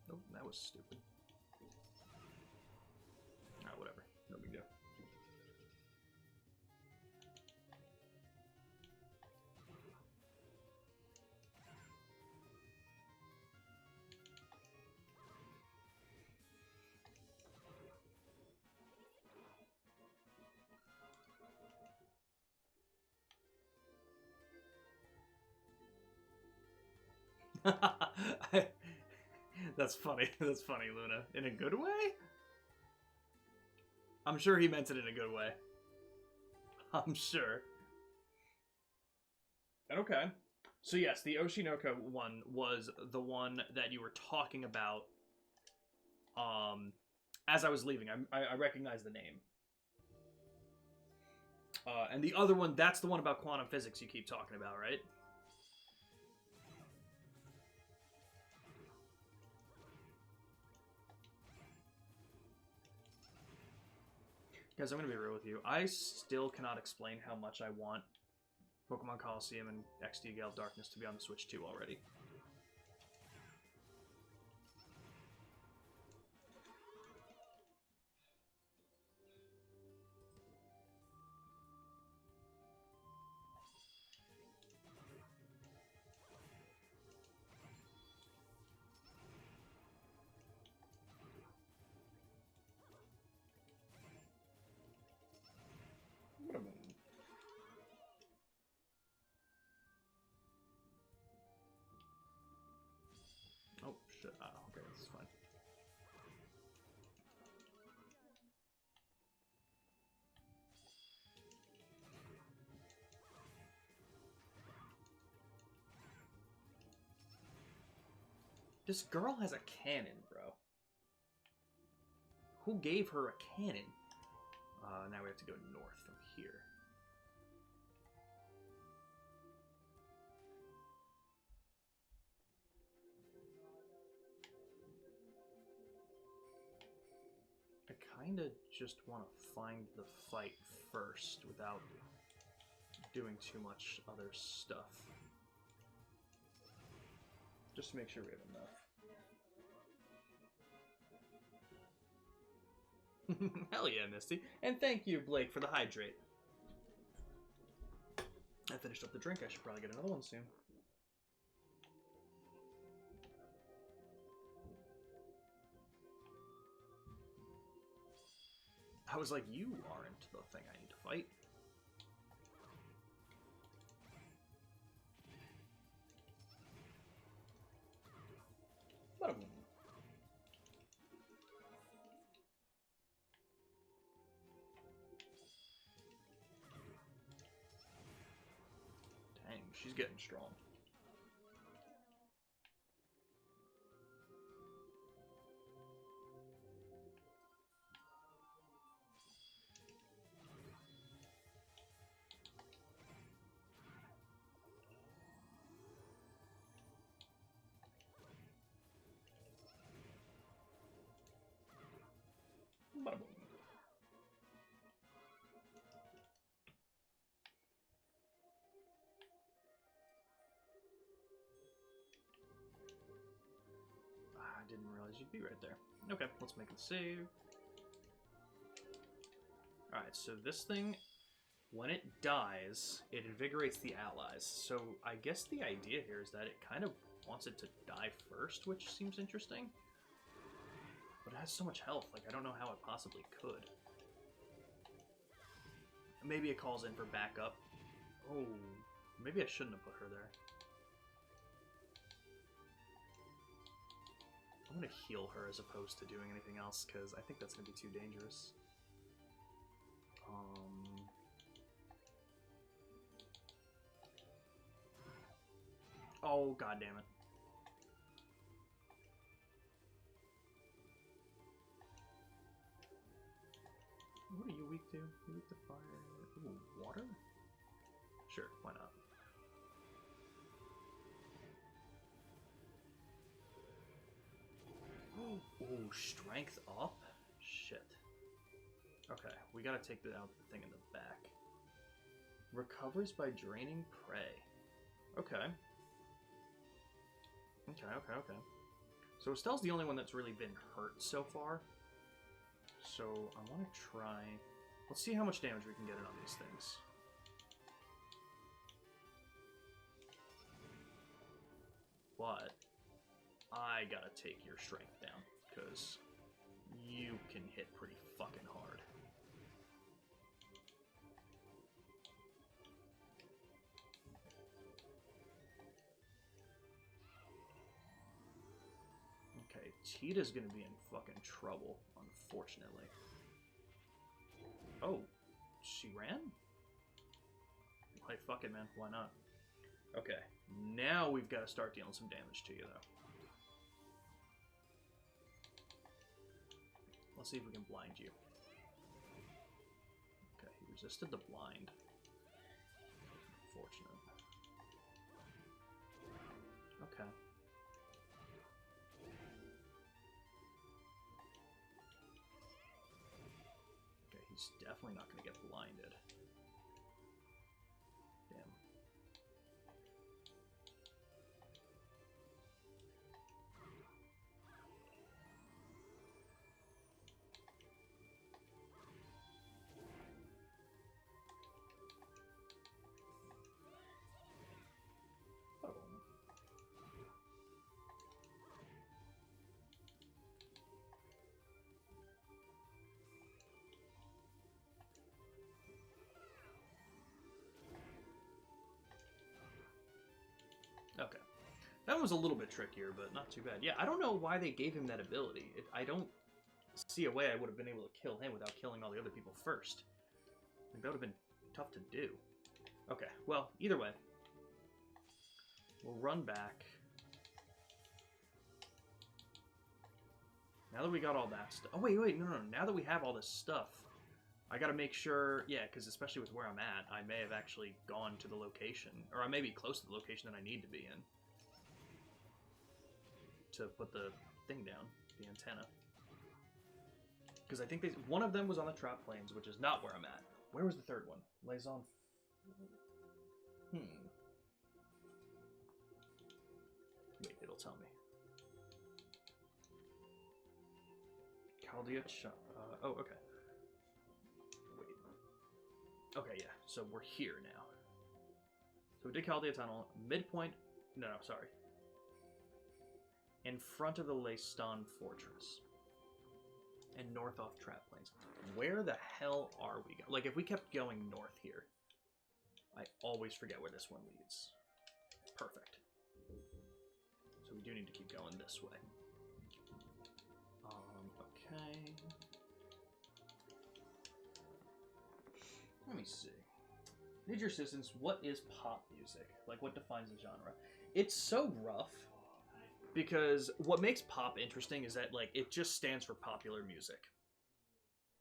Nope, that was stupid. Alright, whatever. No big deal. That's funny. That's funny, Luna. In a good way? I'm sure he meant it in a good way. I'm sure. Okay. So yes, the Oshinoko one was the one that you were talking about as I was leaving. I recognize the name. And the other one, that's the one about quantum physics you keep talking about, right? Guys, I'm going to be real with you. I still cannot explain how much I want Pokemon Colosseum and XD Gale Darkness to be on the Switch 2 already. What a moment. Oh, shit. Oh, okay, this is fine. This girl has a cannon, bro. Who gave her a cannon? Now we have to go north from here. I kind of just want to find the fight first without doing too much other stuff. Just to make sure we have enough. Hell yeah, Misty. And thank you, Blake, for the hydrate. I finished up the drink. I should probably get another one soon. I was like, you aren't the thing I need to fight. Bada-boom. Dang, she's getting strong. Bada-boom. I didn't realize you'd be right there. Okay, let's make a save. Alright, so this thing, when it dies, it invigorates the allies. So I guess the idea here is that it kind of wants it to die first, which seems interesting. But it has so much health, like I don't know how it possibly could. Maybe it calls in for backup. Oh, maybe I shouldn't have put her there. I'm gonna heal her as opposed to doing anything else, because I think that's gonna be too dangerous. Oh, god damn it. What are you weak to? You weak to fire? Ooh, water? Sure, why not? Oh, strength up? Shit. Okay, we gotta take out the thing in the back. Recovers by draining prey. Okay. Okay. So Estelle's the only one that's really been hurt so far. So I want to try... Let's see how much damage we can get in on these things. But I gotta take your strength down, because you can hit pretty fucking hard. Okay, Tita's gonna be in fucking trouble, unfortunately. Oh, she ran? Like, fuck it, man. Why not? Okay, now we've got to start dealing some damage to you, though. Let's see if we can blind you. Okay, he resisted the blind. Unfortunate. Okay. Okay, he's definitely not going to get blinded. Damn. Okay. That was a little bit trickier, but not too bad. Yeah, I don't know why they gave him that ability. I don't see a way I would have been able to kill him without killing all the other people first. Like, that would have been tough to do. Okay, well, either way. We'll run back. Now that we got all that stuff... Oh, wait, no. Now that we have all this stuff, I gotta make sure... Yeah, because especially with where I'm at, I may have actually gone to the location. Or I may be close to the location that I need to be in. To put the thing down. The antenna. Because I think one of them was on the Trap Plains, which is not where I'm at. Where was the third one? Liaison... Wait, it'll tell me. Chaldea... oh, okay. Wait. Okay, yeah. So we're here now. So we did Chaldea Tunnel. Midpoint... No, sorry. In front of the Leiston Fortress. And north off Trap Plains. Where the hell are we going? Like, if we kept going north here, I always forget where this one leads. Perfect. So we do need to keep going this way. Okay. Let me see. Need your assistance. What is pop music? Like, what defines the genre? It's so rough. Because what makes pop interesting is that, like, it just stands for popular music.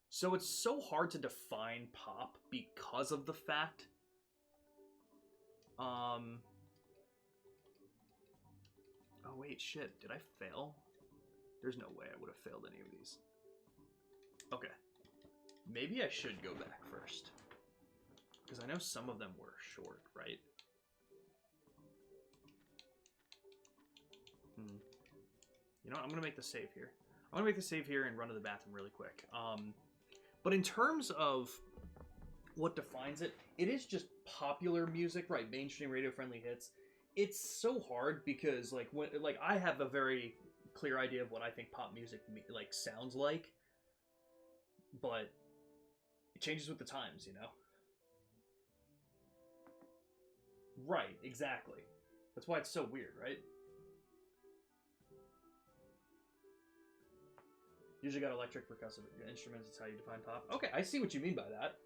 So it's so hard to define pop because of the fact... Oh, wait, shit. Did I fail? There's no way I would have failed any of these. Okay. Maybe I should go back first. Because I know some of them were short, right? You know what? I'm going to make the save here. I'm going to make the save here and run to the bathroom really quick. But in terms of what defines it, it is just popular music, right? Mainstream radio-friendly hits. It's so hard because, like, I have a very clear idea of what I think pop music, like, sounds like. But it changes with the times, you know? Right, exactly. That's why it's so weird, right? Usually got electric percussive instruments. It's how you define pop. Okay, I see what you mean by that.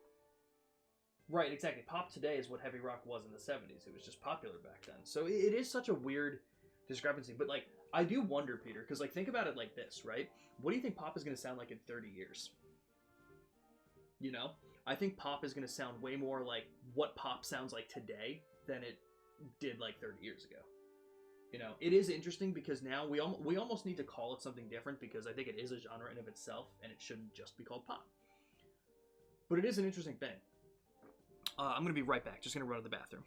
Right, exactly. Pop today is what heavy rock was in the 70s. It was just popular back then. So it is such a weird discrepancy. But, like, I do wonder, Peter, because, like, think about it like this, right? What do you think pop is going to sound like in 30 years? You know? I think pop is going to sound way more like what pop sounds like today than it did, like, 30 years ago. You know, it is interesting because now we almost need to call it something different because I think it is a genre in of itself and it shouldn't just be called pop. But it is an interesting thing. I'm going to be right back. Just going to run to the bathroom.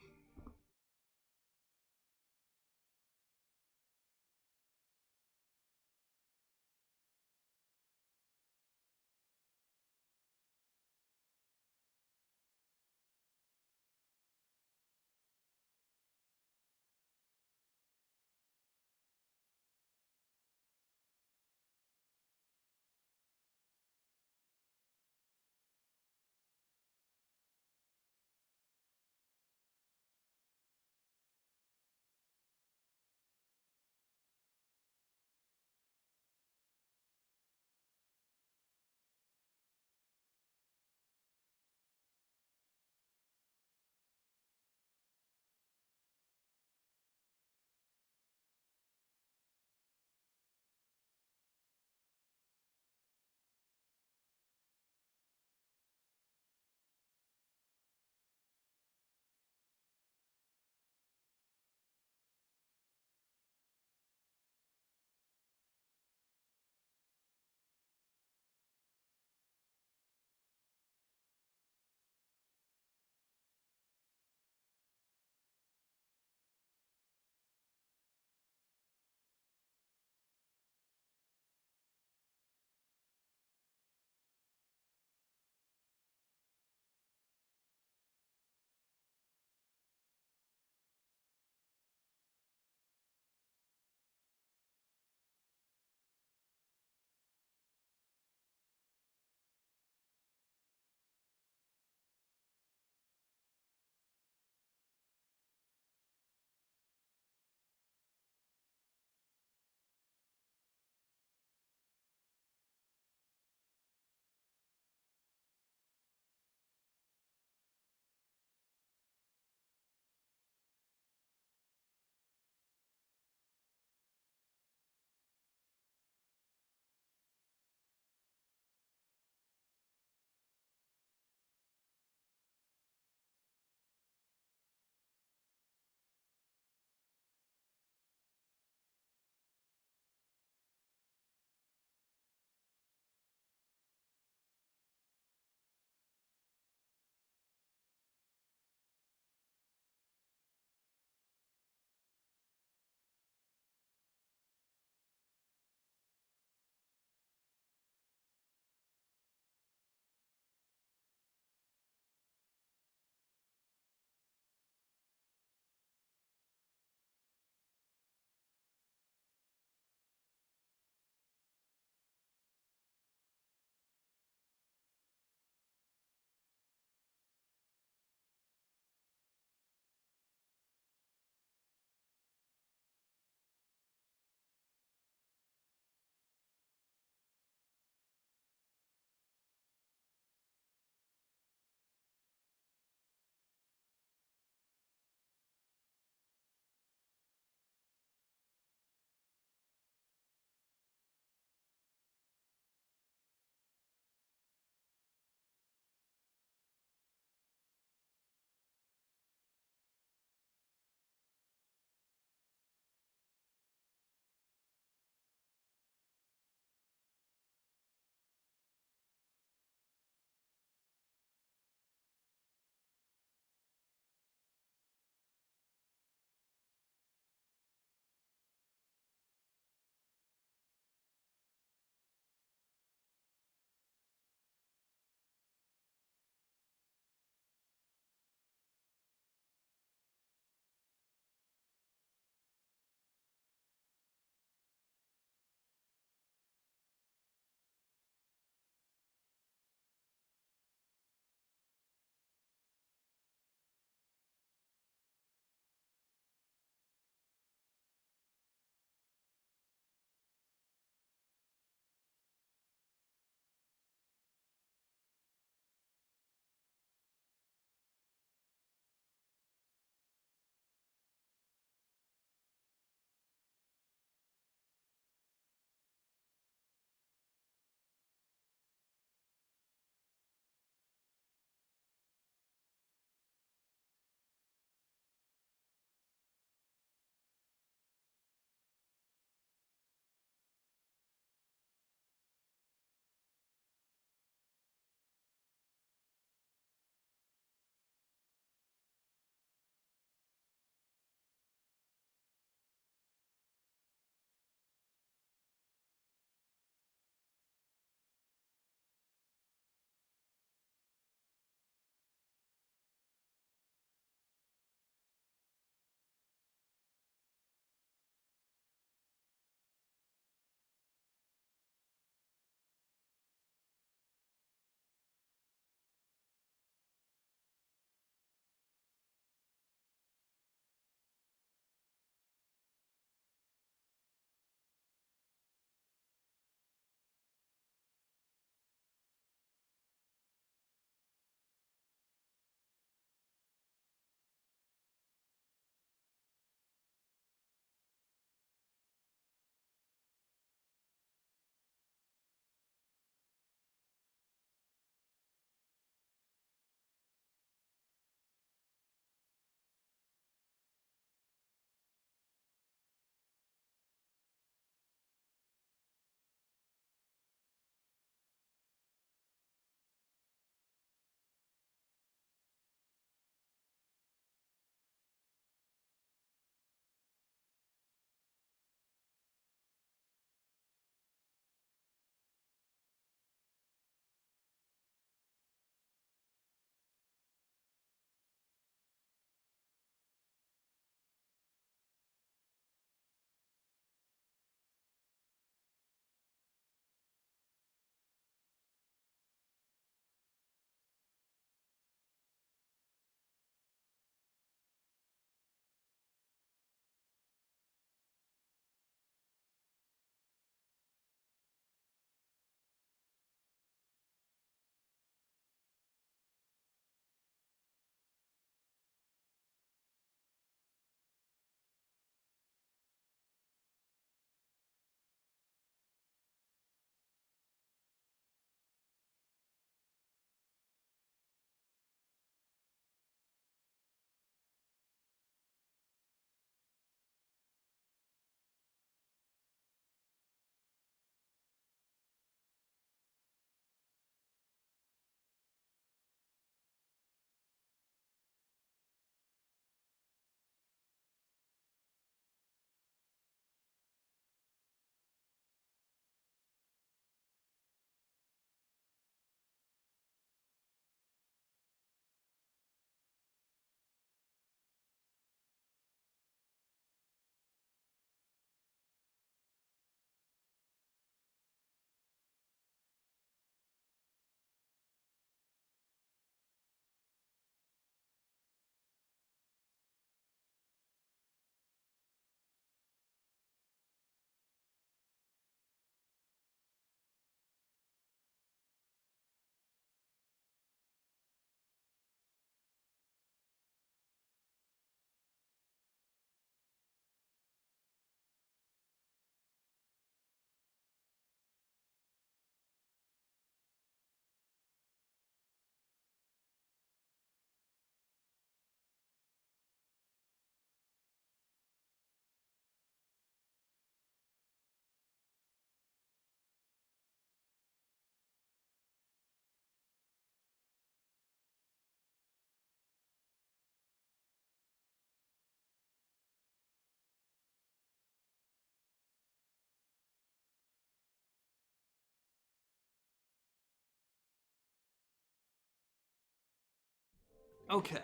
Okay.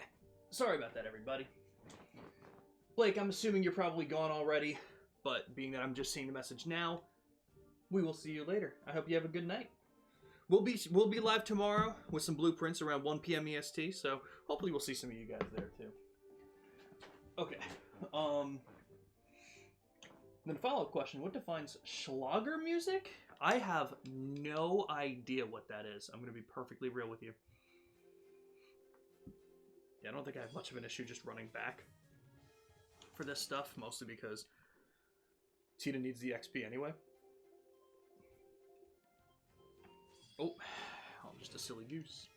Sorry about that, everybody. Blake, I'm assuming you're probably gone already, but being that I'm just seeing the message now, we will see you later. I hope you have a good night. We'll be live tomorrow with some blueprints around 1 p.m. EST, so hopefully we'll see some of you guys there too. Okay. Then follow-up question, what defines Schlager music? I have no idea what that is. I'm going to be perfectly real with you. Yeah, I don't think I have much of an issue just running back for this stuff, mostly because Tita needs the XP anyway. Oh, I'm just a silly goose.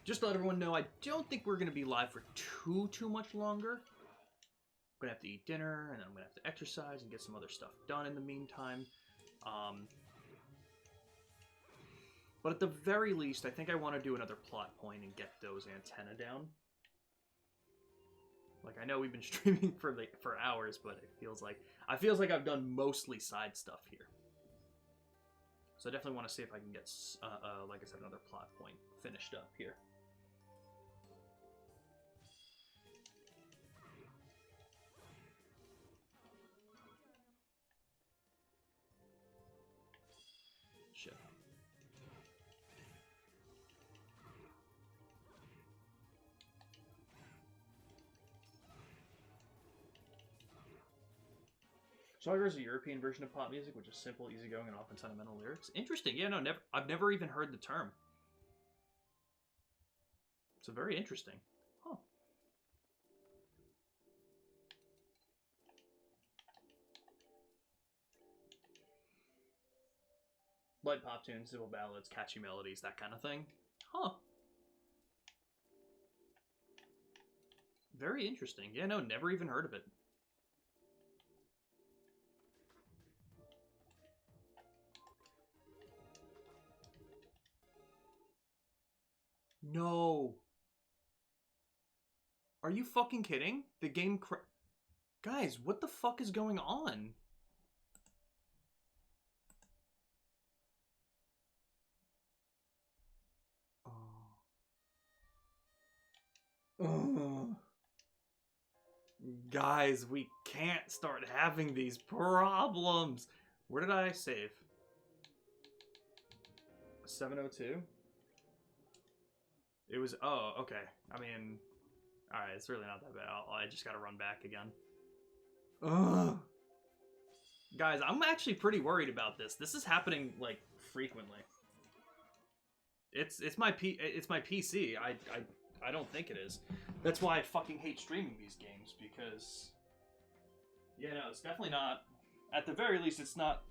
Just to let everyone know, I don't think we're going to be live for too much longer. I'm going to have to eat dinner, and then I'm going to have to exercise and get some other stuff done in the meantime. But at the very least, I think I want to do another plot point and get those antennae down. Like, I know we've been streaming for hours, but it feels like I've done mostly side stuff here. So I definitely want to see if I can get, like I said, another plot point finished up here. Shit. Schlager is a European version of pop music, which is simple, easygoing, and often sentimental lyrics. Interesting. Yeah, no, never. I've never even heard the term. So very interesting. Huh. Light pop tunes, simple ballads, catchy melodies, that kind of thing. Huh. Very interesting. Yeah, no, never even heard of it. No. Are you fucking kidding? The game Guys, what the fuck is going on? Oh. Guys, we can't start having these problems. Where did I save? 702? It was, oh, okay. I mean, alright, it's really not that bad. I just gotta run back again. Ugh. Guys, I'm actually pretty worried about this. This is happening, like, frequently. It's my PC. I don't think it is. That's why I fucking hate streaming these games, because... Yeah, no, it's definitely not... At the very least, it's not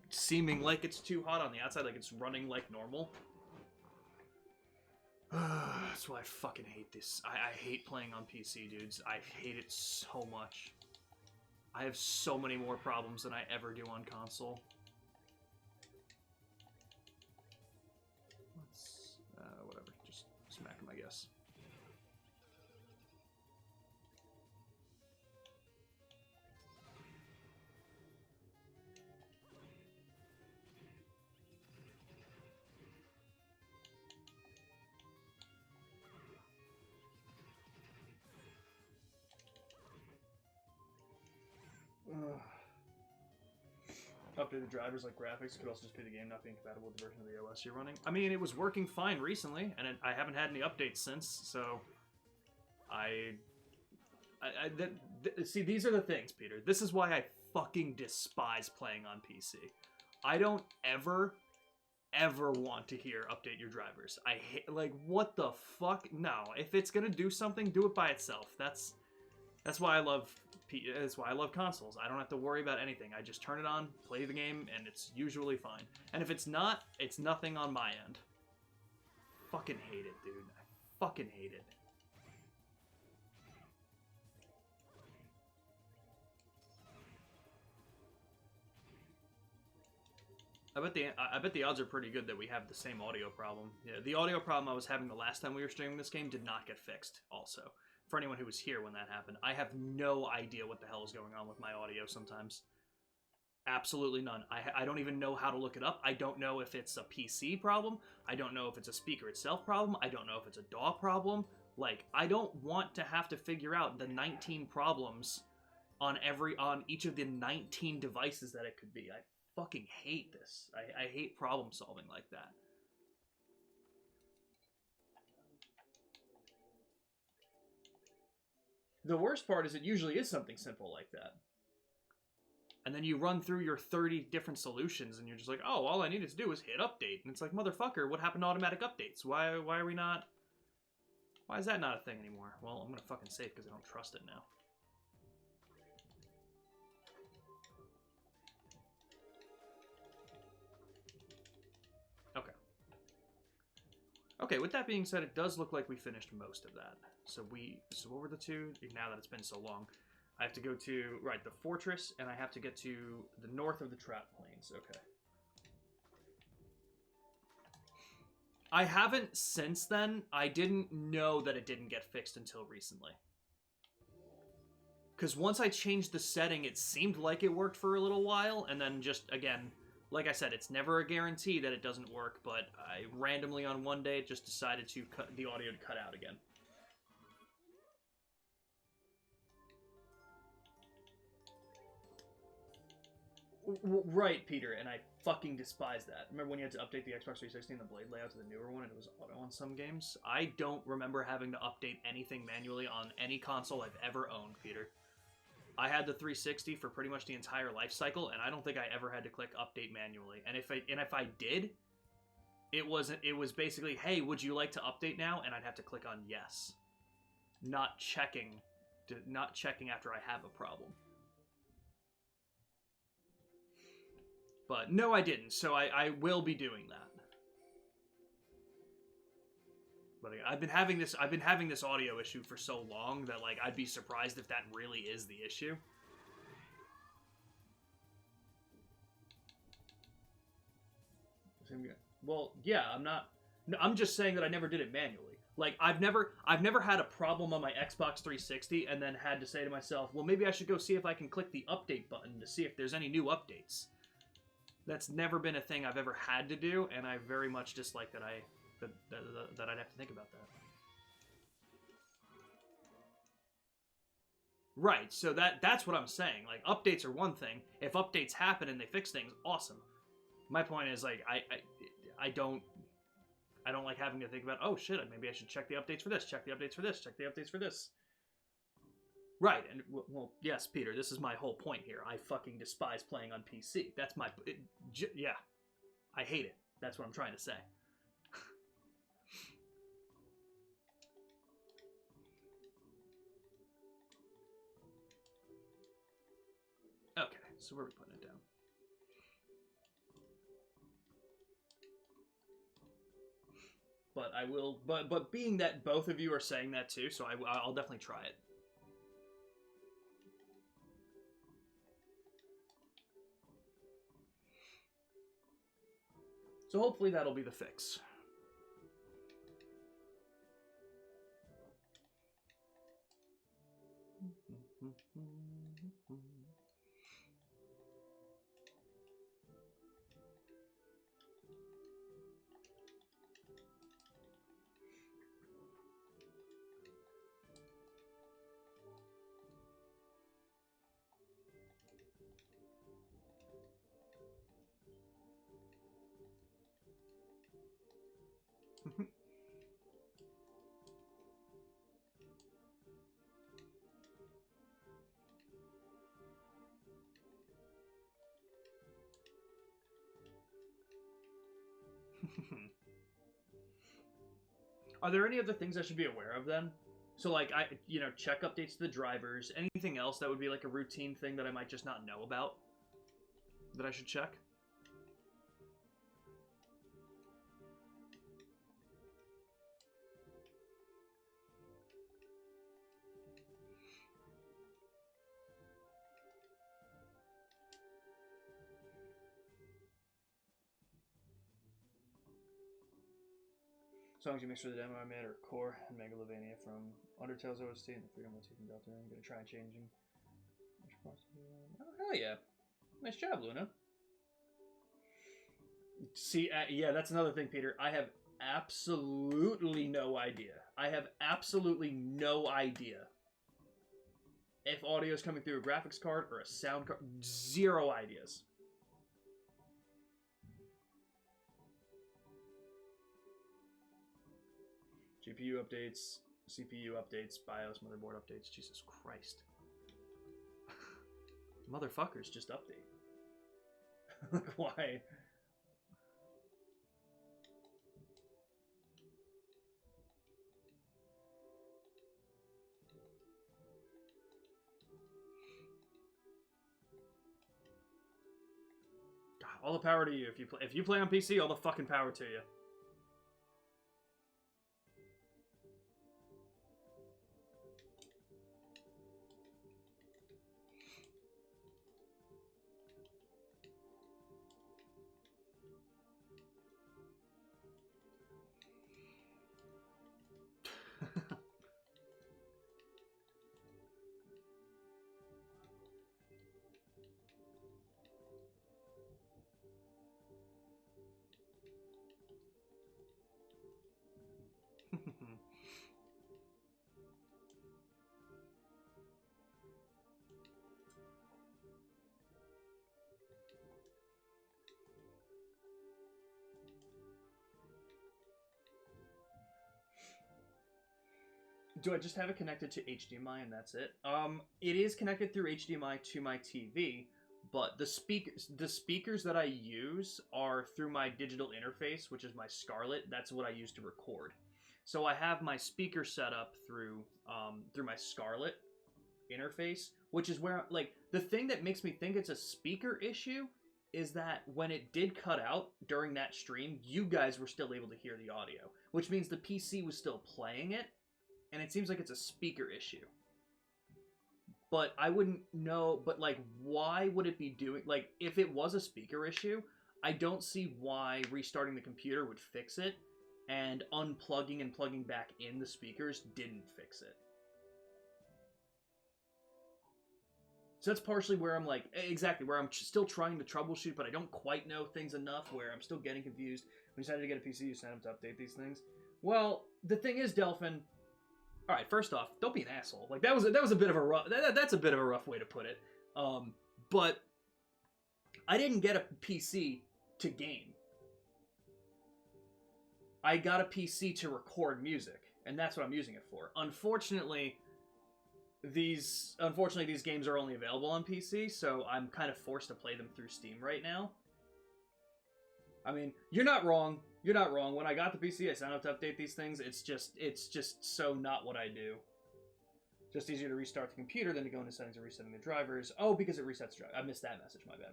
seeming like it's too hot on the outside, like it's running like normal. That's why I fucking hate this. I hate playing on PC, dudes. I hate it so much. I have so many more problems than I ever do on console. Let's, whatever. Just smack him, I guess. Updated drivers like graphics could also just be the game not being compatible with the version of the OS you're running. I mean, it was working fine recently, and I haven't had any updates since, so... See, these are the things, Peter. This is why I fucking despise playing on PC. I don't ever want to hear update your drivers. I hate, like, what the fuck? No, if it's gonna do something, do it by itself. That's why I love consoles. I don't have to worry about anything. I just turn it on, play the game, and it's usually fine. And if it's not, it's nothing on my end. Fucking hate it, dude. I fucking hate it. I bet the odds are pretty good that we have the same audio problem. Yeah, the audio problem I was having the last time we were streaming this game did not get fixed, also. For anyone who was here when that happened, I have no idea what the hell is going on with my audio sometimes. Absolutely none. I don't even know how to look it up. I don't know if it's a PC problem. I don't know if it's a speaker itself problem. I don't know if it's a DAW problem. Like, I don't want to have to figure out the 19 problems on each of the 19 devices that it could be. I fucking hate this. I hate problem solving like that. The worst part is it usually is something simple like that. And then you run through your 30 different solutions and you're just like, oh, all I needed to do was hit update. And it's like, motherfucker, what happened to automatic updates? Why are we not... Why is that not a thing anymore? Well, I'm gonna fucking save because I don't trust it now. Okay. Okay, with that being said, it does look like we finished most of that. So what were the two? Now that it's been so long. I have to go to, right, the fortress, and I have to get to the north of the Trap Plains. Okay. I haven't since then. I didn't know that it didn't get fixed until recently. Because once I changed the setting, it seemed like it worked for a little while, and then just, again, like I said, it's never a guarantee that it doesn't work, but I randomly on one day just decided to cut the audio to cut out again. Right, Peter, and I fucking despise that. Remember when you had to update the Xbox 360 and the blade layout to the newer one and it was auto on some games? I don't remember having to update anything manually on any console I've ever owned, Peter. I had the 360 for pretty much the entire life cycle, and I don't think I ever had to click update manually. And if I did, it was basically, hey, would you like to update now? And I'd have to click on yes. Not checking after I have a problem. But no, I didn't. So I will be doing that. But I've been having this audio issue for so long that like I'd be surprised if that really is the issue. Well, yeah, I'm just saying that I never did it manually. Like I've never had a problem on my Xbox 360 and then had to say to myself, well, maybe I should go see if I can click the update button to see if there's any new updates. That's never been a thing I've ever had to do, and I very much dislike that that I'd have to think about that. Right, so that's what I'm saying. Like, updates are one thing. If updates happen and they fix things, awesome. My point is, like, I don't like having to think about, oh shit, maybe I should check the updates for this, check the updates for this, check the updates for this. Right, and well, yes, Peter, this is my whole point here. I fucking despise playing on PC. That's my... yeah. I hate it. That's what I'm trying to say. Okay, so where are we putting it down? But I will... But being that both of you are saying that too, so I'll definitely try it. So hopefully that'll be the fix. Are there any other things I should be aware of then? So like check updates to the drivers, anything else that would be like a routine thing that I might just not know about that I should check? Songs you mix for the demo I made are Core and Megalovania from Undertale's OST and the Freedom Motif from Deltarune. I'm gonna try changing. Oh, hell yeah. Nice job, Luna. See, yeah, that's another thing, Peter. I have absolutely no idea. I have absolutely no idea if audio is coming through a graphics card or a sound card. Zero ideas. GPU updates, CPU updates, BIOS, motherboard updates. Jesus Christ. Motherfuckers just update. Like, why? God, all the power to you. If you play on PC, all the fucking power to you. Do I just have it connected to HDMI and that's it? It is connected through HDMI to my TV, but the speakers that I use are through my digital interface, which is my Scarlett. That's what I use to record. So I have my speaker set up through my Scarlett interface, which is where, like, the thing that makes me think it's a speaker issue is that when it did cut out during that stream, you guys were still able to hear the audio, which means the PC was still playing it, and it seems like it's a speaker issue. But I wouldn't know, but, like, why would it be doing, like, if it was a speaker issue, I don't see why restarting the computer would fix it, and unplugging and plugging back in the speakers didn't fix it. So that's partially where I'm like, exactly, where I'm still trying to troubleshoot, but I don't quite know things enough, where I'm still getting confused. When you decided to get a PC, you sent them to update these things. Well, the thing is, Delphin, all right, first off, don't be an asshole. Like, that was a bit of a rough, that's a bit of a rough way to put it. But I didn't get a PC to game. I got a PC to record music, and that's what I'm using it for. Unfortunately, these games are only available on PC, so I'm kind of forced to play them through Steam right now. I mean, you're not wrong. You're not wrong. When I got the PC, I signed up to update these things. It's just so not what I do. Just easier to restart the computer than to go into settings and resetting the drivers. Oh, because it resets drivers. I missed that message. My bad.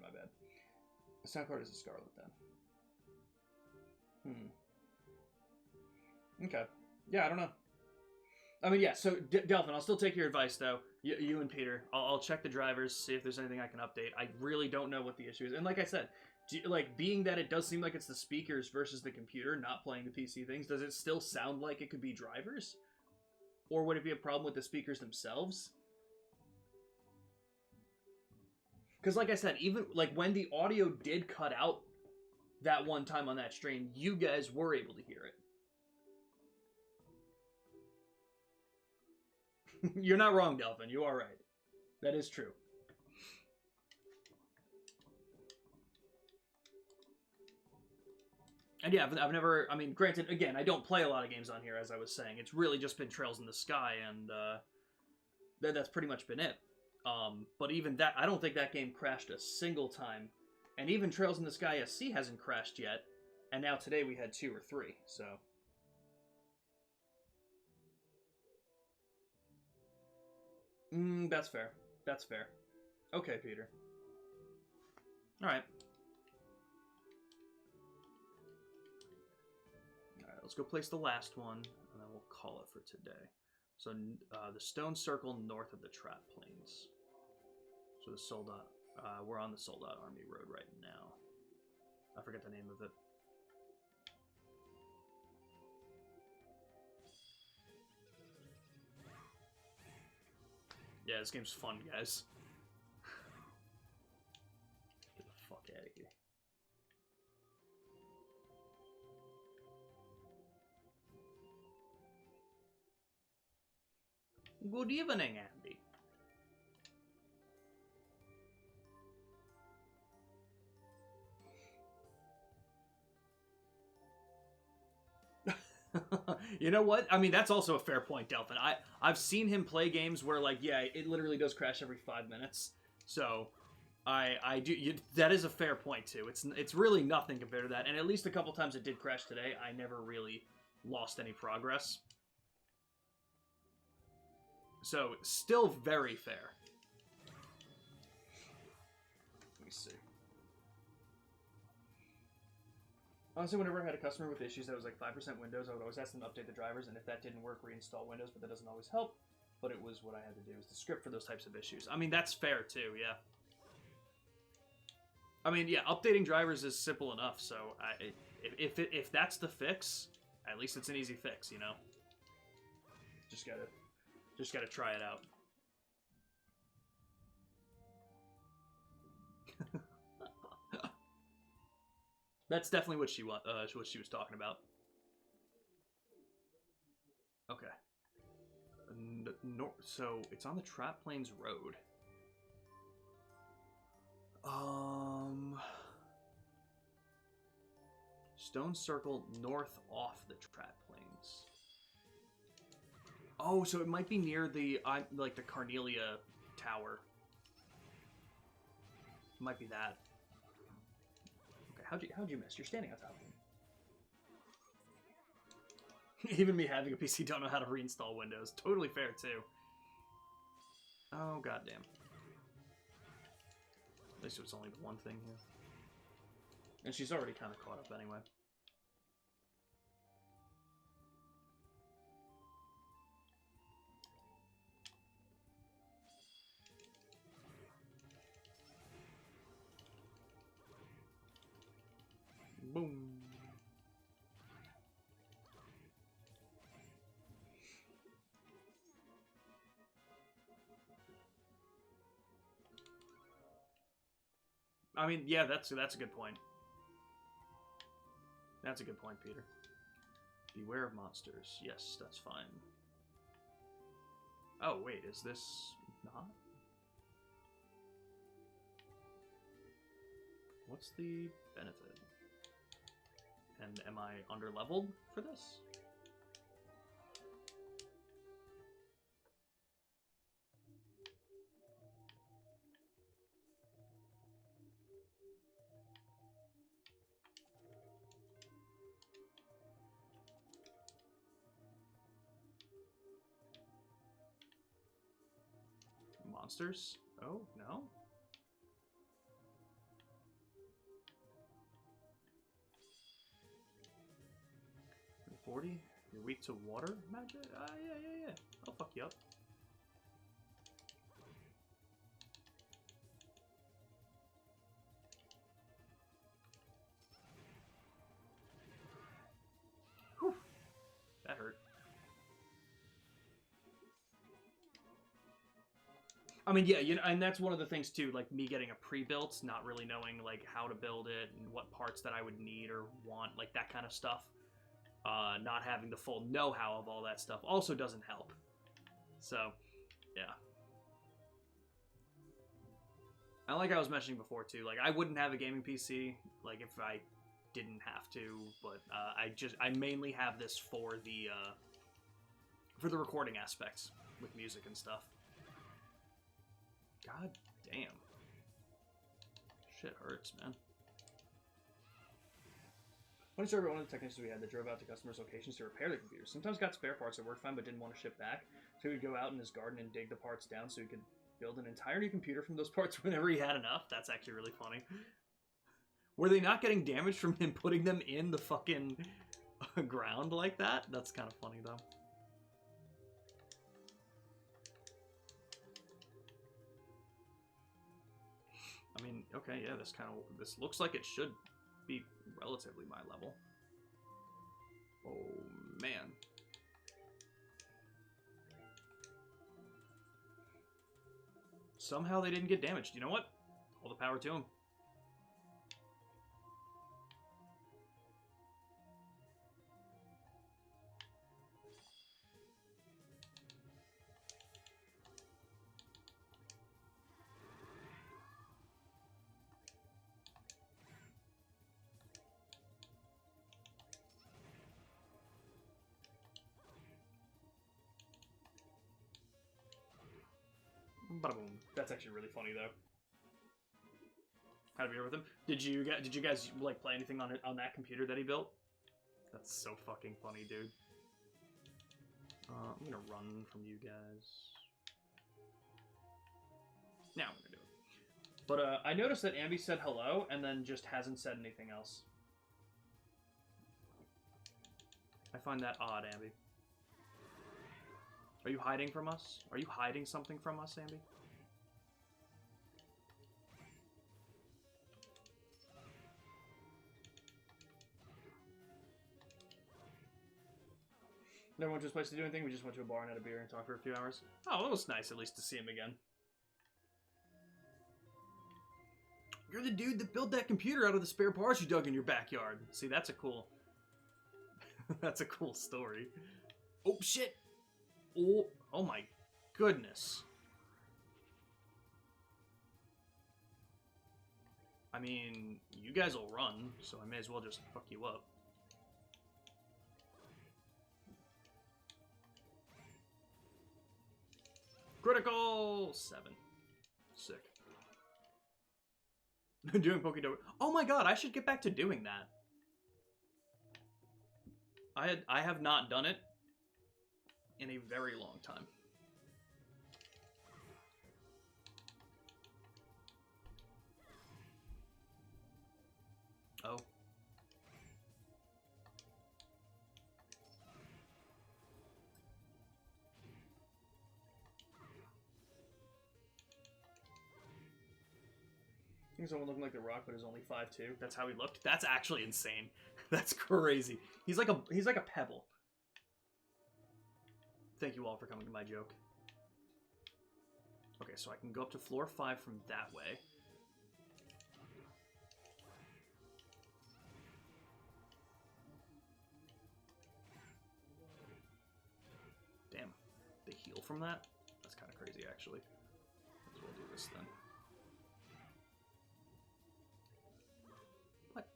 The sound card is a Scarlett then. Okay. Yeah, I don't know. I mean, yeah, so, Delphin, I'll still take your advice, though. You and Peter. I'll check the drivers, see if there's anything I can update. I really don't know what the issue is. And like I said, being that it does seem like it's the speakers versus the computer not playing the PC things, does it still sound like it could be drivers? Or would it be a problem with the speakers themselves? Because like I said, even, like, when the audio did cut out that one time on that stream, you guys were able to hear it. You're not wrong, Delphin. You are right. That is true. And yeah, I've never... I mean, granted, again, I don't play a lot of games on here, as I was saying. It's really just been Trails in the Sky, and that's pretty much been it. But even that, I don't think that game crashed a single time. And even Trails in the Sky SC hasn't crashed yet. And now today we had 2 or 3, so... That's fair. That's fair. Okay, Peter. Alright. Alright, let's go place the last one, and then we'll call it for today. So, the stone circle north of the trap plains. So the Soldat, we're on the Soldat Army Road right now. I forget the name of it. Yeah, this game's fun, guys. Okay. Good evening, Andy. You know what? I mean, that's also a fair point, Delphin. I've seen him play games where, like, yeah, it literally does crash every 5 minutes. So, I do. That is a fair point too. It's really nothing compared to that. And at least a couple times it did crash today, I never really lost any progress. So, still very fair. Let me see. Honestly, whenever I had a customer with issues that was like 5% Windows, I would always ask them to update the drivers, and if that didn't work, reinstall Windows, but that doesn't always help. But it was what I had to do. It was the script for those types of issues. I mean, that's fair too, yeah. I mean, yeah, updating drivers is simple enough, so if that's the fix, at least it's an easy fix, you know? Just gotta try it out. That's definitely what she was talking about. Okay. So it's on the Trap Plains Road. Stone Circle north off the Trap Plains. Oh, so it might be near the like the Carnelia Tower. Might be that. Okay, how'd you miss? You're standing on top of me. Even me having a PC don't know how to reinstall Windows. Totally fair too. Oh goddamn. At least it was only the one thing here. And she's already kind of caught up anyway. Boom. I mean, yeah, that's a good point. That's a good point, Peter. Beware of monsters. Yes, that's fine. Oh, wait, is this not? What's the benefit? And am I under-leveled for this? Monsters? Oh, no? 40? You're weak to water magic? Yeah. I'll fuck you up. Whew. That hurt. I mean, yeah, you know, and that's one of the things too, like me getting a pre-built, not really knowing like how to build it and what parts that I would need or want, like that kind of stuff. Not having the full know-how of all that stuff also doesn't help. So, yeah. And like I was mentioning before too, like I wouldn't have a gaming PC, like if I didn't have to, but I mainly have this for the recording aspects with music and stuff. God damn. Shit hurts, man. Funny story about one of the technicians we had that drove out to customers' locations to repair the computers. Sometimes got spare parts that worked fine but didn't want to ship back, so he would go out in his garden and dig the parts down so he could build an entire new computer from those parts whenever he had enough. That's actually really funny. Were they not getting damaged from him putting them in the fucking ground like that? That's kind of funny, though. I mean, okay, yeah, this looks like it should be relatively my level. Oh, man. Somehow they didn't get damaged. You know what? All the power to them. Bada-boom. That's actually really funny though. Had a beer with him. Did you guys like play anything on it on that computer that he built? That's so fucking funny, dude. I'm gonna run from you guys. Now I'm gonna do it. But I noticed that Ambi said hello and then just hasn't said anything else. I find that odd, Ambi. Are you hiding from us? Are you hiding something from us, Ambi? Never went to his place to do anything. We just went to a bar and had a beer and talked for a few hours. Oh, it was nice at least to see him again. You're the dude that built that computer out of the spare parts you dug in your backyard. See, that's a cool... that's a cool story. Oh, shit! Oh my goodness. I mean, you guys will run, so I may as well just fuck you up. Critical! 7. Sick. Doing Pokédogo. Oh my god, I should get back to doing that. I have not done it in a very long time. Oh. I think someone looking like The Rock, but is only 5'2". That's how he looked. That's actually insane. That's crazy. He's like a pebble. Thank you all for coming to my joke. Okay, so I can go up to floor 5 from that way. Damn. They heal from that? That's kind of crazy, actually. Might as well do this then. What?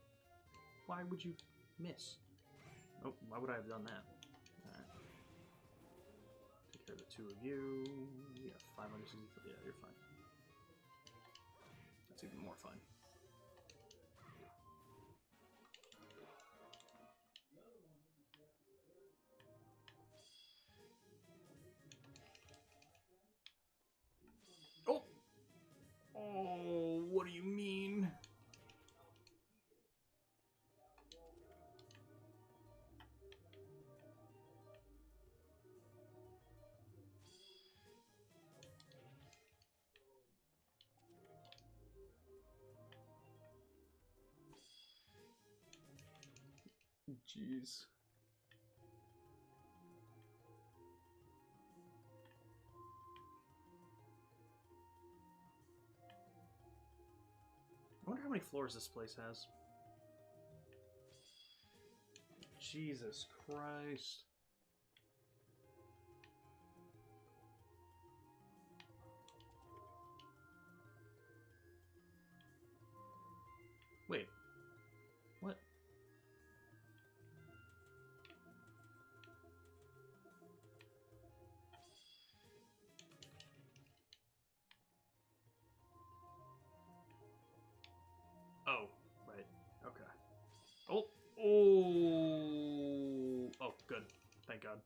Why would you miss? Oh, why would I have done that? Alright. Take care of the two of you. Yeah, 560. Yeah, you're fine. That's even more fun. Oh! Oh, what do you mean? Jeez. I wonder how many floors this place has. Jesus Christ. Wait. What? Oh, right. Okay. Oh, oh, oh, good. Thank God.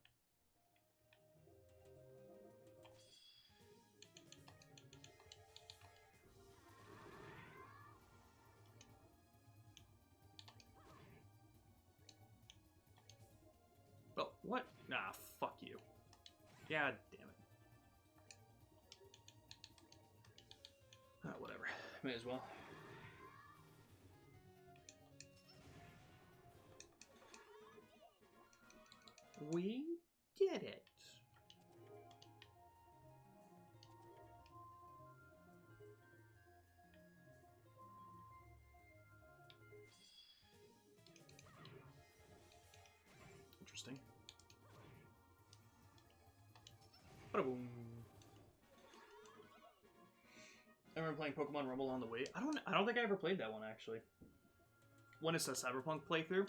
Oh, what? Nah, fuck you. Yeah, damn it. Whatever. May as well. We did it. Interesting. Ba-da-boom. I remember playing Pokemon Rumble on the Wii. I don't think I ever played that one actually. When it's a Cyberpunk playthrough.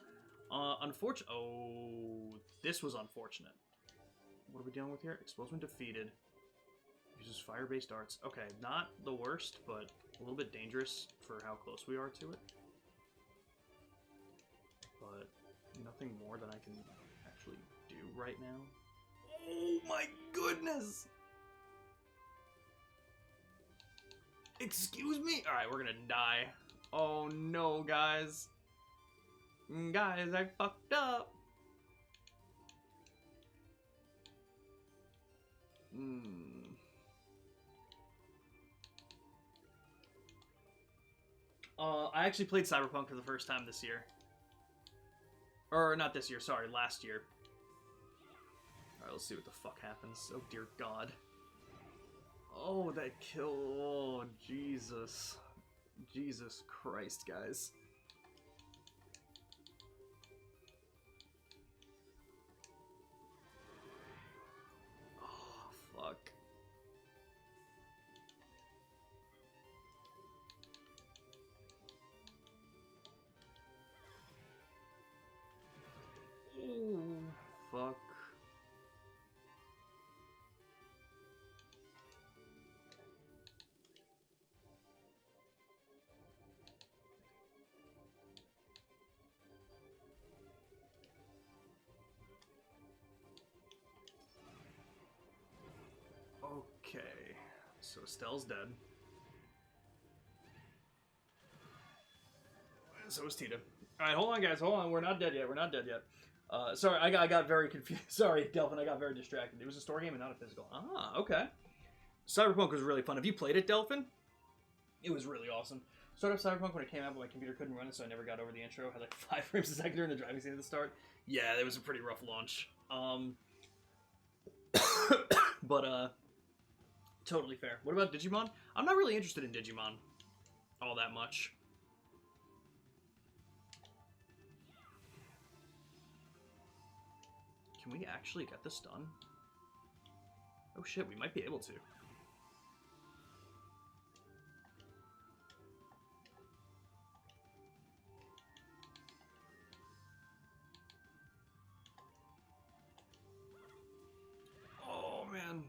Oh, this was unfortunate. What are we dealing with here? Explosion defeated. Uses fire-based darts. Okay, not the worst, but a little bit dangerous for how close we are to it. But nothing more than I can actually do right now. Oh my goodness! Excuse me? Alright, we're gonna die. Oh no, guys. Guys, I fucked up. I actually played Cyberpunk for the first time this year. Or, not this year, sorry, last year. Alright, let's see what the fuck happens. Oh, dear God. Oh, that kill. Oh, Jesus. Jesus Christ, guys. Oh, fuck. Oh, fuck. Okay, so Estelle's dead. So is Tita. Alright, hold on, guys. Hold on. We're not dead yet. We're not dead yet. Sorry, I got very confused. Sorry, Delphin. I got very distracted. It was a story game and not a physical. Ah, okay. Cyberpunk was really fun. Have you played it, Delphin? It was really awesome. Started up Cyberpunk when it came out, but my computer couldn't run it, so I never got over the intro. I had like 5 frames a second during the driving scene at the start. Yeah, it was a pretty rough launch. But totally fair. What about Digimon? I'm not really interested in Digimon all that much. Can we actually get this done? Oh shit, we might be able to. Oh man.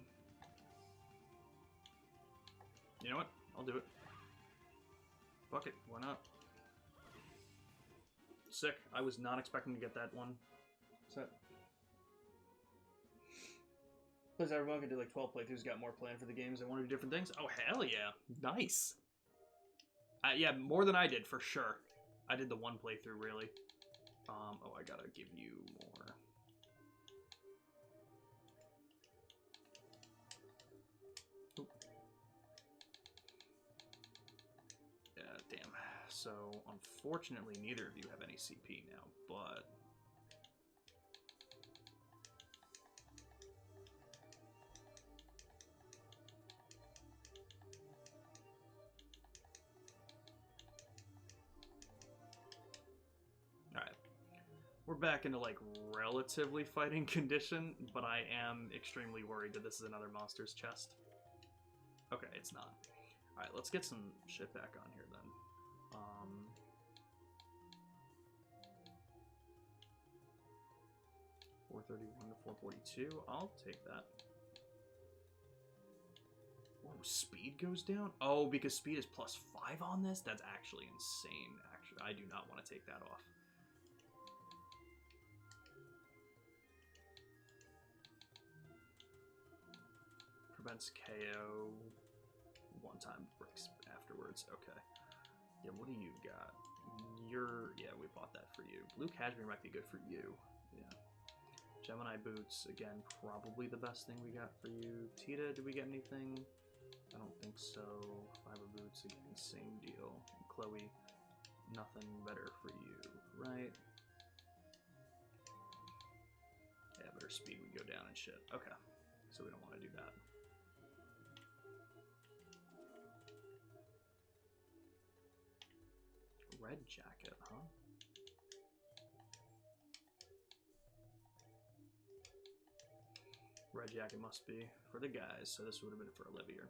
You know what? I'll do it. Fuck it, why not? Sick. I was not expecting to get that one set. Plus, everyone can do like 12 playthroughs, got more planned for the games. They want to do different things. Oh, hell yeah. Nice. Yeah, more than I did, for sure. I did the one playthrough, really. Oh, I gotta give you more. Oop. Yeah, damn. So, unfortunately, neither of you have any CP now, but... We're back into, like, relatively fighting condition, but I am extremely worried that this is another monster's chest. Okay, it's not. Alright, let's get some shit back on here, then. 431 to 442. I'll take that. Whoa, speed goes down? Oh, because speed is +5 on this? That's actually insane, actually. I do not want to take that off. Prevents KO. One-time breaks afterwards. Okay. Yeah, what do you got? Yeah, we bought that for you. Blue Cashmere might be good for you. Yeah. Gemini Boots, again, probably the best thing we got for you. Tita, did we get anything? I don't think so. Fiber Boots, again, same deal. Chloe, nothing better for you, right? Yeah, but her speed would go down and shit. Okay, so we don't want to do that. Red jacket, huh? Red jacket must be for the guys, so this would have been for Olivia.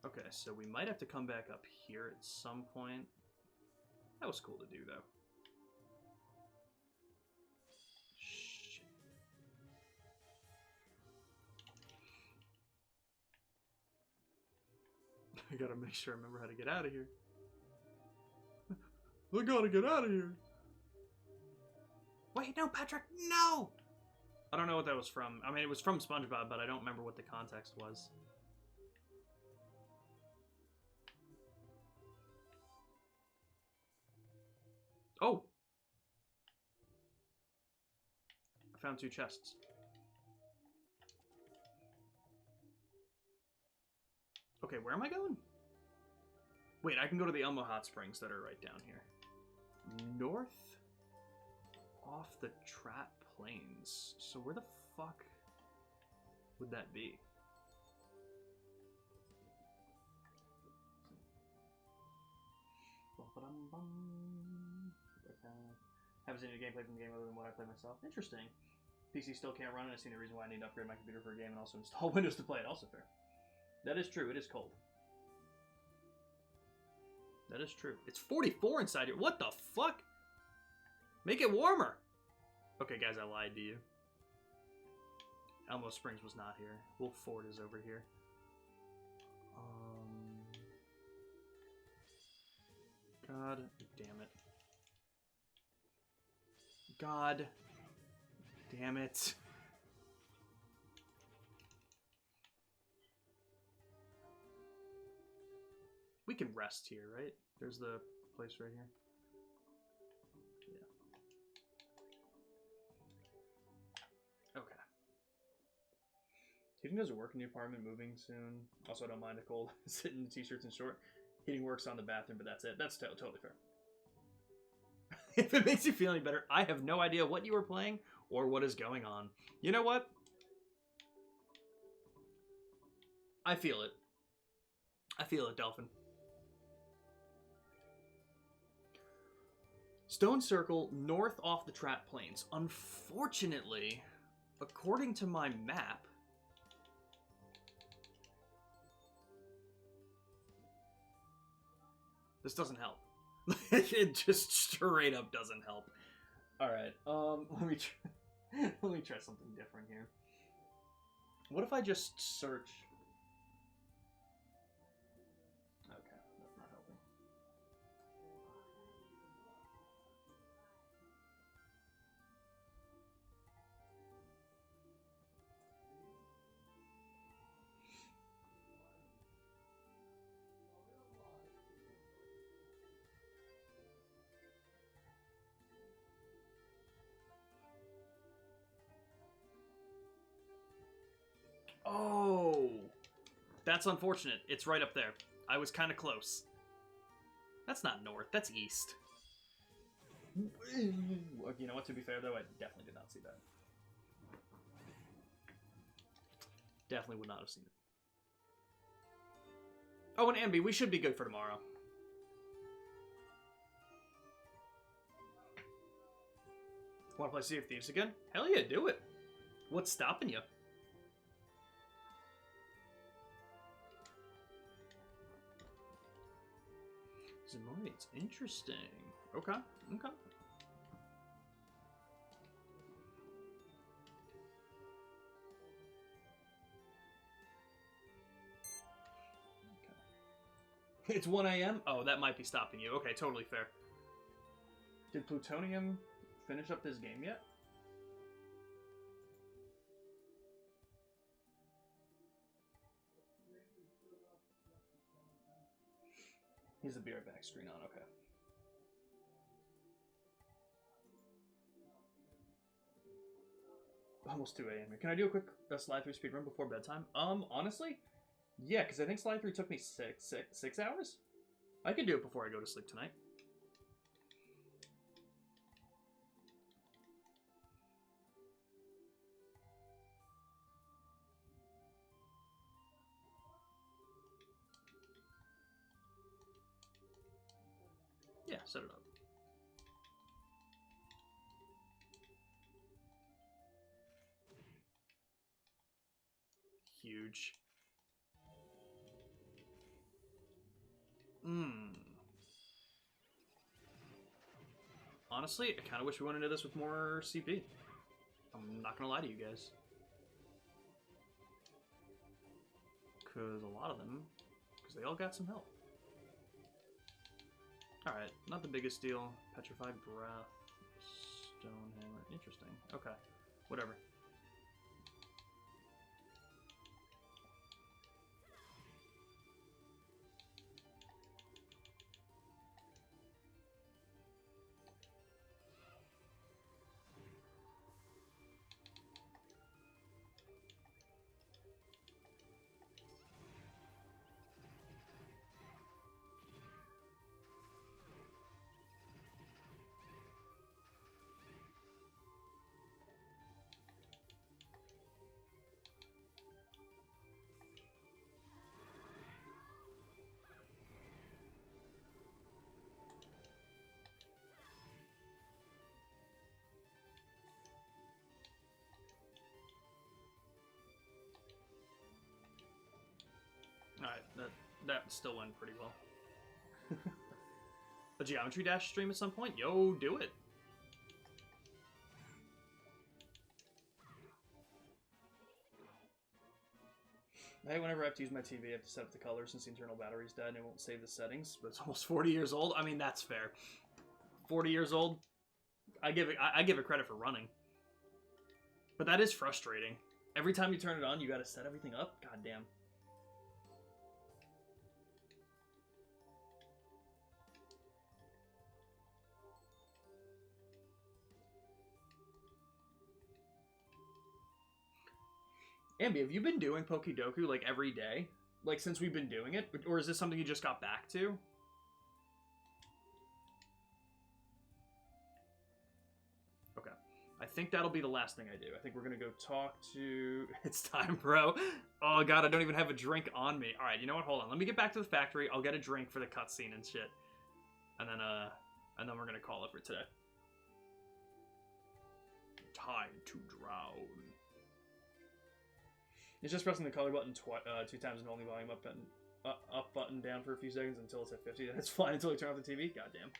Okay, so we might have to come back up here at some point. That was cool to do, though. Shit. I gotta make sure I remember how to get out of here. I gotta get out of here. Wait, no, Patrick, no! I don't know what that was from. I mean, it was from SpongeBob, but I don't remember what the context was. Oh! I found 2 chests. Okay, where am I going? Wait, I can go to the Elmo Hot Springs that are right down here. North off the Trap Plains. So where the fuck would that be? Haven't seen any gameplay from the game other than what I play myself. Interesting. PC still can't run it. I see no reason why I need to upgrade my computer for a game and also install Windows to play it. Also fair. That is true. It is cold. That is true. It's 44 inside here. What the fuck? Make it warmer. Okay, guys, I lied to you. Elmo Springs was not here. Wolf Ford is over here. God damn it. God damn it. We can rest here, right? There's the place right here. Yeah. Okay. Heating doesn't work in the apartment, moving soon. Also, I don't mind a cold. Sitting in t-shirts and short. Heating works on the bathroom, but that's it. That's totally fair. If it makes you feel any better, I have no idea what you were playing or what is going on. You know what? I feel it. I feel it, Dolphin. Stone Circle, north off the Trap Plains. Unfortunately, according to my map, this doesn't help. It just straight up doesn't help. Alright, let me try something different here. What if I just search... Okay, that's not helping. Oh, that's unfortunate. It's right up there. I was kind of close. That's not north. That's east. You know what? To be fair, though, I definitely did not see that. Definitely would not have seen it. Oh, and Ambi, we should be good for tomorrow. Want to play Sea of Thieves again? Hell yeah, do it. What's stopping you? Zemoids, interesting. Okay, okay. It's 1 a.m.? Oh, that might be stopping you. Okay, totally fair. Did Plutonium finish up this game yet? He's the Be Right Back screen on, okay. Almost 2 a.m. Can I do a quick Sly 3 speedrun before bedtime? Honestly? Yeah, because I think Sly 3 took me six hours? I could do it before I go to sleep tonight. Yeah, set it up. Huge. Honestly, I kind of wish we went into this with more CP. I'm not gonna lie to you guys. Because a lot of them... because they all got some help. Alright, not the biggest deal. Petrified Breath. Stonehammer. Interesting. Okay. Whatever. Alright, that still went pretty well. A Geometry Dash stream at some point? Yo, do it! Hey, whenever I have to use my TV, I have to set up the color since the internal battery's dead and it won't save the settings, but it's almost 40 years old. I mean, that's fair. 40 years old, I give it credit for running. But that is frustrating. Every time you turn it on, you gotta set everything up? God damn. Ambi, have you been doing Pokédoku, like, every day? Like, since we've been doing it? Or is this something you just got back to? Okay. I think that'll be the last thing I do. I think we're gonna go talk to... It's time, bro. Oh, God, I don't even have a drink on me. Alright, you know what? Hold on. Let me get back to the factory. I'll get a drink for the cutscene and shit. And then we're gonna call it for today. Time to drown. It's just pressing the color button 2 times and holding the volume up button down for a few seconds until it's at 50. Then it's fine until you turn off the TV. Goddamn.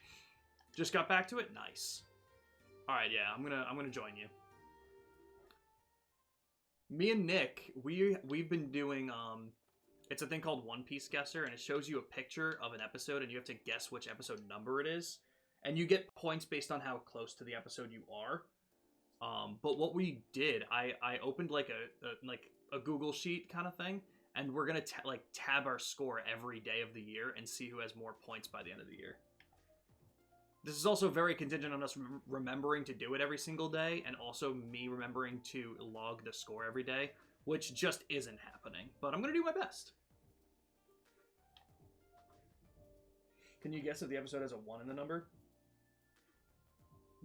Just got back to it. Nice. All right, yeah, I'm gonna join you. Me and Nick, we've been doing it's a thing called One Piece Guesser, and it shows you a picture of an episode, and you have to guess which episode number it is, and you get points based on how close to the episode you are. But what we did, I opened like a Google sheet kind of thing, and we're gonna tab our score every day of the year and see who has more points by the end of the year. This is also very contingent on us remembering to do it every single day, and also me remembering to log the score every day, which just isn't happening. But I'm gonna do my best. Can you guess if the episode has a 1 in the number?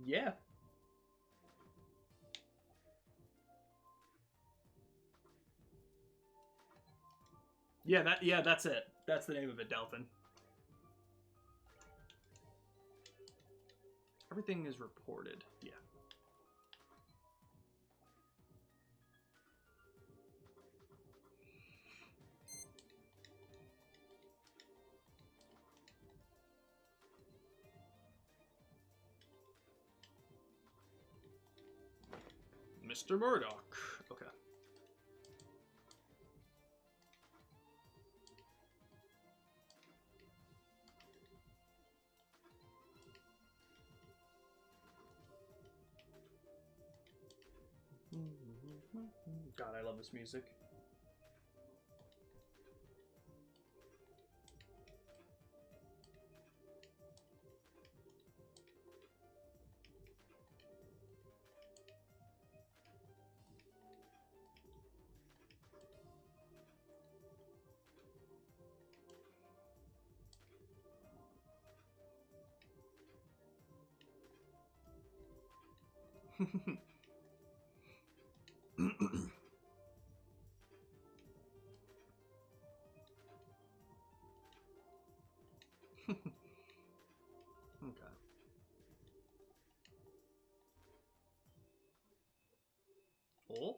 Yeah. Yeah, that's it. That's the name of it, Delphin. Everything is reported. Yeah. Mr. Murdoch. Okay. God, I love this music. Okay. Oh?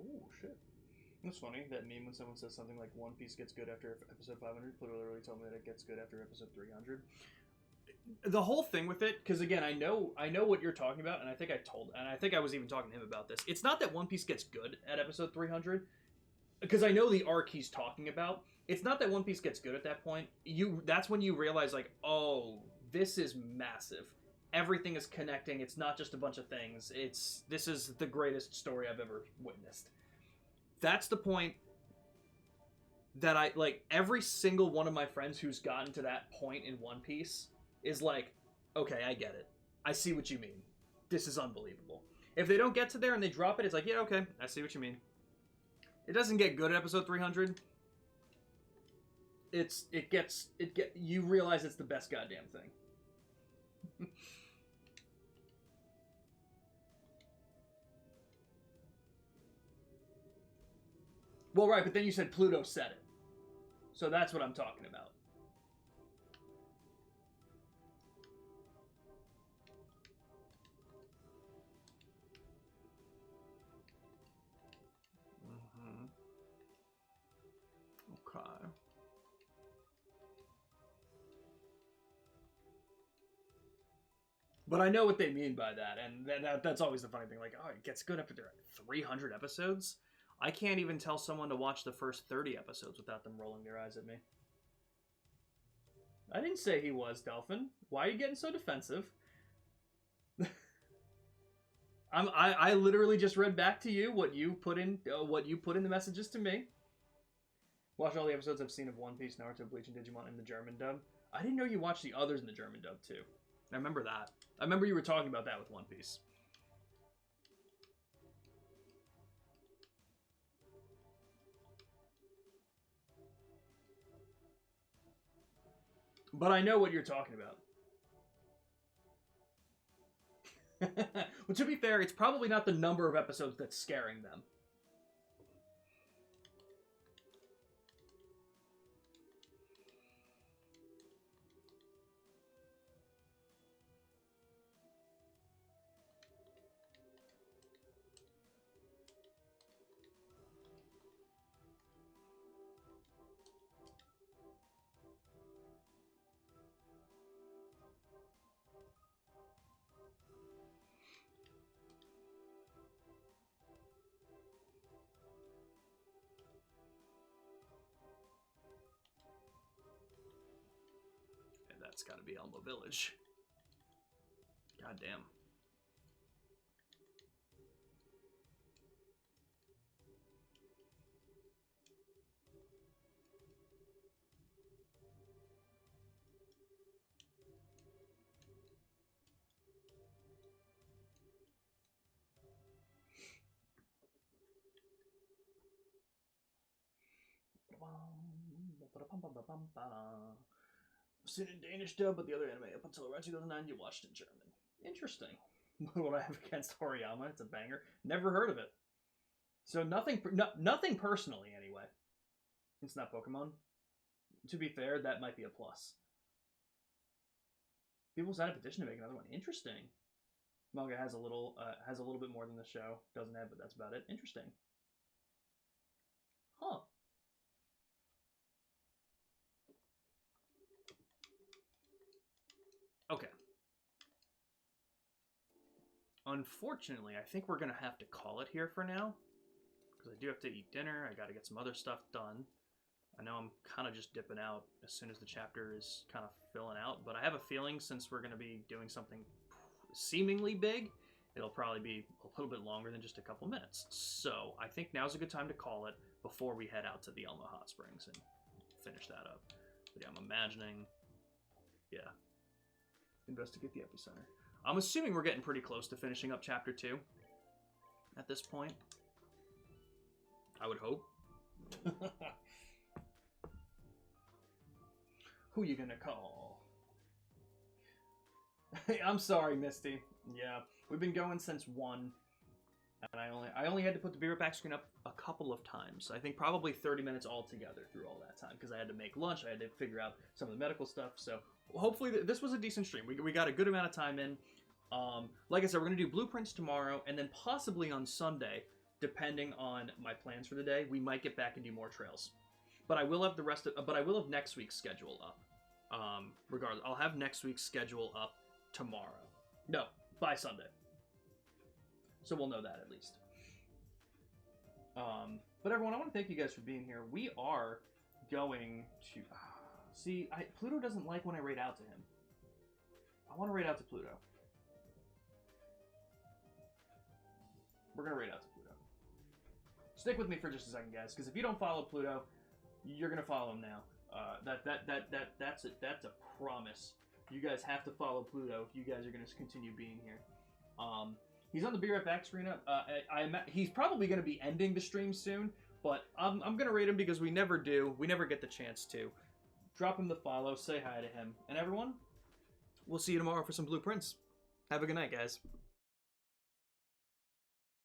Oh, shit. It's funny, that meme when someone says something like One Piece gets good after episode 500, Pluto literally told me that it gets good after episode 300. The whole thing with it, because again, I know what you're talking about, and I think I was even talking to him about this. It's not that One Piece gets good at episode 300, because I know the arc he's talking about. It's not that One Piece gets good at that point. That's when you realize, like, oh, this is massive. Everything is connecting. It's not just a bunch of things. This is the greatest story I've ever witnessed. That's the point that I like. Every single one of my friends who's gotten to that point in One Piece is like, okay, I get it. I see what you mean. This is unbelievable. If they don't get to there and they drop it, it's like, yeah, okay, I see what you mean. It doesn't get good at episode 300. You realize it's the best goddamn thing. Well, right, but then you said Pluto said it. So that's what I'm talking about. Mm-hmm. Okay. But I know what they mean by that, and that's always the funny thing. Like, oh, it gets good after 300 episodes? I can't even tell someone to watch the first 30 episodes without them rolling their eyes at me. I didn't say he was, Delphin. Why are you getting so defensive? I literally just read back to you what you put in the messages to me. Watch all the episodes I've seen of One Piece, Naruto, Bleach, and Digimon in the German dub. I didn't know you watched the others in the German dub too. I remember that. I remember you were talking about that with One Piece. But I know what you're talking about. Well, to be fair, it's probably not the number of episodes that's scaring them. That's got to be Elmo Village. God damn. I've seen it in Danish dub, but the other anime up until around 2009 you watched in German. Interesting. What I have against Horiyama, it's a banger. Never heard of it. So nothing personally anyway. It's not Pokemon. To be fair, that might be a plus. People signed a petition to make another one. Interesting. Manga has a little bit more than the show. Doesn't have, but that's about it. Interesting. Huh. Okay. Unfortunately, I think we're going to have to call it here for now. Because I do have to eat dinner. I got to get some other stuff done. I know I'm kind of just dipping out as soon as the chapter is kind of filling out. But I have a feeling since we're going to be doing something seemingly big, it'll probably be a little bit longer than just a couple minutes. So I think now's a good time to call it before we head out to the Elmo Hot Springs and finish that up. But yeah, I'm imagining, yeah, investigate the epicenter. I'm assuming we're getting pretty close to finishing up chapter 2 at this point. I would hope. Who you gonna call? I'm sorry, Misty. Yeah, we've been going since 1, and I only had to put the Beaver Pack screen up a couple of times. I think probably 30 minutes altogether through all that time, because I had to make lunch, I had to figure out some of the medical stuff, so hopefully this was a decent stream. We got a good amount of time in. Like I said, we're going to do Blueprints tomorrow, and then possibly on Sunday, depending on my plans for the day, we might get back and do more trails. But I will have but I will have next week's schedule up. Regardless, I'll have next week's schedule up tomorrow. No, by Sunday. So we'll know that at least. But everyone, I want to thank you guys for being here. We are going to... see, Pluto doesn't like when I raid out to him. I want to raid out to Pluto. We're going to raid out to Pluto. Stick with me for just a second, guys, because if you don't follow Pluto, you're going to follow him now. That's a promise. You guys have to follow Pluto if you guys are going to continue being here. He's on the BRFX arena. He's probably going to be ending the stream soon, but I'm going to raid him because we never do. We never get the chance to. Drop him the follow, say hi to him. And everyone, we'll see you tomorrow for some blueprints. Have a good night, guys.